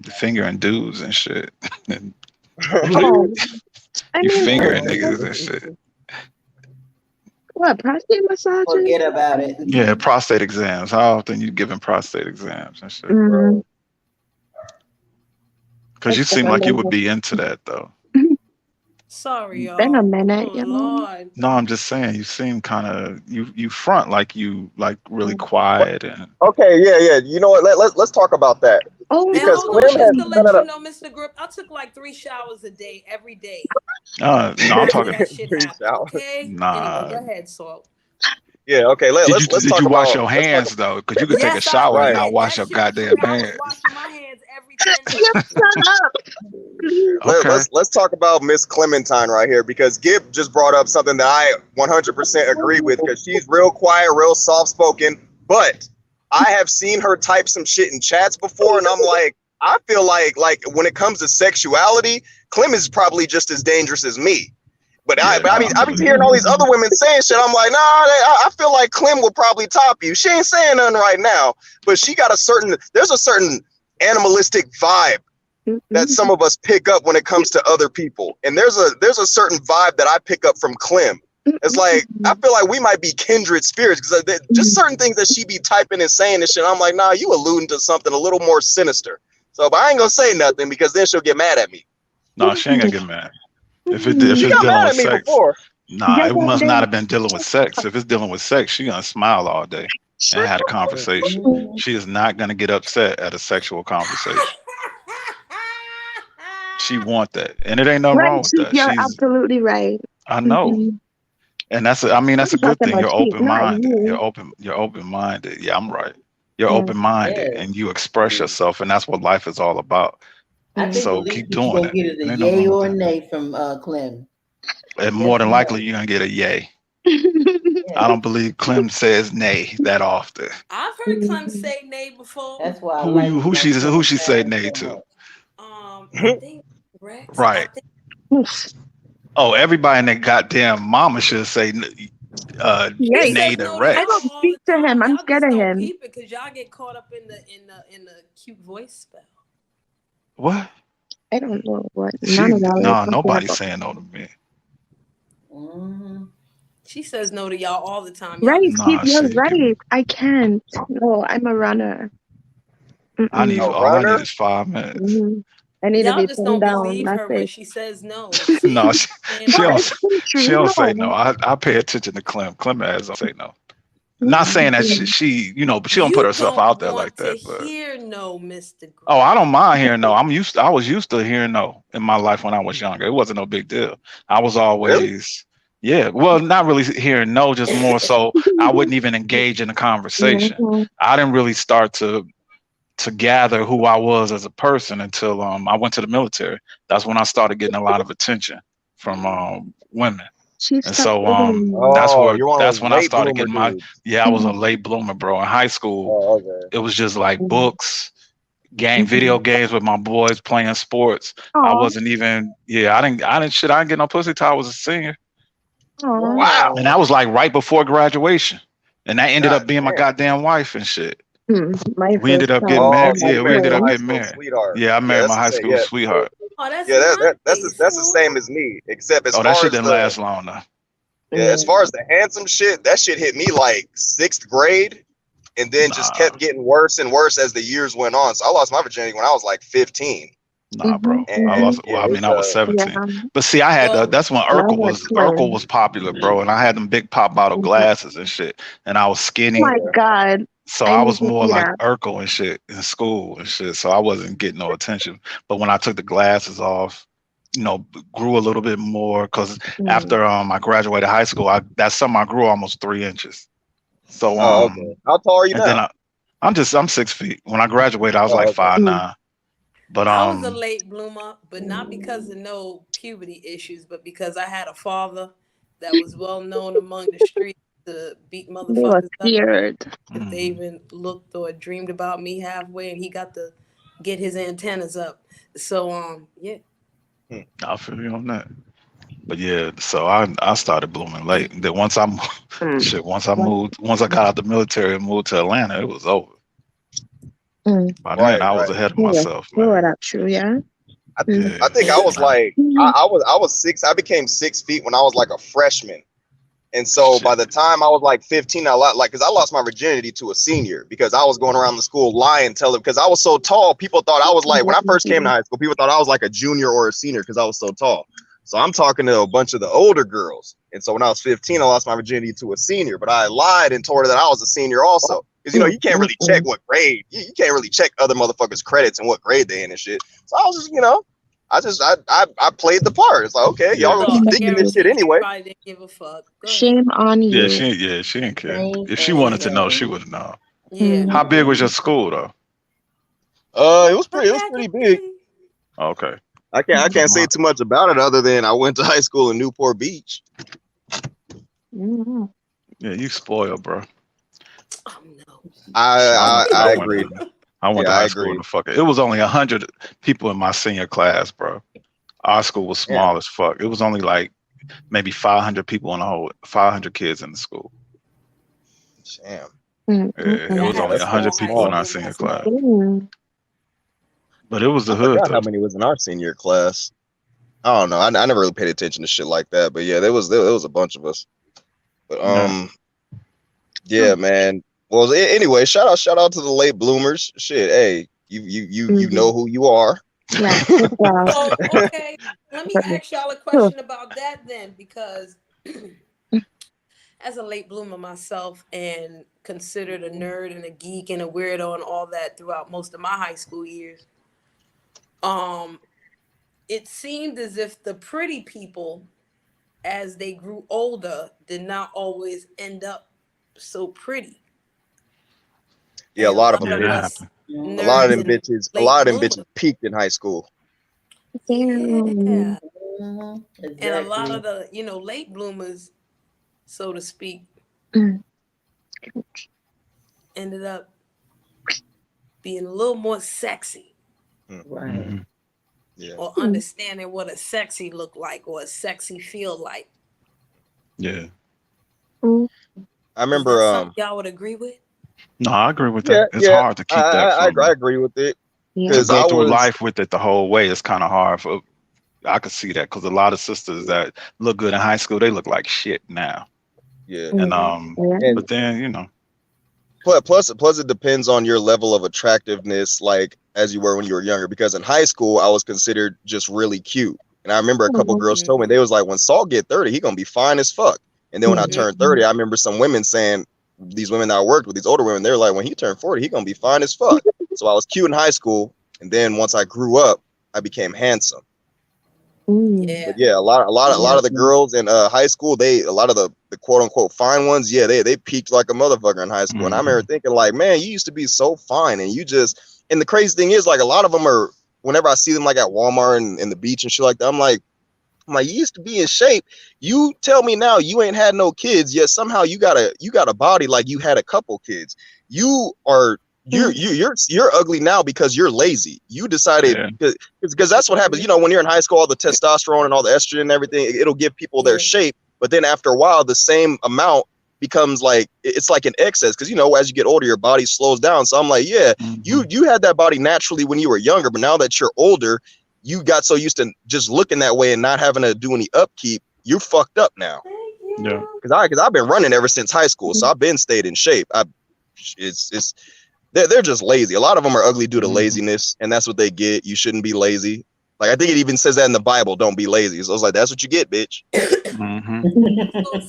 fingering dudes and shit? And Oh, I you mean, fingering niggas and shit. what, prostate massages? Forget about it. Yeah, prostate exams. How often you giving prostate exams and shit? Mm, Because you seem like you would be into that though. Sorry, been a y'all. minute, Oh you know. Lord. No, I'm just saying you seem kind of you front like you like really What? quiet and Okay, yeah. You know what? Let's talk about that. Oh, And Because hold on, Clem just has to no, no, let you no. know, Mr. Grip, I took like 3 showers a day, every day, no, I'm before talking that shit 3 happened. showers. Okay. Anyway, nah. go ahead, Salt. Yeah, okay. Let's Did talk you wash about your hands though? Because you could take a Yes, I shower and right. not did. wash That your shit was goddamn true. I was hands. washing my hands every 10 Skip, minutes. shut up, please. Okay. Let's talk about Miss Clementine right here because Gib just brought up something that I 100% agree with because she's real quiet, real soft spoken. But I have seen her type some shit in chats before, and I'm like, I feel like when it comes to sexuality, Clem is probably just as dangerous as me. But Yeah, I no, I be believe hearing that. all these other women saying shit. I'm like, nah, I feel like Clem will probably top you. She ain't saying nothing right now, but she got there's a certain animalistic vibe that Mm-mm. some of us pick up when it comes to other people. And there's a certain vibe that I pick up from Clem. It's like I feel like we might be kindred spirits because just certain things that she be typing and saying and shit. I'm like, nah, you alluding to something a little more sinister. So, but I ain't gonna say nothing because then she'll get mad at me. No, she ain't gonna get mad. If She it's got dealing mad with at me sex, before. nah, Just it like must not this. have been dealing with sex. If it's dealing with sex, she gonna smile all day and had a conversation. She is not gonna get upset at a sexual conversation. She want that, and it ain't nothing Right, wrong with that. you're She's absolutely right. I know, Mm-mm. and I mean that's I'm a good talking thing. about You're cheap, open not minded. you. You're open minded. Yeah, I'm right. You're Yeah. open minded, Yes. and you express yourself, and that's what life is all about. I think the So least keep that you're doing gonna it. get is a It ain't nothing yay wrong with or a that. nay from Clem. And Yes more than or likely, no. you're gonna get a yay. I don't believe Clem says nay that often. I've heard Clem say nay before. That's why I like Who she say nay so to? I think Rex. I Right. think Oh, everybody in that goddamn mama should say he Yikes. nay says to no to y'all I Rex. don't all speak the to him. time. I'm Y'all scared just of don't him. peep it because y'all get caught up in the cute voice spell. What? I don't know what. She None of y'all are no, talking nobody's about. saying no to me. Mm-hmm. She says no to y'all all the time. Y'all Right, just Steve, Nah, you're shit, you give me. right. I can't. No, I'm a runner. Mm-mm. A All I need runner? is 5 minutes. Mm-hmm. I need to y'all be just pinned don't down. believe That's her when it. she says no. See, No, saying she No, no. don't it's so she true. don't say no. No. I pay attention to Clem. Clem ass don't say no. Not saying that Mm-mm. she you know, but she don't put You herself don't out there like want to that. But hear no, Mr. oh, I Griffin. don't mind hearing no. I was used to hearing no in my life when I was younger. It wasn't no big deal. I was Really? always yeah. Well, not really hearing no, just more so I wouldn't even engage in the conversation. Mhm. I didn't really start to gather who I was as a person until I went to the military. That's when I started getting a lot of attention from women. She And stopped so living. Oh, you're one of that's those when I late started bloomer getting my dudes. yeah, I was a late bloomer, bro. In high school, Oh, okay. it was just like Mhm. books, video games with my boys, playing sports. I Aw, wasn't even yeah, I didn't get no pussy till I was a senior. aw. Wow. And that was like right before graduation. And that ended God up being my damn. goddamn wife and shit. My We first ended up getting time. Oh, married. Oh so my Yeah, you we married ended your up god. high getting school married. sweetheart. Yeah, I Yeah, married that's my the high same. school Yeah, sweetheart. Oh, that's yeah. nice. That's the Oh, same as me. Except as Oh, that far shit as didn't the last long though. yeah, as Mm. far as the handsome shit, that shit hit me like sixth grade, and then just Nah, kept getting worse and worse as the years went on. So I lost my virginity when I was like 15, nah, Mhm, bro. I and mhm. lost. Well, yeah, I mean, it's I was Yeah. 17. But see, I had well, that's when And I had Urkel twins. was popular, bro. And I had them big pop bottle Mhm. glasses and shit. And I was Oh skinny, my yeah. god. so I I need was to more see like that. Urkel and shit in school and shit. So I wasn't getting no attention. But when I took the glasses off, grew a little bit more because Mm. after I graduated high school, that summer I grew almost 3 inches. So Oh, okay. How tall are you and then now? I'm 6 feet. When I graduated, I was like Oh, okay. 5'9". But I was a late bloomer, but not because Mm. of no puberty issues, but because I had a father that was well known among the streets to beat They were motherfuckers up scared. if they mm, even looked or dreamed about me halfway, and he got to get his antennas up. So yeah. Hmm. I feel you on that. But yeah, so I started blooming late. Then Mm. What? once I got out the military and moved to Atlanta, it was over. Mm. By then, Right, I was right. ahead of Yeah, myself, sure, man. that's true, yeah. I, Mm. I Yeah, think I was nah, like Mhm. I was six. I became 6 feet when I was like a freshman. And so by shit. the time I was like 15, because I lost my virginity to a senior because I was going around the school lying, telling because I was so tall. People thought I was like when I first came to high school, people thought I was like a junior or a senior because I was so tall. So I'm talking to a bunch of the older girls. And so when I was 15, I lost my virginity to a senior, but I lied and told her that I was a senior also. Because Mm, you can't mm, really check mm. what grade. You can't really check other motherfuckers' credits and what grade they in and shit. So I was just, I played the part. It's like, okay, y'all Yeah, gonna keep So I thinking this Mhm. shit guarantee she anyway. probably didn't give a fuck. Go ahead. Shame on you. she didn't care. Same, If she same, wanted to Yeah. know, she same. would have known. Yeah. Mm. How big was your school though? It was pretty big. Okay. Okay, I Mm. can't say my too much about it other than I went to high school in Newport Beach. Mm. yeah, you spoiled, bro. Oh no. Shit, I I went agree. to I went Yeah, to I high school in agree. the fucking. It was only 100 people in my senior class, bro. Our school was Damn, small as fuck. It was only like maybe 500 people in the whole 500 kids in the school. damn. Mm, Yeah, mm, it Yeah, I was mm. had a only That's kind of small 100 high people in small. our school. senior That's class. why. Mm. But it was the I hood forgot though. how many was in our senior class. I don't know. I never really paid attention to shit like that. But yeah, there was a bunch of us. But Yeah. yeah, man. Well, anyway, shout out to the late bloomers. Shit, hey, you Mhm. know who you are. Yeah, good job. So okay, let me Right. ask y'all a Huh. question about that then, because as a late bloomer myself and considered a nerd and a geek and a weirdo and all that throughout most of my high school years, um, it seemed as if the pretty people, as they grew older, did not always end up so pretty. Yeah, a And a lot of lot them Yeah, of that didn't. us happened. A lot of nerds Mm-hmm. them and bitches. A late lot of them bloomers, bitches peaked in high school. yeah. Damn. Mm-hmm. And a lot of Exactly. the, late bloomers so to speak, ended up being a little more sexy. Right. Mm-hmm. Yeah. Or understanding what a sexy look like or a sexy feel like. Yeah. I Is remember. that something y'all would agree with? No, I agree with Yeah, that. It's yeah. hard to keep that I from agree with it Yeah. to because go I through was. life with it the whole way. It's kind of hard for. I could see that because a lot of sisters that look good in high school, they look like shit now. Yeah. And And but then you know, plus it depends on your level of attractiveness, like as you were when you were younger. Because in high school, I was considered just really cute, and I remember a couple girls told me they was like, when Saul get 30, he gonna be fine as fuck. And then when I turned 30, I remember some women saying, these women that I worked with, these older women, they were like, when he turned 40, he gonna be fine as fuck. So I was cute in high school, and then once I grew up, I became handsome. Yeah. But yeah, a lot of the girls in high school, a lot of the quote unquote fine ones, yeah, they peaked like a motherfucker in high school. And I remember thinking like, man, you used to be so fine, and and the crazy thing is, like, a lot of them are, whenever I see them like at Walmart and the beach and shit like that, I'm like, you used to be in shape. You tell me now you ain't had no kids, yet somehow you got a body like you had a couple kids. You are you're ugly now because you're lazy. You decided, because that's what happens. You know, when you're in high school, all the testosterone and all the estrogen and everything, it'll give people their shape. But then after a while, the same amount becomes like, it's like an excess, because, you know, as you get older, your body slows down. So I'm like, yeah, you had that body naturally when you were younger, but now that you're older, you got so used to just looking that way and not having to do any upkeep. You're fucked up now. Yeah. Because I've been running ever since high school, so I've been stayed in shape. They're just lazy. A lot of them are ugly due to laziness, and that's what they get. You shouldn't be lazy. Like, I think it even says that in the Bible, don't be lazy. So I was like, that's what you get, bitch.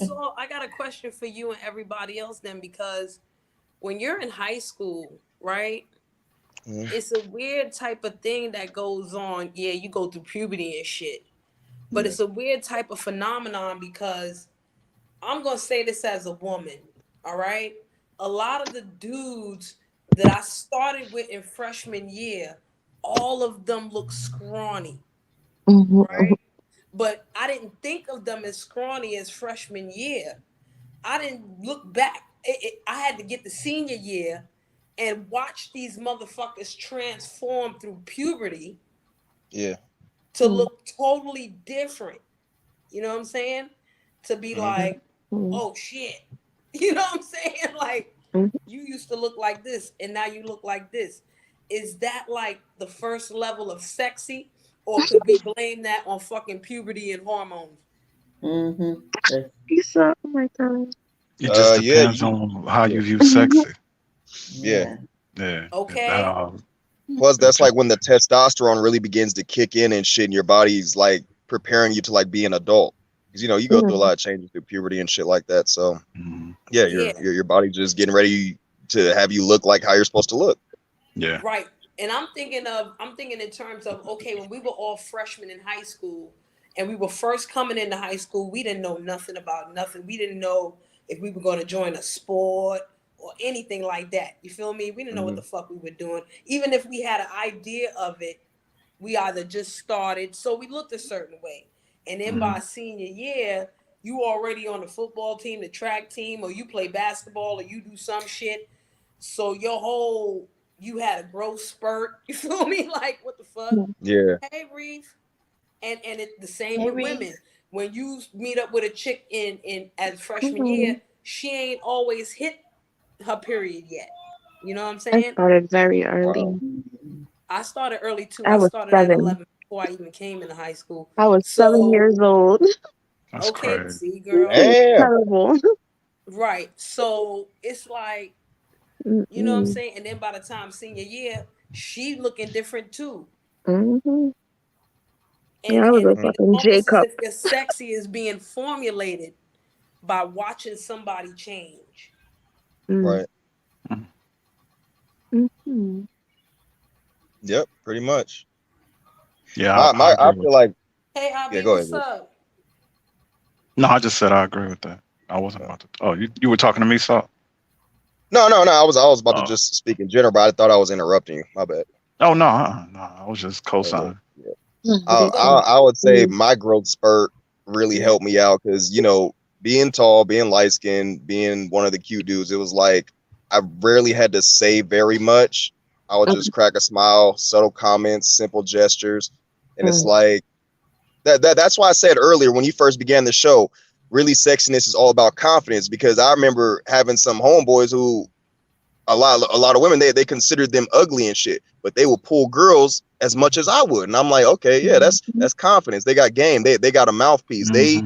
So I got a question for you and everybody else then, because when you're in high school, right, it's a weird type of thing that goes on. Yeah, you go through puberty and shit, but it's a weird type of phenomenon, because I'm going to say this as a woman, all right? A lot of the dudes that I started with in freshman year, all of them look scrawny, right? But I didn't think of them as scrawny as freshman year. I didn't look back. I had to get the senior year and watch these motherfuckers transform through puberty. Yeah. To look totally different. You know what I'm saying? To be like, oh shit. You know what I'm saying? Like, you used to look like this and now you look like this. Is that like the first level of sexy? Or could we blame that on fucking puberty and hormones? Oh my God. it just depends on how you view sexy. Yeah. Yeah. Okay. Plus, that's like when the testosterone really begins to kick in and shit, and your body's like preparing you to like be an adult. Because, you know, you go through a lot of changes through puberty and shit like that. So yeah, your body's just getting ready to have you look like how you're supposed to look. Yeah. Right. And I'm thinking in terms of, okay, when we were all freshmen in high school and we were first coming into high school, we didn't know nothing about nothing. We didn't know if we were going to join a sport or anything like that. You feel me? We didn't know what the fuck we were doing. Even if we had an idea of it, we either just started, so we looked a certain way. And then by senior year, you already on the football team, the track team, or you play basketball, or you do some shit. So you had a growth spurt. You feel me? Like, what the fuck? Yeah. Hey, Reef. And it's the same with women. When you meet up with a chick in as freshman year, she ain't always hit her period yet. You know what I'm saying? I started very early. I started early too. I I was started at 7. 11 before I even came into high school. I was 7 years old. That's okay, crazy. see, girl. Terrible. Right. So it's like, you know what I'm saying? And then by the time senior year, she looking different too. And Yeah, I was a it's fucking almost as Jacob. if your sexy is being formulated by watching somebody change. Right. Yep, pretty much. Yeah, I agree feel with like. Hey, Abby, Yeah, go ahead. what's up? No, I just said I agree with that. I wasn't about to. Oh, you were talking to me, so. No. I was about to just speak in general, but I thought I was interrupting you. My bad. Oh no, no, I was just co-signing. I would say my growth spurt really helped me out because, you know, being tall, being light skinned, being one of the cute dudes, it was like I rarely had to say very much. I would just crack a smile, subtle comments, simple gestures, and it's like that's why I said earlier when you first began the show, really sexiness is all about confidence, because I remember having some homeboys who a lot of women they considered them ugly and shit, but they will pull girls as much as I would, and I'm like, okay, yeah, that's confidence. They got game. They got a mouthpiece. They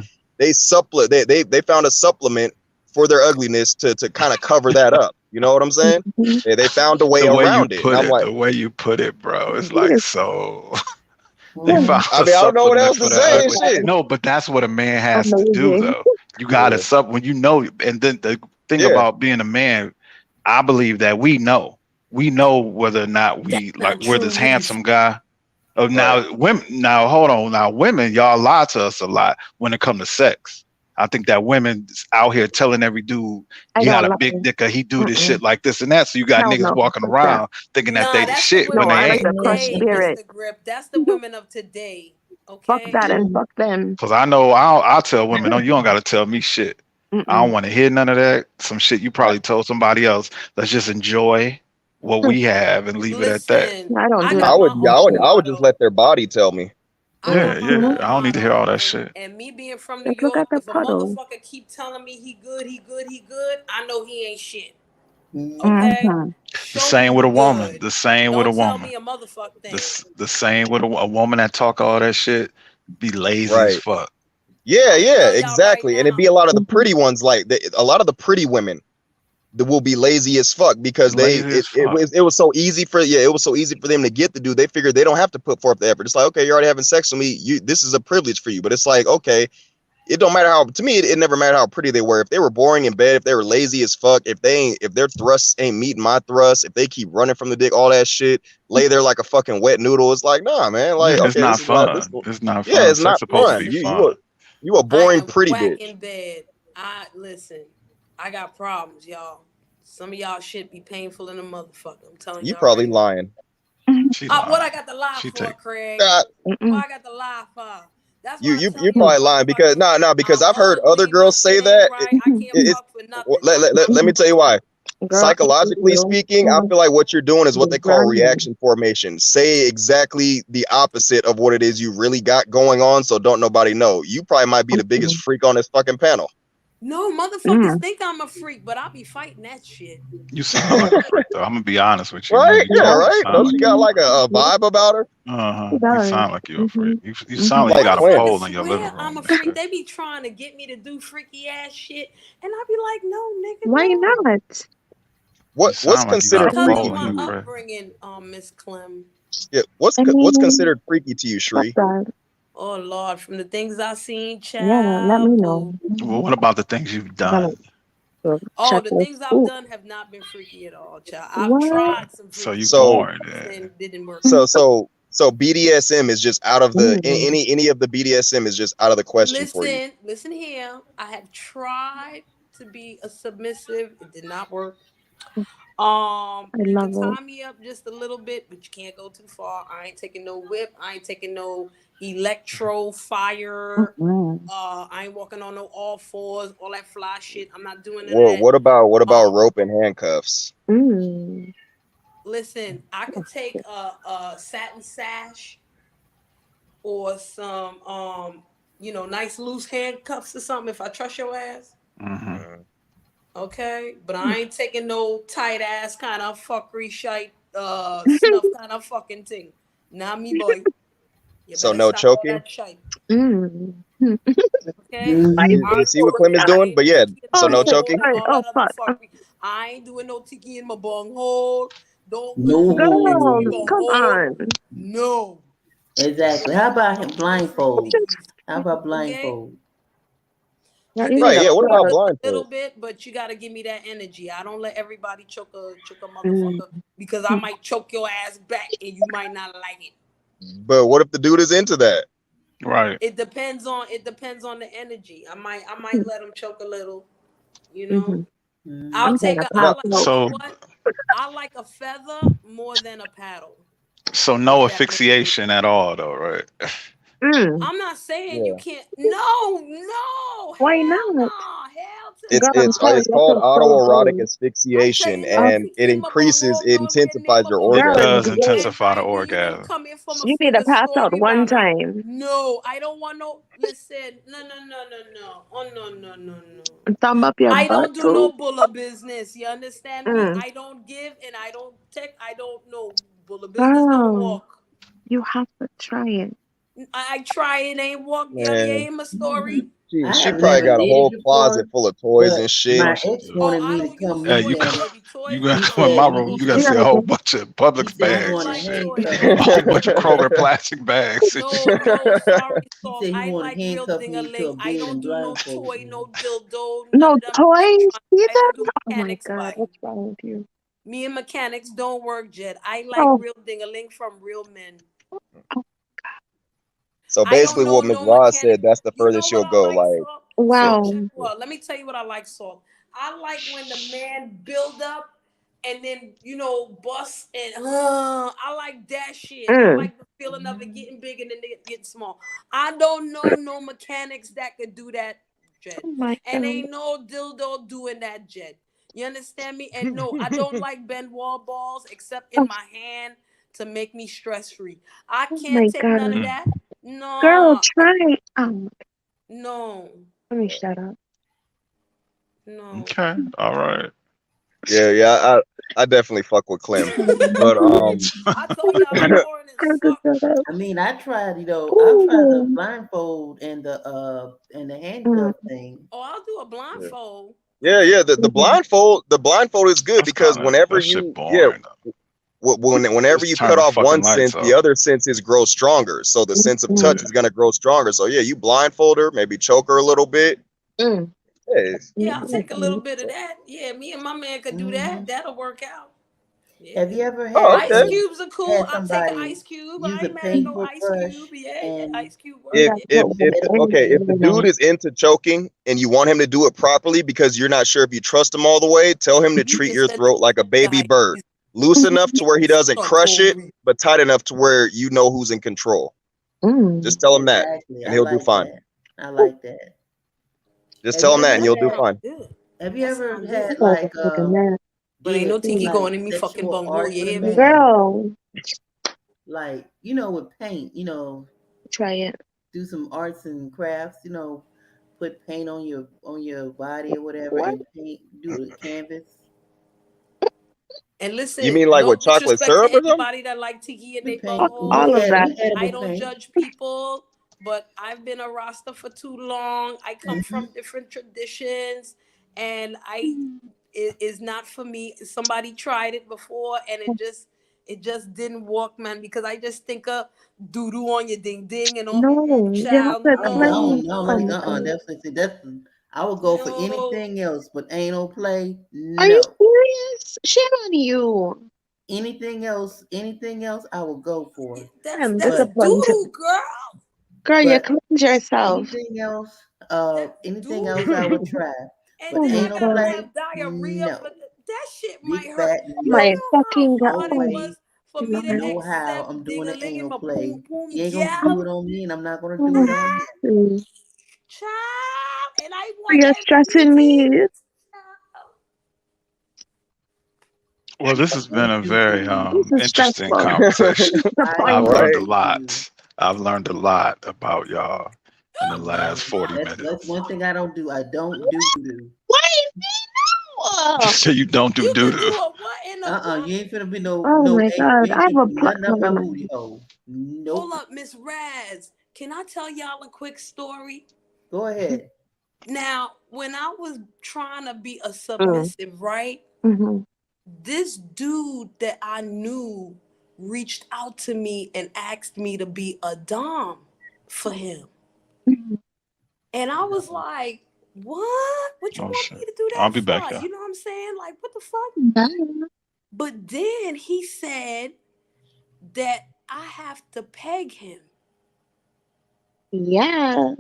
found a supplement for their ugliness to kind of cover that up. You know what I'm saying? They found a way around it. And I'm like, the way you put it, bro, it's like so. They found I mean, I don't know what else to say. Shit. No, but that's what a man has to do, though. You got to when you know. And then the thing about being a man, I believe that we know whether or not we're this handsome guy. Now women, hold on, now women, y'all lie to us a lot when it comes to sex. I think that women out here telling every dude he got a big dick or he do this shit like this and that. So you got niggas walking around thinking that they the shit when they ain't. Mr. Grip. That's the women of today. Okay. Fuck that and fuck them. Because I know I'll tell women, no, you don't got to tell me shit. I don't want to hear none of that. Some shit you probably told somebody else. Let's just enjoy what we have and leave it at that. I don't do that. I would just let their body tell me. Yeah. I don't need to hear all that shit. And me being from New York, if a motherfucker keep telling me he good, I know he ain't shit. Okay. The same with a woman. The same with a Don't tell woman. me a motherfucker thing. The same with a woman that talk all that shit. Be lazy as fuck. Yeah, exactly. And it'd be a lot of the pretty ones, like a lot of the pretty women that will be lazy as fuck because it was so easy for them to get the dude. They figured they don't have to put forth the effort. It's like, okay, you're already having sex with me. This is a privilege for you. But it's like, okay, it don't matter how. To me, it never mattered how pretty they were. If they were boring in bed, if they were lazy as fuck, if their thrusts ain't meeting my thrusts, if they keep running from the dick, all that shit, lay there like a fucking wet noodle. It's like, nah, man. Like, okay, it's not fun. It's not fun. Yeah, it's not supposed fun. To be fun. You a boring pretty bitch. In bed. Listen. I got problems, y'all. Some of y'all shit be painful in a motherfucker. I'm telling you. You probably lying. What I got to lie for, Craig? What I got to lie for? That's you probably lying because because I've heard other girls say that. Right? I can't fuck for nothing. Let me tell you why. Psychologically speaking, I feel like what you're doing is what they call reaction formation. Say exactly the opposite of what it is you really got going on, so don't nobody know. You probably might be the biggest freak on this fucking panel. No, motherfuckers think I'm a freak, but I be fighting that shit. You sound like a freak, though. I'm gonna be honest with you. Right? Yeah, right. Don't you got like a vibe about her? You sound like you're a freak. You sound like you got a pole in your living room. I'm a freak. They be trying to get me to do freaky ass shit, and I be like, no, nigga. Why not? What's considered freaky? Because of my upbringing, Miss Clem. Yeah. What's considered freaky to you, Shree? Oh Lord, from the things I've seen, child. Yeah, let me know. Well, what about the things you've done? Oh, the things I've done have not been freaky at all, child. I've tried some freaky and didn't work. So BDSM is just out of the any of the BDSM is just out of the question for you. Listen here. I have tried to be a submissive. It did not work. You can tie me up just a little bit, but you can't go too far. I ain't taking no whip. I ain't taking no electro fire. I ain't walking on no all fours, all that fly shit. I'm not doing that. What about rope and handcuffs? Listen, I could take a satin sash or some nice loose handcuffs or something if I trust your ass. Okay, but I ain't taking no tight ass kind of fuckery shite snuff kind of fucking thing. Not me, boy. So no choking. Okay. You see what Clem is doing, but yeah. So no choking. Oh fuck. I ain't doing no tiki in my bunghole. Come on. No. Exactly. How about blindfold? How about blindfold? Right, yeah. What about blindfold? A little bit, but you got to give me that energy. I don't let everybody choke a motherfucker because I might choke your ass back and you might not like it. But what if the dude is into that? Right. It depends on the energy. I might let him choke a little. You know. I'll take I like a feather more than a paddle. So no asphyxiation at all, though, right? I'm not saying you Yeah. can't. No, Why hell not? no, hell to It's Girl, the I'm it's no. telling it's you, I called feel so autoerotic good. I tell asphyxiation, you now, and it Tikima increases, Bolo it nowhere near intensifies your Babola. Girl, It orgasm. does yes. And intensify the Ivy, you gonna orgasm. come in from a You need to figure pass out story one about me? time. No, I don't want no. Listen, no. Oh no. Thumb up your I butt don't do too. no bulla business. You understand me? I don't give and I don't take. I don't know. Bulla business don't Girl, walk. you have to try it. I try it ain't walk. You Man, ain't my story. I she have probably never got a did it whole closet before, full of toys and but shit. No, my she ex do. Oh, wanted I me to don't use come Hey, in you toys, there. come, baby. Toys you I gonna He come in don't my said room. he You gonna You see said a gotta whole get bunch of he Publix said he I don't bags wanted and like shit. toys. A whole bunch of Kroger plastic bags and shit. No, sorry, he soft. said he I wanted like to real handcuff me to ding-a-ling. a I bed don't and do no blindfold toy, me. no dildo, none no of them toys electronics. I either? don't do Oh my mechanics god, by. what's wrong with you? Me and mechanics don't work, Jed. I like Oh, real ding-a-ling from real men. oh So I don't basically, know what Ms. no Ross mechanic. said, that's the You know furthest what she'll I go. like, Like, Salt? yeah, Salt, check wow. well. Let me tell you what I like, Salt. I like when the man build up and then, bust and I like that shit. I Mm. like the feeling of it getting big and then it getting small. I don't know no mechanics that could do that, Jed. Oh my And god. ain't no dildo doing that, Jed. You understand me? And no, I don't like bend wall balls except in Oh, my hand to make me stress free. I oh can't my take none of god. Mm. that. Girl, No, try. Oh, no, let me shut up. no. Okay, all right. yeah, I definitely fuck with Clem, but I told y'all I'm boring as I'm gonna fuck. shut up. I mean, I tried the Ooh. blindfold and the Mm. handcuff thing. Oh, I'll do a yeah, blindfold. yeah. Mhm. The blindfold is good That's because kind of whenever that shit you, yeah, boring. whenever Just you turn cut the off fucking one lights sense, the off. other senses grow stronger. So the sense of touch Mm. is gonna grow stronger. So yeah, you blindfold her, maybe choke her a little bit. Mm. Yeah, Yeah, I'll take a little Mm. bit of that. Yeah, me and my man could do Hmm. that. That'll work out. Have Yeah. you ever oh, Ice okay. cubes are cool. had I'll take an somebody ice cube. use I a ain't mad at no ice paintbrush cube. Yeah, and ice cube You work. if gotta Yeah. if put if whatever okay, if the in dude it. is into choking and you want him to do it properly because you're not sure if you trust him all the way, tell him to You treat just your said throat like a the baby guy. bird. Loose enough to where he doesn't crush it, Satori. but tight enough to where you know who's in control. Mm. Just tell him that exactly. and I he'll do like fine. that. I like that. Just Have tell you him that ever and you'll do had fine. Good. Have you That ever sounds I good. had gotta go take a nap. But ain't no did tiki like going in me fucking sexual bunghole. art You with a hear me? man? Girl, Like, with paint, try it. do some arts and crafts, put paint on your body or whatever What? and paint do the canvas. And You listen, mean like no with chocolate disrespect syrup to or something? anybody that like tiki in We their paint bunghole. All of that. we I edible don't paint. judge people, but I've been a Rasta for too long. I come Hmm. from different traditions, and it is not for me. Somebody tried it before, and it just didn't work, man. Because I just think of doo doo on your ding ding and all, No, you have child. to I don't I explain don't No, know like no, definitely see that's I would go for no. anything else but anal play. Are you No. serious? Shame on you. Anything else I will go for. That's I'm that's But disappointed. doo doo, girl. Girl, you but cleanse yourself. anything else That's anything doo else I would doo. try. And But Oh then my I anal gotta god. play, have diarrhea no. for that shit Big might hurt. fat Oh Y'all my no. know how fucking No hard it god. way. was for me to Lord. No how accept I'm ding doing a an ling in anal my boom play. boom You ain't gonna do gal. it on me and I'm not gonna do it Oh, on you. Child, and I want you're stressing everything. me. Well, this I has been don't a do very any. This is interesting stressful. conversation. I I've Disappointed. don't learned a Right? do. lot. I've learned a lot about y'all in the last No. 40 That's minutes. one thing I don't do. I don't do. Why is he now? So you don't do You doo could do doo. a what in the You ain't finna be Oh my you god. I ain't have finna a be nothing up my problem. booty hole. hold Nope. up, Miss Raz. Can I tell y'all a quick story? Go ahead. Now, when I was trying to be a Mm. submissive, right? Mm-hmm. This dude that I knew reached out to me and asked me to be a dom for him. Mm-hmm. And I was like, what? What you Oh want shit. me to do I'll that be back for? here. You know what I'm saying? Like, what the fuck? Bye. But then he said that I have to peg him. Yeah.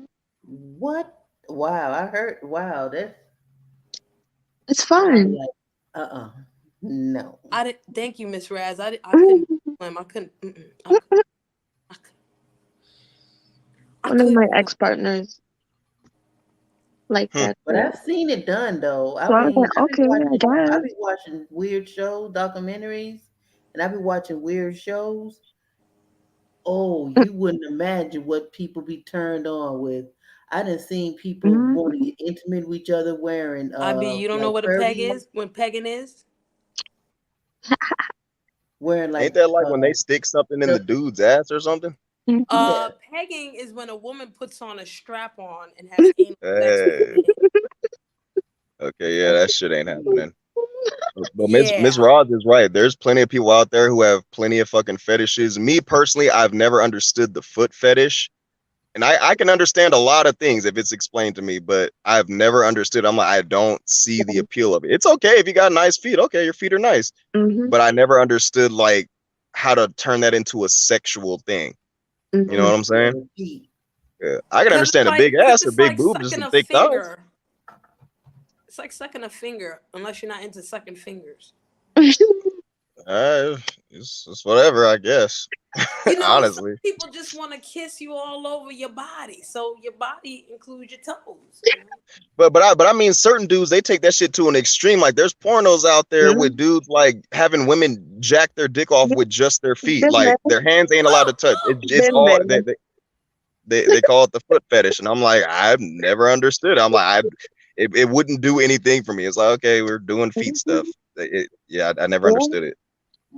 What? Wow, I heard. Wow, that's. It's I fun. like. No. I didn't. Thank you, Miss Raz. I couldn't. Mm-hmm. I couldn't. I couldn't. One of my ex-partners like that. But I've seen it done though. So I was like, okay, I guess. I've been watching weird shows, documentaries, and I've been watching weird shows. Oh, you wouldn't imagine what people be turned on with. I done seen people want to get intimate with each other wearing you don't know what a peg is? When pegging is? Wearing like ain't that like when they stick something in the dude's ass or something? Pegging is when a woman puts on a strap on and has anal sex with a man. Okay, yeah, that shit ain't happening. But Miss Roz is right. There's plenty of people out there who have plenty of fucking fetishes. Me personally, I've never understood the foot fetish. And I can understand a lot of things if it's explained to me, but I've never understood. I'm like, I don't see the appeal of it. It's okay if you got nice feet. Okay, your feet are nice. But I never understood like how to turn that into a sexual thing. You know what I'm saying? Yeah. I can understand a big ass or big boobs, just a thick thighs. It's like sucking a finger, unless you're not into sucking fingers. It's whatever, I guess. You know, honestly, some people just want to kiss you all over your body, so your body includes your toes. But I mean, certain dudes, they take that shit to an extreme. Like, there's pornos out there with dudes like having women jack their dick off with just their feet, like their hands ain't allowed to touch. It's all they call it the foot fetish, and I'm like, I've never understood. I'm like, it wouldn't do anything for me. It's like, okay, we're doing feet stuff. I never understood it.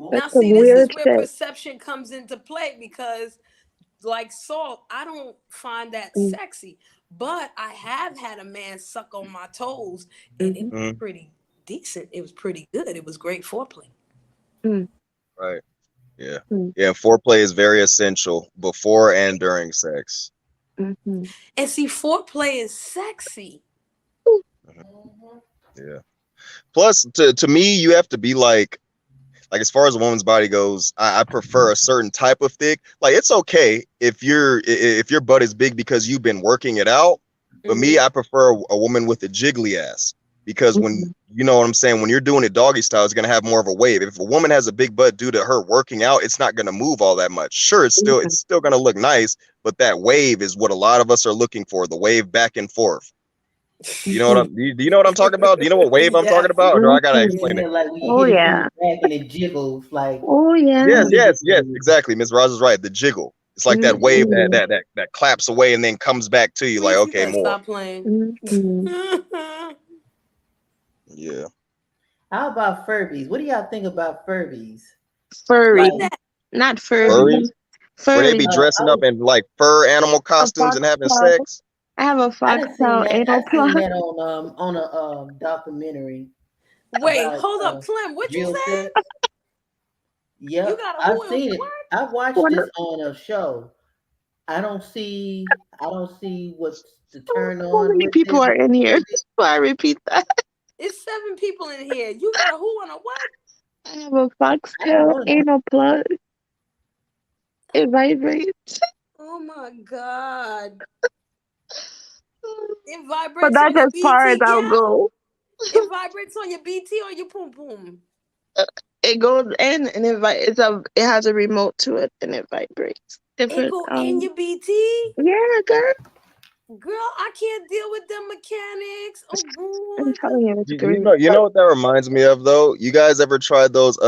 Now, see, this is where perception comes into play because, like Salt, I don't find that sexy, but I have had a man suck on my toes, and it was pretty decent. It was pretty good. It was great foreplay. Right. Yeah. Yeah. Foreplay is very essential before and during sex. And see, foreplay is sexy. Yeah. Plus, to me, you have to be like as far as a woman's body goes, I prefer a certain type of thick. Like, it's okay if your butt is big because you've been working it out. But me, I prefer a woman with a jiggly ass because when you know what I'm saying, when you're doing it doggy style, it's gonna have more of a wave. If a woman has a big butt due to her working out, it's not gonna move all that much. Sure, it's still gonna look nice, but that wave is what a lot of us are looking for. The wave back and forth. You know what do you know what I'm talking about? Do you know what wave I'm talking about? Or do I gotta explain it? Like when you hit it from the back and it jiggles like. Yes, exactly. Ms. Roz is right. The jiggle. It's like that wave that claps away and then comes back to you. Like, okay, more. Stop playing. Yeah. How about Furbies? What do y'all think about Furbies? Furry, not furry. Where they be dressing up in like fur animal costumes and having sex. I have a foxtail anal plug. I seen that on a documentary. Wait, hold up, Clem. What you said? Yeah, I've seen it. I watched this on a show. I don't see what's to turn on. How many people are in here? So I repeat that. It's 7 people in here. You got a who on a what? I have a foxtail anal plug. It vibrates. Oh my god. It vibrates. But that's as far as I'll go. It vibrates on your BT or your poom poom. It goes in and it has a remote to it and it vibrates. Different. It go in your BT? Yeah, girl. Girl, I can't deal with them mechanics. Oh, I'm telling you, it's great. You know what that reminds me of though? You guys ever tried those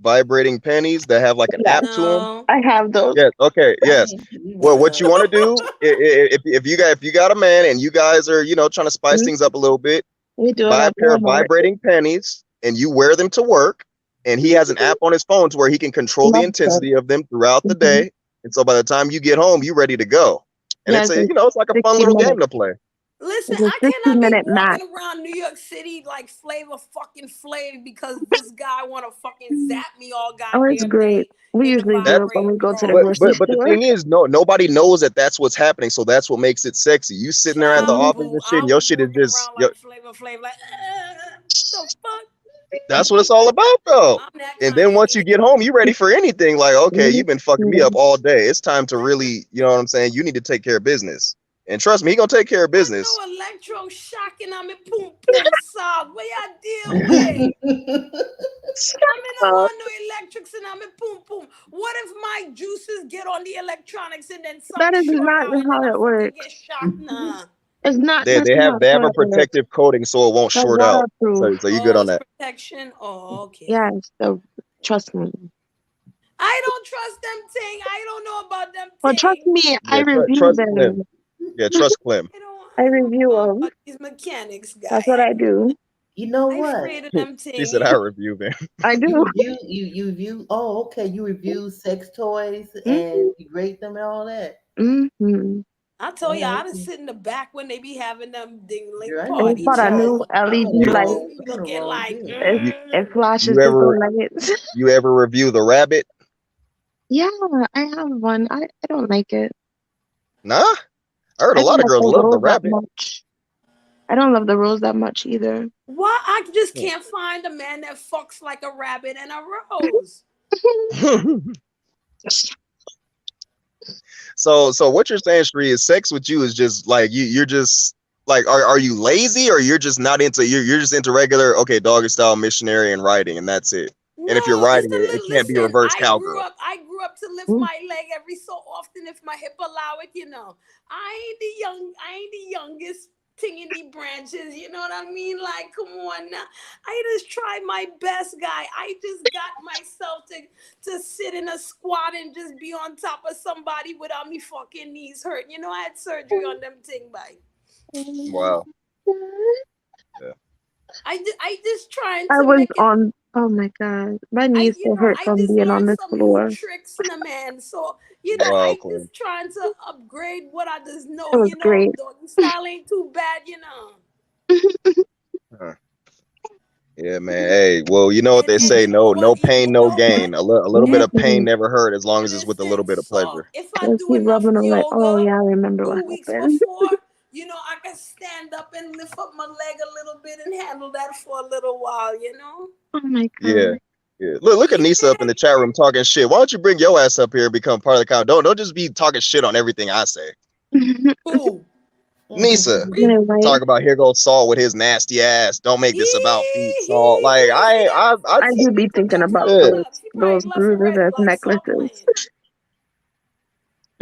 vibrating panties that have like an app to them? I have those. Yes. Okay. Yes. Well, what you want to do if you got a man and you guys are trying to spice things up a little bit, buy a pair of vibrating panties and you wear them to work. And he has an app on his phone to where he can control the intensity of them throughout the day. And so by the time you get home, you're ready to go. And it's it's like a fun little game to play. Listen, I cannot be walking around New York City like Flavor because this guy want to fucking zap me all goddamn it's great. We usually do it when we go to the grocery store. But the thing is, nobody knows that that's what's happening. So that's what makes it sexy. You sitting there at the office and shit, your shit is just... Like Flavor, like, the fuck? That's what it's all about, though. And then once you get home, you're ready for anything. Like, okay, you've been fucking me up all day. It's time to really, you know what I'm saying? You need to take care of business. And trust me, he gonna take care of business. No electro shocking. I'm in poom poom sob. What y'all deal with? don't want no electrics and I'm in boom boom. What if my juices get on the electronics and then That something is short not out and then how I it fucking get works. shocked? Nah. It's not. They That's they have not they have how a it works. protective coating so it won't The short out. waterproof. So you're good on It's that. protection. Oh, okay. Yes. So trust me. I don't trust them thing. I don't know about them Well, trust thing. me. I Yeah, review trust Clem. them. Yeah, trust Clem. I I don't review know them. about these mechanics That's guy. what I do. You know I what? afraid of them She thing. said I review them. I You do. review you review. Oh, okay. You review sex toys and Mm-hmm. you rate them and all that. Mm-hmm. I tell you, Oh, I just okay. sit in the back when they be having them Girl, dingling I need to It's party do got a that. new child. I'm LED gonna You light. know, roll. be I'm gonna looking roll with like, this. It flashes You the ever lights. you ever review the rabbit? Yeah, I have one. I don't like it. Nah, I heard a I don't lot of like girls the love the rose that rabbit. much. I don't love the rose that much either. why I just can't find a man that fucks like a rabbit and a rose. So what you're saying, Shree, is sex with you is just like you're just like are you lazy or you're just not into you're just into regular doggy style missionary and writing and that's it. And if you're No, it's riding a it, it little. can't be Listen, reverse I cowgirl. grew up to lift Mm, my leg every so often if my hip allow it. You know, I ain't the youngest thing in the branches. You know what I mean? Like, come on now. I just try my best, guy. I just got myself to sit in a squat and just be on top of somebody without me fucking knees hurt. You know, I had surgery on them thing, by. Wow. Yeah. I just trying I to was make it. on. Oh my God, my knees still hurt I from just being on learned this some new floor. tricks in a man. So, Wow, I Clem. just trying to upgrade what I just It know, was great. doggy style ain't too bad. Huh. Yeah, man. Hey, well, you know what they And say, you know no what? pain, You no know what? gain. A little bit of pain Mm-hmm. never hurt as long as it's with a little Listen, bit of so pleasure. if I Just do keep enough rubbing them like, oh yoga yeah, I remember what 2 weeks happened. before, I can stand up and lift up my leg a little bit and handle that for a little while. Oh my Yeah. God. Yeah. Look at Yeah. Nisa up in the chat room talking shit. Why don't you bring your ass up here and become part of the count? Don't just be talking shit on everything I say. Who? Nisa, Re- Anyway, talk about here goes Saul with his nasty ass. Don't make this about feet, Saul. Like See that? I I See, do be he put thinking that about tongue yeah. up. He those probably left bruises already. as Like, stop necklaces. playing.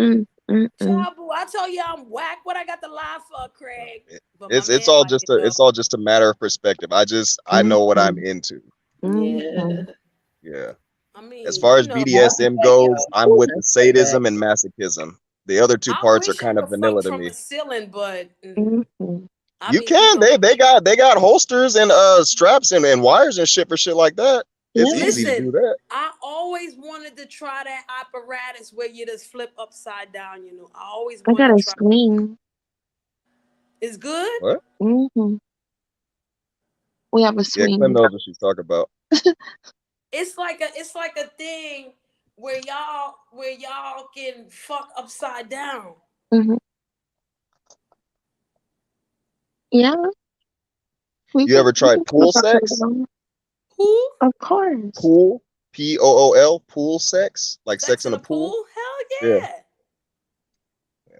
Mm, mm, mm. Shabu, I tell you I'm whack. What I got to lie for, Craig? But my It's man all like just it a though. it's all just a matter of perspective. I know what I'm Mhm, into. mhm. Yeah. Yeah. I As mean, far as BDSM goes, I'm with the sadism and masochism. The other two I parts are wish I kind of could fuck vanilla to from me. a ceiling, but Mhm. I You mean, can. They got holsters and straps and wires and shit for shit like that. It's Yeah, easy to do listen, that. I always wanted to try that apparatus where you just flip upside down. I always I got wanted a to try. swing. It's good. What? Hmm. We have a Yeah, Clem swing. knows what she's talking about. It's like a thing where y'all can fuck upside down. Hmm. Yeah, You ever we tried can flip pool upside sex? down. Who? Of course. Pool, Pool, pool sex, like sex Sex in in a a pool. pool? Hell Yeah, yeah. yeah,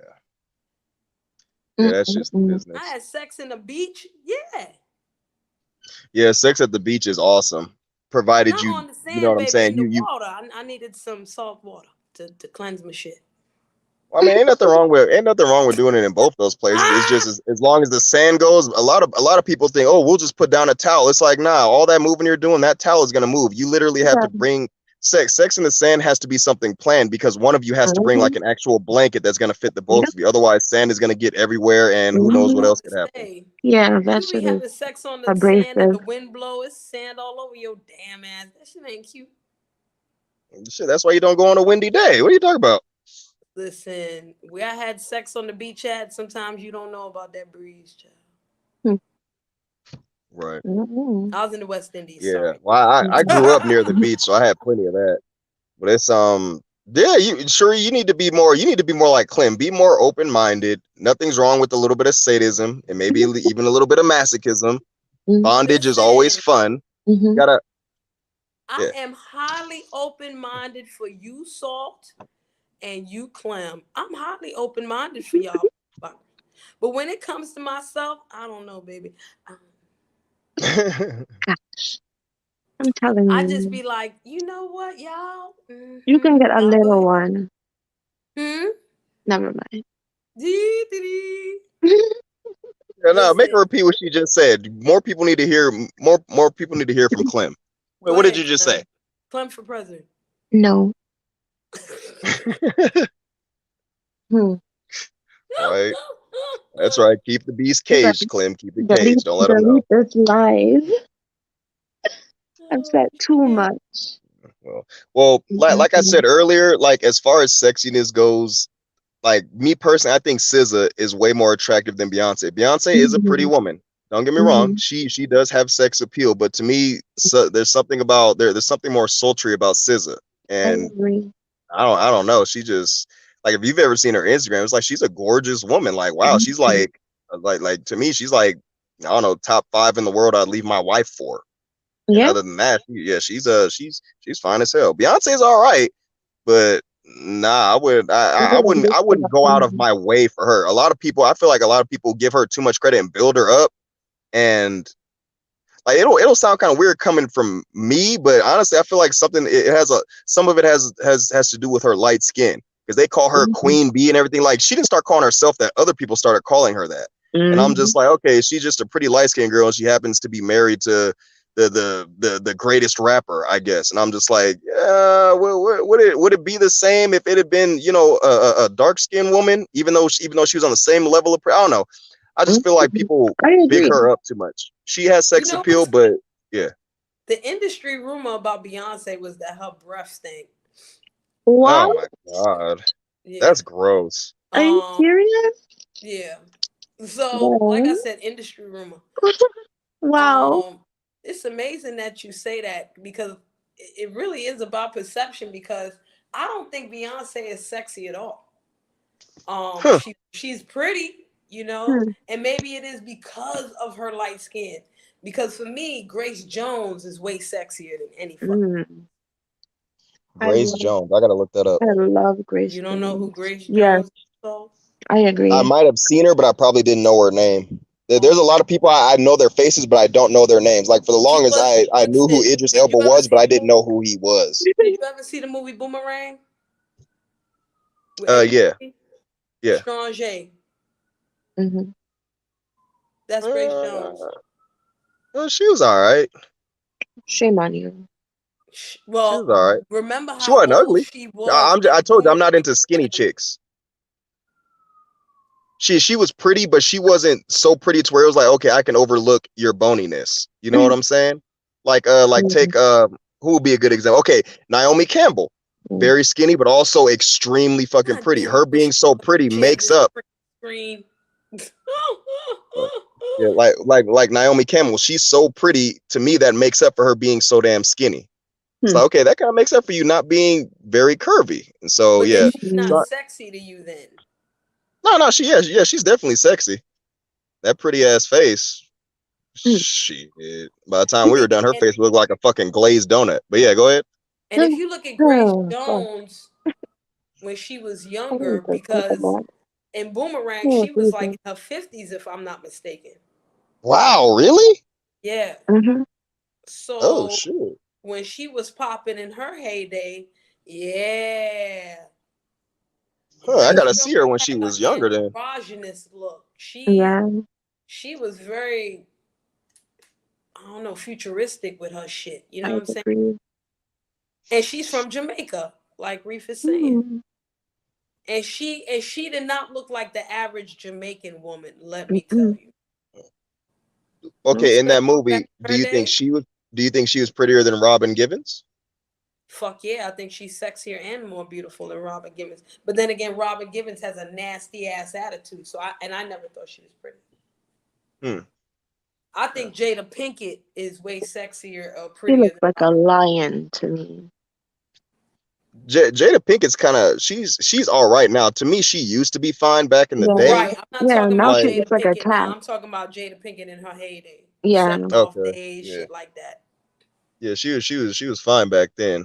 yeah. That's just the Mm-mm-mm. I business. had sex in the beach. Yeah. Yeah, sex at the beach is awesome, provided Not on the you know sand, what I'm baby, saying. in the You water. I needed some salt water to cleanse my shit. I mean, ain't nothing wrong with doing it in both those places. It's just Ah! as long as the sand goes. A lot of people think, oh, we'll just put down a towel. It's like, nah, all that moving you're doing, that towel is gonna move. You literally have to Yeah. bring sex in the sand has to be something planned because one of you has to bring like Mhm. an actual blanket that's gonna fit the both Yep. of you. Otherwise, sand is gonna get everywhere, and who I knows was what Mhm. else about to could happen. say, Yeah, that you be shit is having sex on the sand and abrasive. the wind blow, it's sand all over your damn ass. That shit ain't cute. Shit, that's why you don't go on a windy day. What are you talking about? Listen, where I had sex on the beach at, sometimes you don't know about that breeze, child. Right. Mm-mm. I was in the West Indies, Yeah. sorry. Well, I grew up near the Mhm. beach, so I had plenty of that. But it's yeah, you need to be more like Clem. Be more open minded. Nothing's wrong with a little bit of sadism and maybe even a little bit of masochism. Bondage is always Listen, fun. Mhm. Gotta I yeah. am highly open minded for you, Salt, and you, Clem. I'm highly open minded for y'all. But when it comes to myself, I don't know, baby. Um, I'm telling I just you. be like, you know what, y'all? You can get a Y'all go little ahead. one. Never mind. Yeah, no, make Listen, her repeat what she just said. More people need to hear. More people need to hear from Clem. Wait, go what did ahead, you just Clem. say? Clem for president. No. Hmm. Right. That's right. Keep the beast Delete, caged, Clem. Keep it delete caged. Don't let them know. this live. I've said too Shit. much. Well, like I Mhm. said earlier, like as far as sexiness goes, like me personally, I think SZA is way more attractive than Beyonce. Beyonce is a pretty Mhm. woman. Don't get me wrong. Mhm. She does have sex appeal, but to me, so, there's something about there's something more sultry about SZA. I And agree. I don't know. She just like if you've ever seen her Instagram, it's like she's a gorgeous woman. Like wow, she's Mhm. like to me, she's like I don't know, top 5 in the world. I'd leave my wife for. And Yeah. other than that, yeah, she's fine as hell. Beyonce's all right, but nah, I wouldn't I wish for wouldn't that go for out of me. my way for her. A lot of people, I feel like a lot of people give her too much credit and build her up, and like it'll sound kind of weird coming from me, but honestly, I feel like some of it has to do with her light skin because they call her Mhm. Queen Bee and everything. Like she didn't start calling herself that; other people started calling her that, and I'm Mhm. just like, okay, she's just a pretty light skinned girl, and she happens to be married to the greatest rapper, I guess. And I'm just like, would it be the same if it had been a dark skinned woman, even though she was on the same level of I don't know. I just feel like Mhm. people I big agree. her up too much. She has You sex know appeal, what's but yeah. the industry rumor about Beyonce was that her breath stink. Oh What? my god, Yeah. that's gross. Are you Um. serious? Yeah. So, like I No. said, industry rumor. Wow. Um. It's amazing that you say that because it really is about perception. Because I don't think Beyonce is sexy at all. Huh. She's pretty, Hmm. and maybe it is because of her light skin. Because for me, Grace Jones is way sexier than any fucking. Mm. I Grace love Jones. I gotta look that up. I love Grace You don't know who Jones. Grace Yes, Jones is? So, I I agree. might have seen her, but I probably didn't know her name. There's a um, lot of people I know their faces, but I don't know their names. Like for the she longest, was. I knew who Listen, Idris did you Elba ever was, but see I the didn't movie? know who he was. Did you ever see the movie Boomerang with Yeah, Eddie yeah. Stranger? Hmm. That's Grace Jones. Uh, well, she was all right. Shame on you. She was Well, all right. remember She how wasn't old ugly. she was I in told you I'm not Boomerang into skinny when chicks. She was pretty, but she wasn't so pretty to where it was like, okay, I can overlook your boniness. You know what I'm saying? Like Mhm. take who would be a good example? Okay, Naomi Campbell, Mhm. very skinny, but also extremely fucking God pretty. damn it, Her I wish being you so pulled up pretty a chair makes this up. screen. uh, Yeah, like Naomi Campbell, she's so pretty to me that makes up for her being so damn skinny. It's Hmm. like okay, that kind of makes up for you not being very curvy. And so But then yeah, she's not Mhm. so sexy to you then. no, she's definitely sexy. That pretty ass face. Hmm. Shit. By the time we were done, her And, face looked like a fucking glazed donut. But yeah, go ahead. and if you look at Grace Oh, God. Jones when she was I younger, need to take a because bath. in Boomerang, Oh, she was like Jesus. in her 50s, if I'm not mistaken. Wow, really? Yeah. Hmm. Oh So shit. when she was popping in her heyday, yeah. Huh, I Grace gotta Jones see her when she had was an younger then. androgynous look. Yeah, She was very, I don't know, futuristic with her shit. You know I what I'm saying? agree. And she's from Jamaica, like Reef is saying. Mm. And she did not look like the average Jamaican woman, let me tell Mm-mm. you. Nope. Okay, in that Especially back movie, in her day. do you think she was prettier than Robin Givens? Fuck yeah, I think she's sexier and more beautiful than Robin Givens. But then again, Robin Givens has a nasty ass attitude. I never thought she was pretty. Hmm. I Yeah. think Jada Pinkett is way sexier or She prettier looks than like a Robin. lion to me. Jada Pinkett's kind of she's all right now. To me, she used to be fine back in the Yeah. Right. day. I'm not Yeah, talking now about she Like Jada looks like a Pinkett now. cat. I'm talking about Jada Pinkett in her heyday. Yeah. Set off okay, days, yeah, shit like that. yeah, she was fine back then.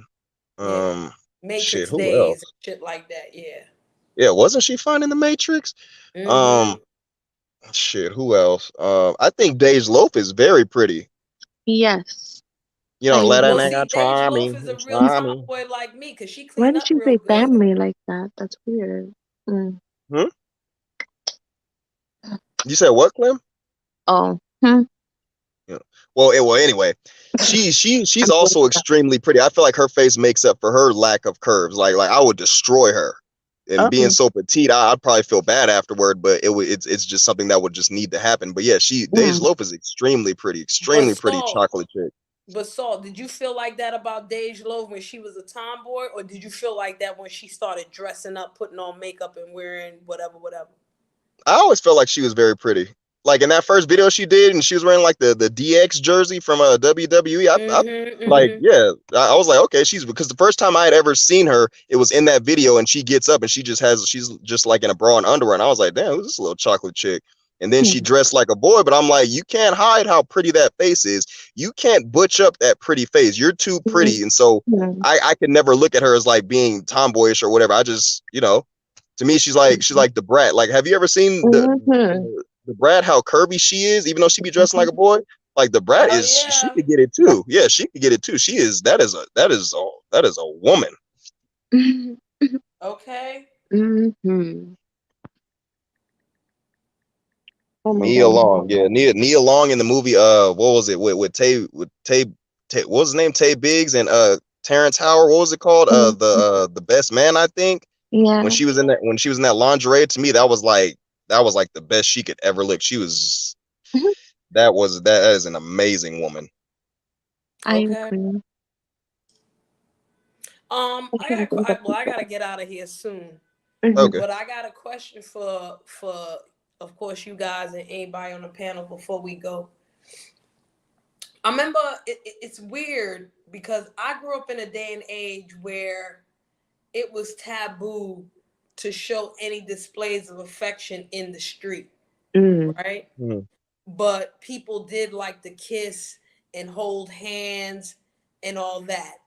Yeah. Um, shit, Matrix who days and else? shit like that. Yeah. Yeah, wasn't she fine in the Matrix? Mm-hmm. Um, shit, who else? I think Dej Loaf is very pretty. Yes. You don't let a Well, nigga see, Dej try Loaf me, is a real try me. tomboy like me, cause she Why clean did up you real say good. family like that? That's weird. Mm. Hmm? You said what, Clem? Oh. Yeah. Well, anyway, she's I'm also looking up. extremely pretty. I feel like her face makes up for her lack of curves. Like I would destroy her. And being Oh. so petite, I'd probably feel bad afterward, but it's just something that would just need to happen. But yeah, Dej Mm. Loaf is extremely But pretty Saul, chocolate chick. did you feel like that about Dej Loaf when she was a tomboy, or did you feel like that when she started dressing up, putting on makeup, and wearing whatever, whatever? I always felt like she was very pretty. Like in that first video she did, and she was wearing like the DX jersey from WWE. I like, Mm-hmm. yeah, I was like, okay, because the first time I had ever seen her, it was in that video, and she gets up and she's just like in a bra and underwear, and I was like, damn, who's this little chocolate chick? And then she Mm. dressed like a boy, but I'm like, you can't hide how pretty that face is. You can't butch up that pretty face. You're too pretty, and so Mm. I could never look at her as like being tomboyish or whatever. I just, to me, she's like the brat. Like, have you ever seen Mhm. the brat? How curvy she is, even though she be dressing like a boy. Like the brat Hell is, she yeah. could get it too. Yeah, she could get it too. She is that is a woman. Mhm. Okay. Mhm. Oh my Nia God. Long, yeah, Nia Long in the movie. What was it Tay? What was his name? Tay Biggs and Terrence Howard. What was it called? Mm. The Best Man, I think. Yeah. When she was in that lingerie, to me that was like the best she could ever look. She was Mhm. that is an amazing woman. I Okay. agree. I can't think of I people. gotta get out of here soon. Mhm. Okay. But I got a question for of course you guys and anybody on the panel before we go. I remember it's weird because I grew up in a day and age where it was taboo to show any displays of affection in the street, Mm. right? Mhm. But people did like to kiss and hold hands and all that.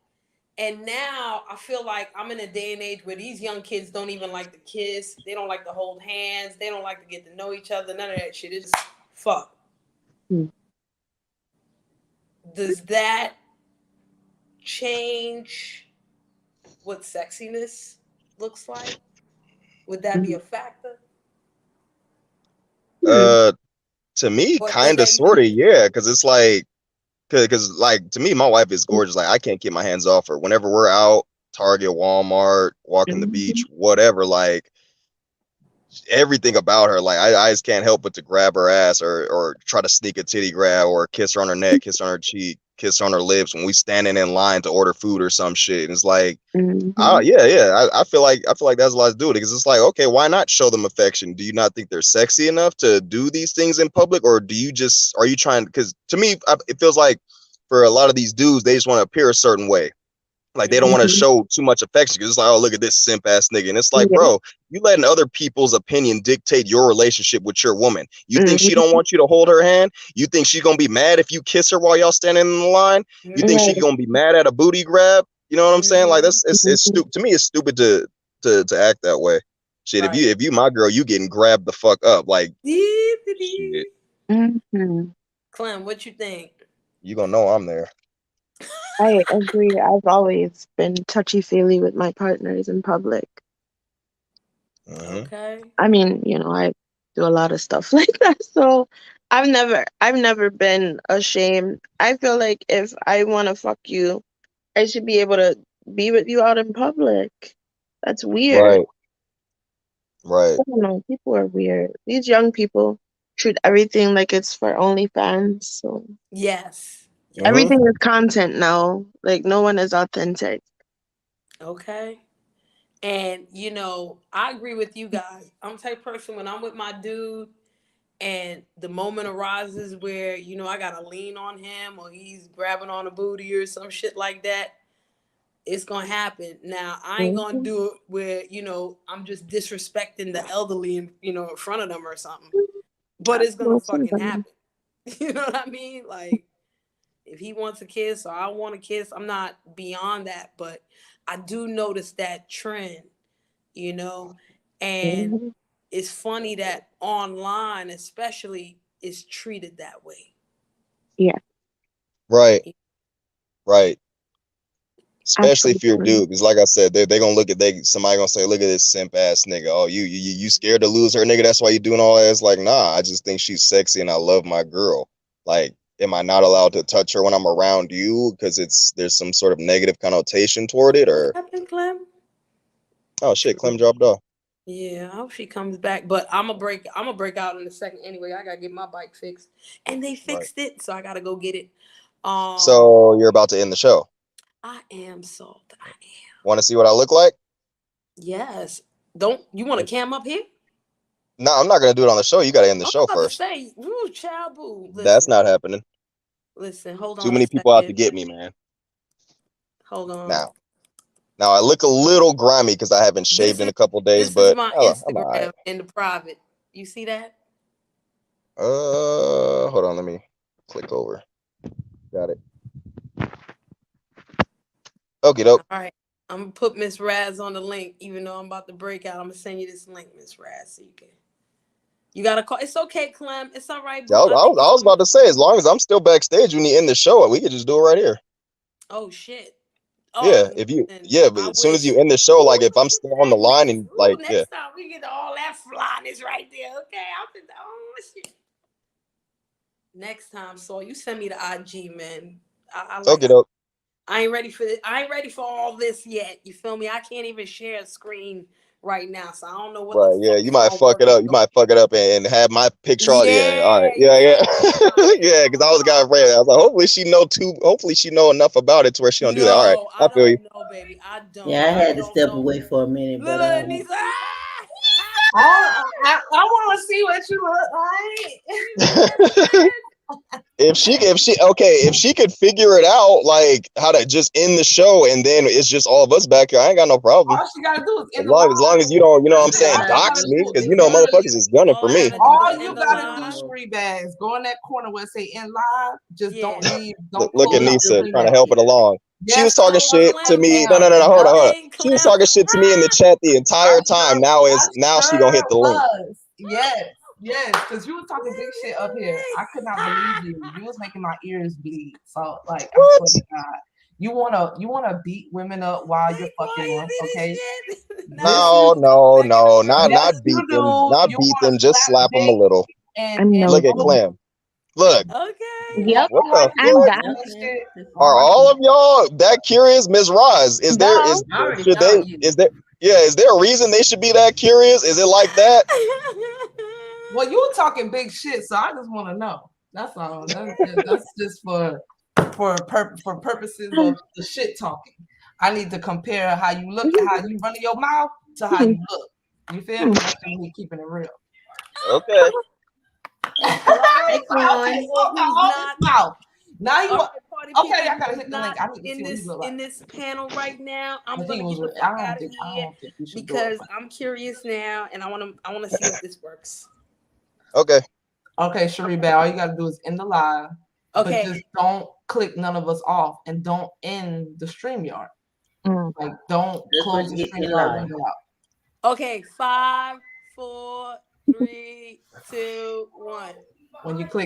And now I feel like I'm in a day and age where these young kids don't even like to kiss. They don't like to hold hands. They don't like to get to know each other. None of that shit. It's just fuck. Mm. Does that change what sexiness looks like? Would that be Mm. a factor? Mm. To me, Or kind of, that you sort think? of, yeah, because it's like, because like to me, my wife is gorgeous. Like I can't keep my hands off her. Whenever we're out, Target, Walmart, walking the beach, Mhm. whatever, like everything about her, like I just can't help but to grab her ass or try to sneak a titty grab or kiss her on her neck, kiss her on her cheek, kiss her on her lips when we standing in line to order food or some shit. And it's like, oh Mhm. yeah. I feel like that's a lot to do with it because it's like, okay, why not show them affection? Do you not think they're sexy enough to do these things in public, or are you trying? Because to me, it feels like for a lot of these dudes, they just want to appear a certain way. Like they don't want to Mm-hmm. Mhm. show too much affection because it's like, oh, look at this simp ass nigga, and it's like, Yeah. bro, you letting other people's opinion dictate your relationship with your woman. You think she don't Mhm. want you to hold her hand? You think she's gonna be mad if you kiss her while y'all standing in the line? You think she Right. Mm-hmm. gonna be mad at a booty grab? You know what I'm saying? Like Mm-hmm. it's Mhm. stupid. To me, it's stupid to act that way. Shit, if Right. you my girl, you getting grabbed the fuck up. Like shit, Mhm. Clem, what you think? you gonna know I'm there. I agree. I've always been touchy-feely with my partners in public. Hmm. Okay. I mean, I do a lot of stuff like that. So I've never been ashamed. I feel like if I want to fuck you, I should be able to be with you out in public. That's weird. Right, right. I don't know. People are weird. These young people treat everything like it's for OnlyFans. So Yes. Hmm. Yes. everything is content now. Like no one is authentic. Okay. And I agree with you guys. I'm the type of person when I'm with my dude and the moment arises where, I gotta lean on him or he's grabbing on a booty or some shit like that, it's gonna happen. Now I ain't gonna Mhm. do it where, I'm just disrespecting the elderly in front of them or something. But it's gonna Well, fucking sometimes. happen. You know what I mean? Like if he wants a kiss or I want a kiss, I'm not beyond that. But I do notice that trend, you know, and Mhm. it's funny that online, especially, is treated that way. Yeah. Right. Right. Especially if you're a Absolutely. dude, because like I said, they're gonna look at somebody gonna say, look at this simp ass nigga. Oh, you scared to lose her, nigga? That's why you doing all that. It's like, nah, I just think she's sexy and I love my girl. Like, am I not allowed to touch her when I'm around you because there's some sort of negative connotation toward it? What Or happened, Clem? oh shit, Clem dropped off. Yeah, I hope she comes back. But I'm gonna break out in a second anyway. I gotta get my bike fixed, and they Right. fixed it, so I gotta go get it. So you're about to end the show. I am salt. I am. Want to see what I look like? Yes. Don't you want to cam up here? No, I'm not gonna do it on the show. You gotta end the I'm show about to first. say, ooh, child boo. That's not happening. Listen. Hold Too on a many people out to second. get me, man. Hold on. Now I look a little grimy because I haven't shaved in a couple days, This is but my I'm all Instagram right. in the private. You see that? Hold on, let me click over. Got it. Okie doke. All right. I'm gonna put Miss Raz on the link, even though I'm about to break out. I'm gonna send you this link, Miss Raz, so you can. You gotta call. It's okay, Clem. It's all right, boo. I was about to say, as long as I'm still backstage when you end the show, we could just do it right here. Oh shit. Yeah, Oh, but as soon as you end the show, like if I'm still on the line and like, yeah. Next time we get all that flyness right there. Okay, shit. Next time, so you send me the IG, man. I like. Okie doke. I ain't ready for this. I ain't ready for all this yet. You feel me? I can't even share a screen right now, so I don't know what. Right, yeah, you might fuck it up. You might fuck it up and have my picture. Yeah, all right, yeah. Yeah, because I was got afraid. I was like, hopefully she know enough about it to where she don't do that. All right, I feel you. No, baby, I don't. Yeah, I had to step away for a minute, but I want to see what you look like. If she could figure it out, like how to just end the show and then it's just all of us back here, I ain't got no problem. All she gotta do is as long as you don't, you know what I'm saying, dox me, because motherfuckers is gunning for me. All you gotta do, shreebads, go in that corner where it say in live. Just don't leave. Don't Look at Nisa trying to help it along. She was talking shit to me. No, hold on. She was talking shit to me in the chat the entire time. Now she gonna hit the link. Yes, because you was talking big shit up here. I could not believe you. You was making my ears bleed. So like, I swear to God, you wanna beat women up while you're fucking them, okay? No, not beat them, just slap them a little. And look at Clem. Look. Okay. Yep. What the I'm fuck? back. Are all of y'all that curious, Ms. Roz? Is there a reason they should be that curious? Is it like that? Well, you were talking big shit, so I just want to know. That's all. That's just for purposes of the shit talking. I need to compare how you look, how you run your mouth to how you look. You feel me? That's just me keeping it real. Okay. Now you okay? I gotta hit the link. I need to see what he look like. In this panel right now. I'm gonna get the fuck out of here because I'm curious now, and I want to see if this works. Okay, Shreebad, all you gotta do is end the live. Okay. But just don't click none of us off, and don't end the StreamYard. Like, don't close the StreamYard. Okay, 5, 4, 3, 2, 1. When you click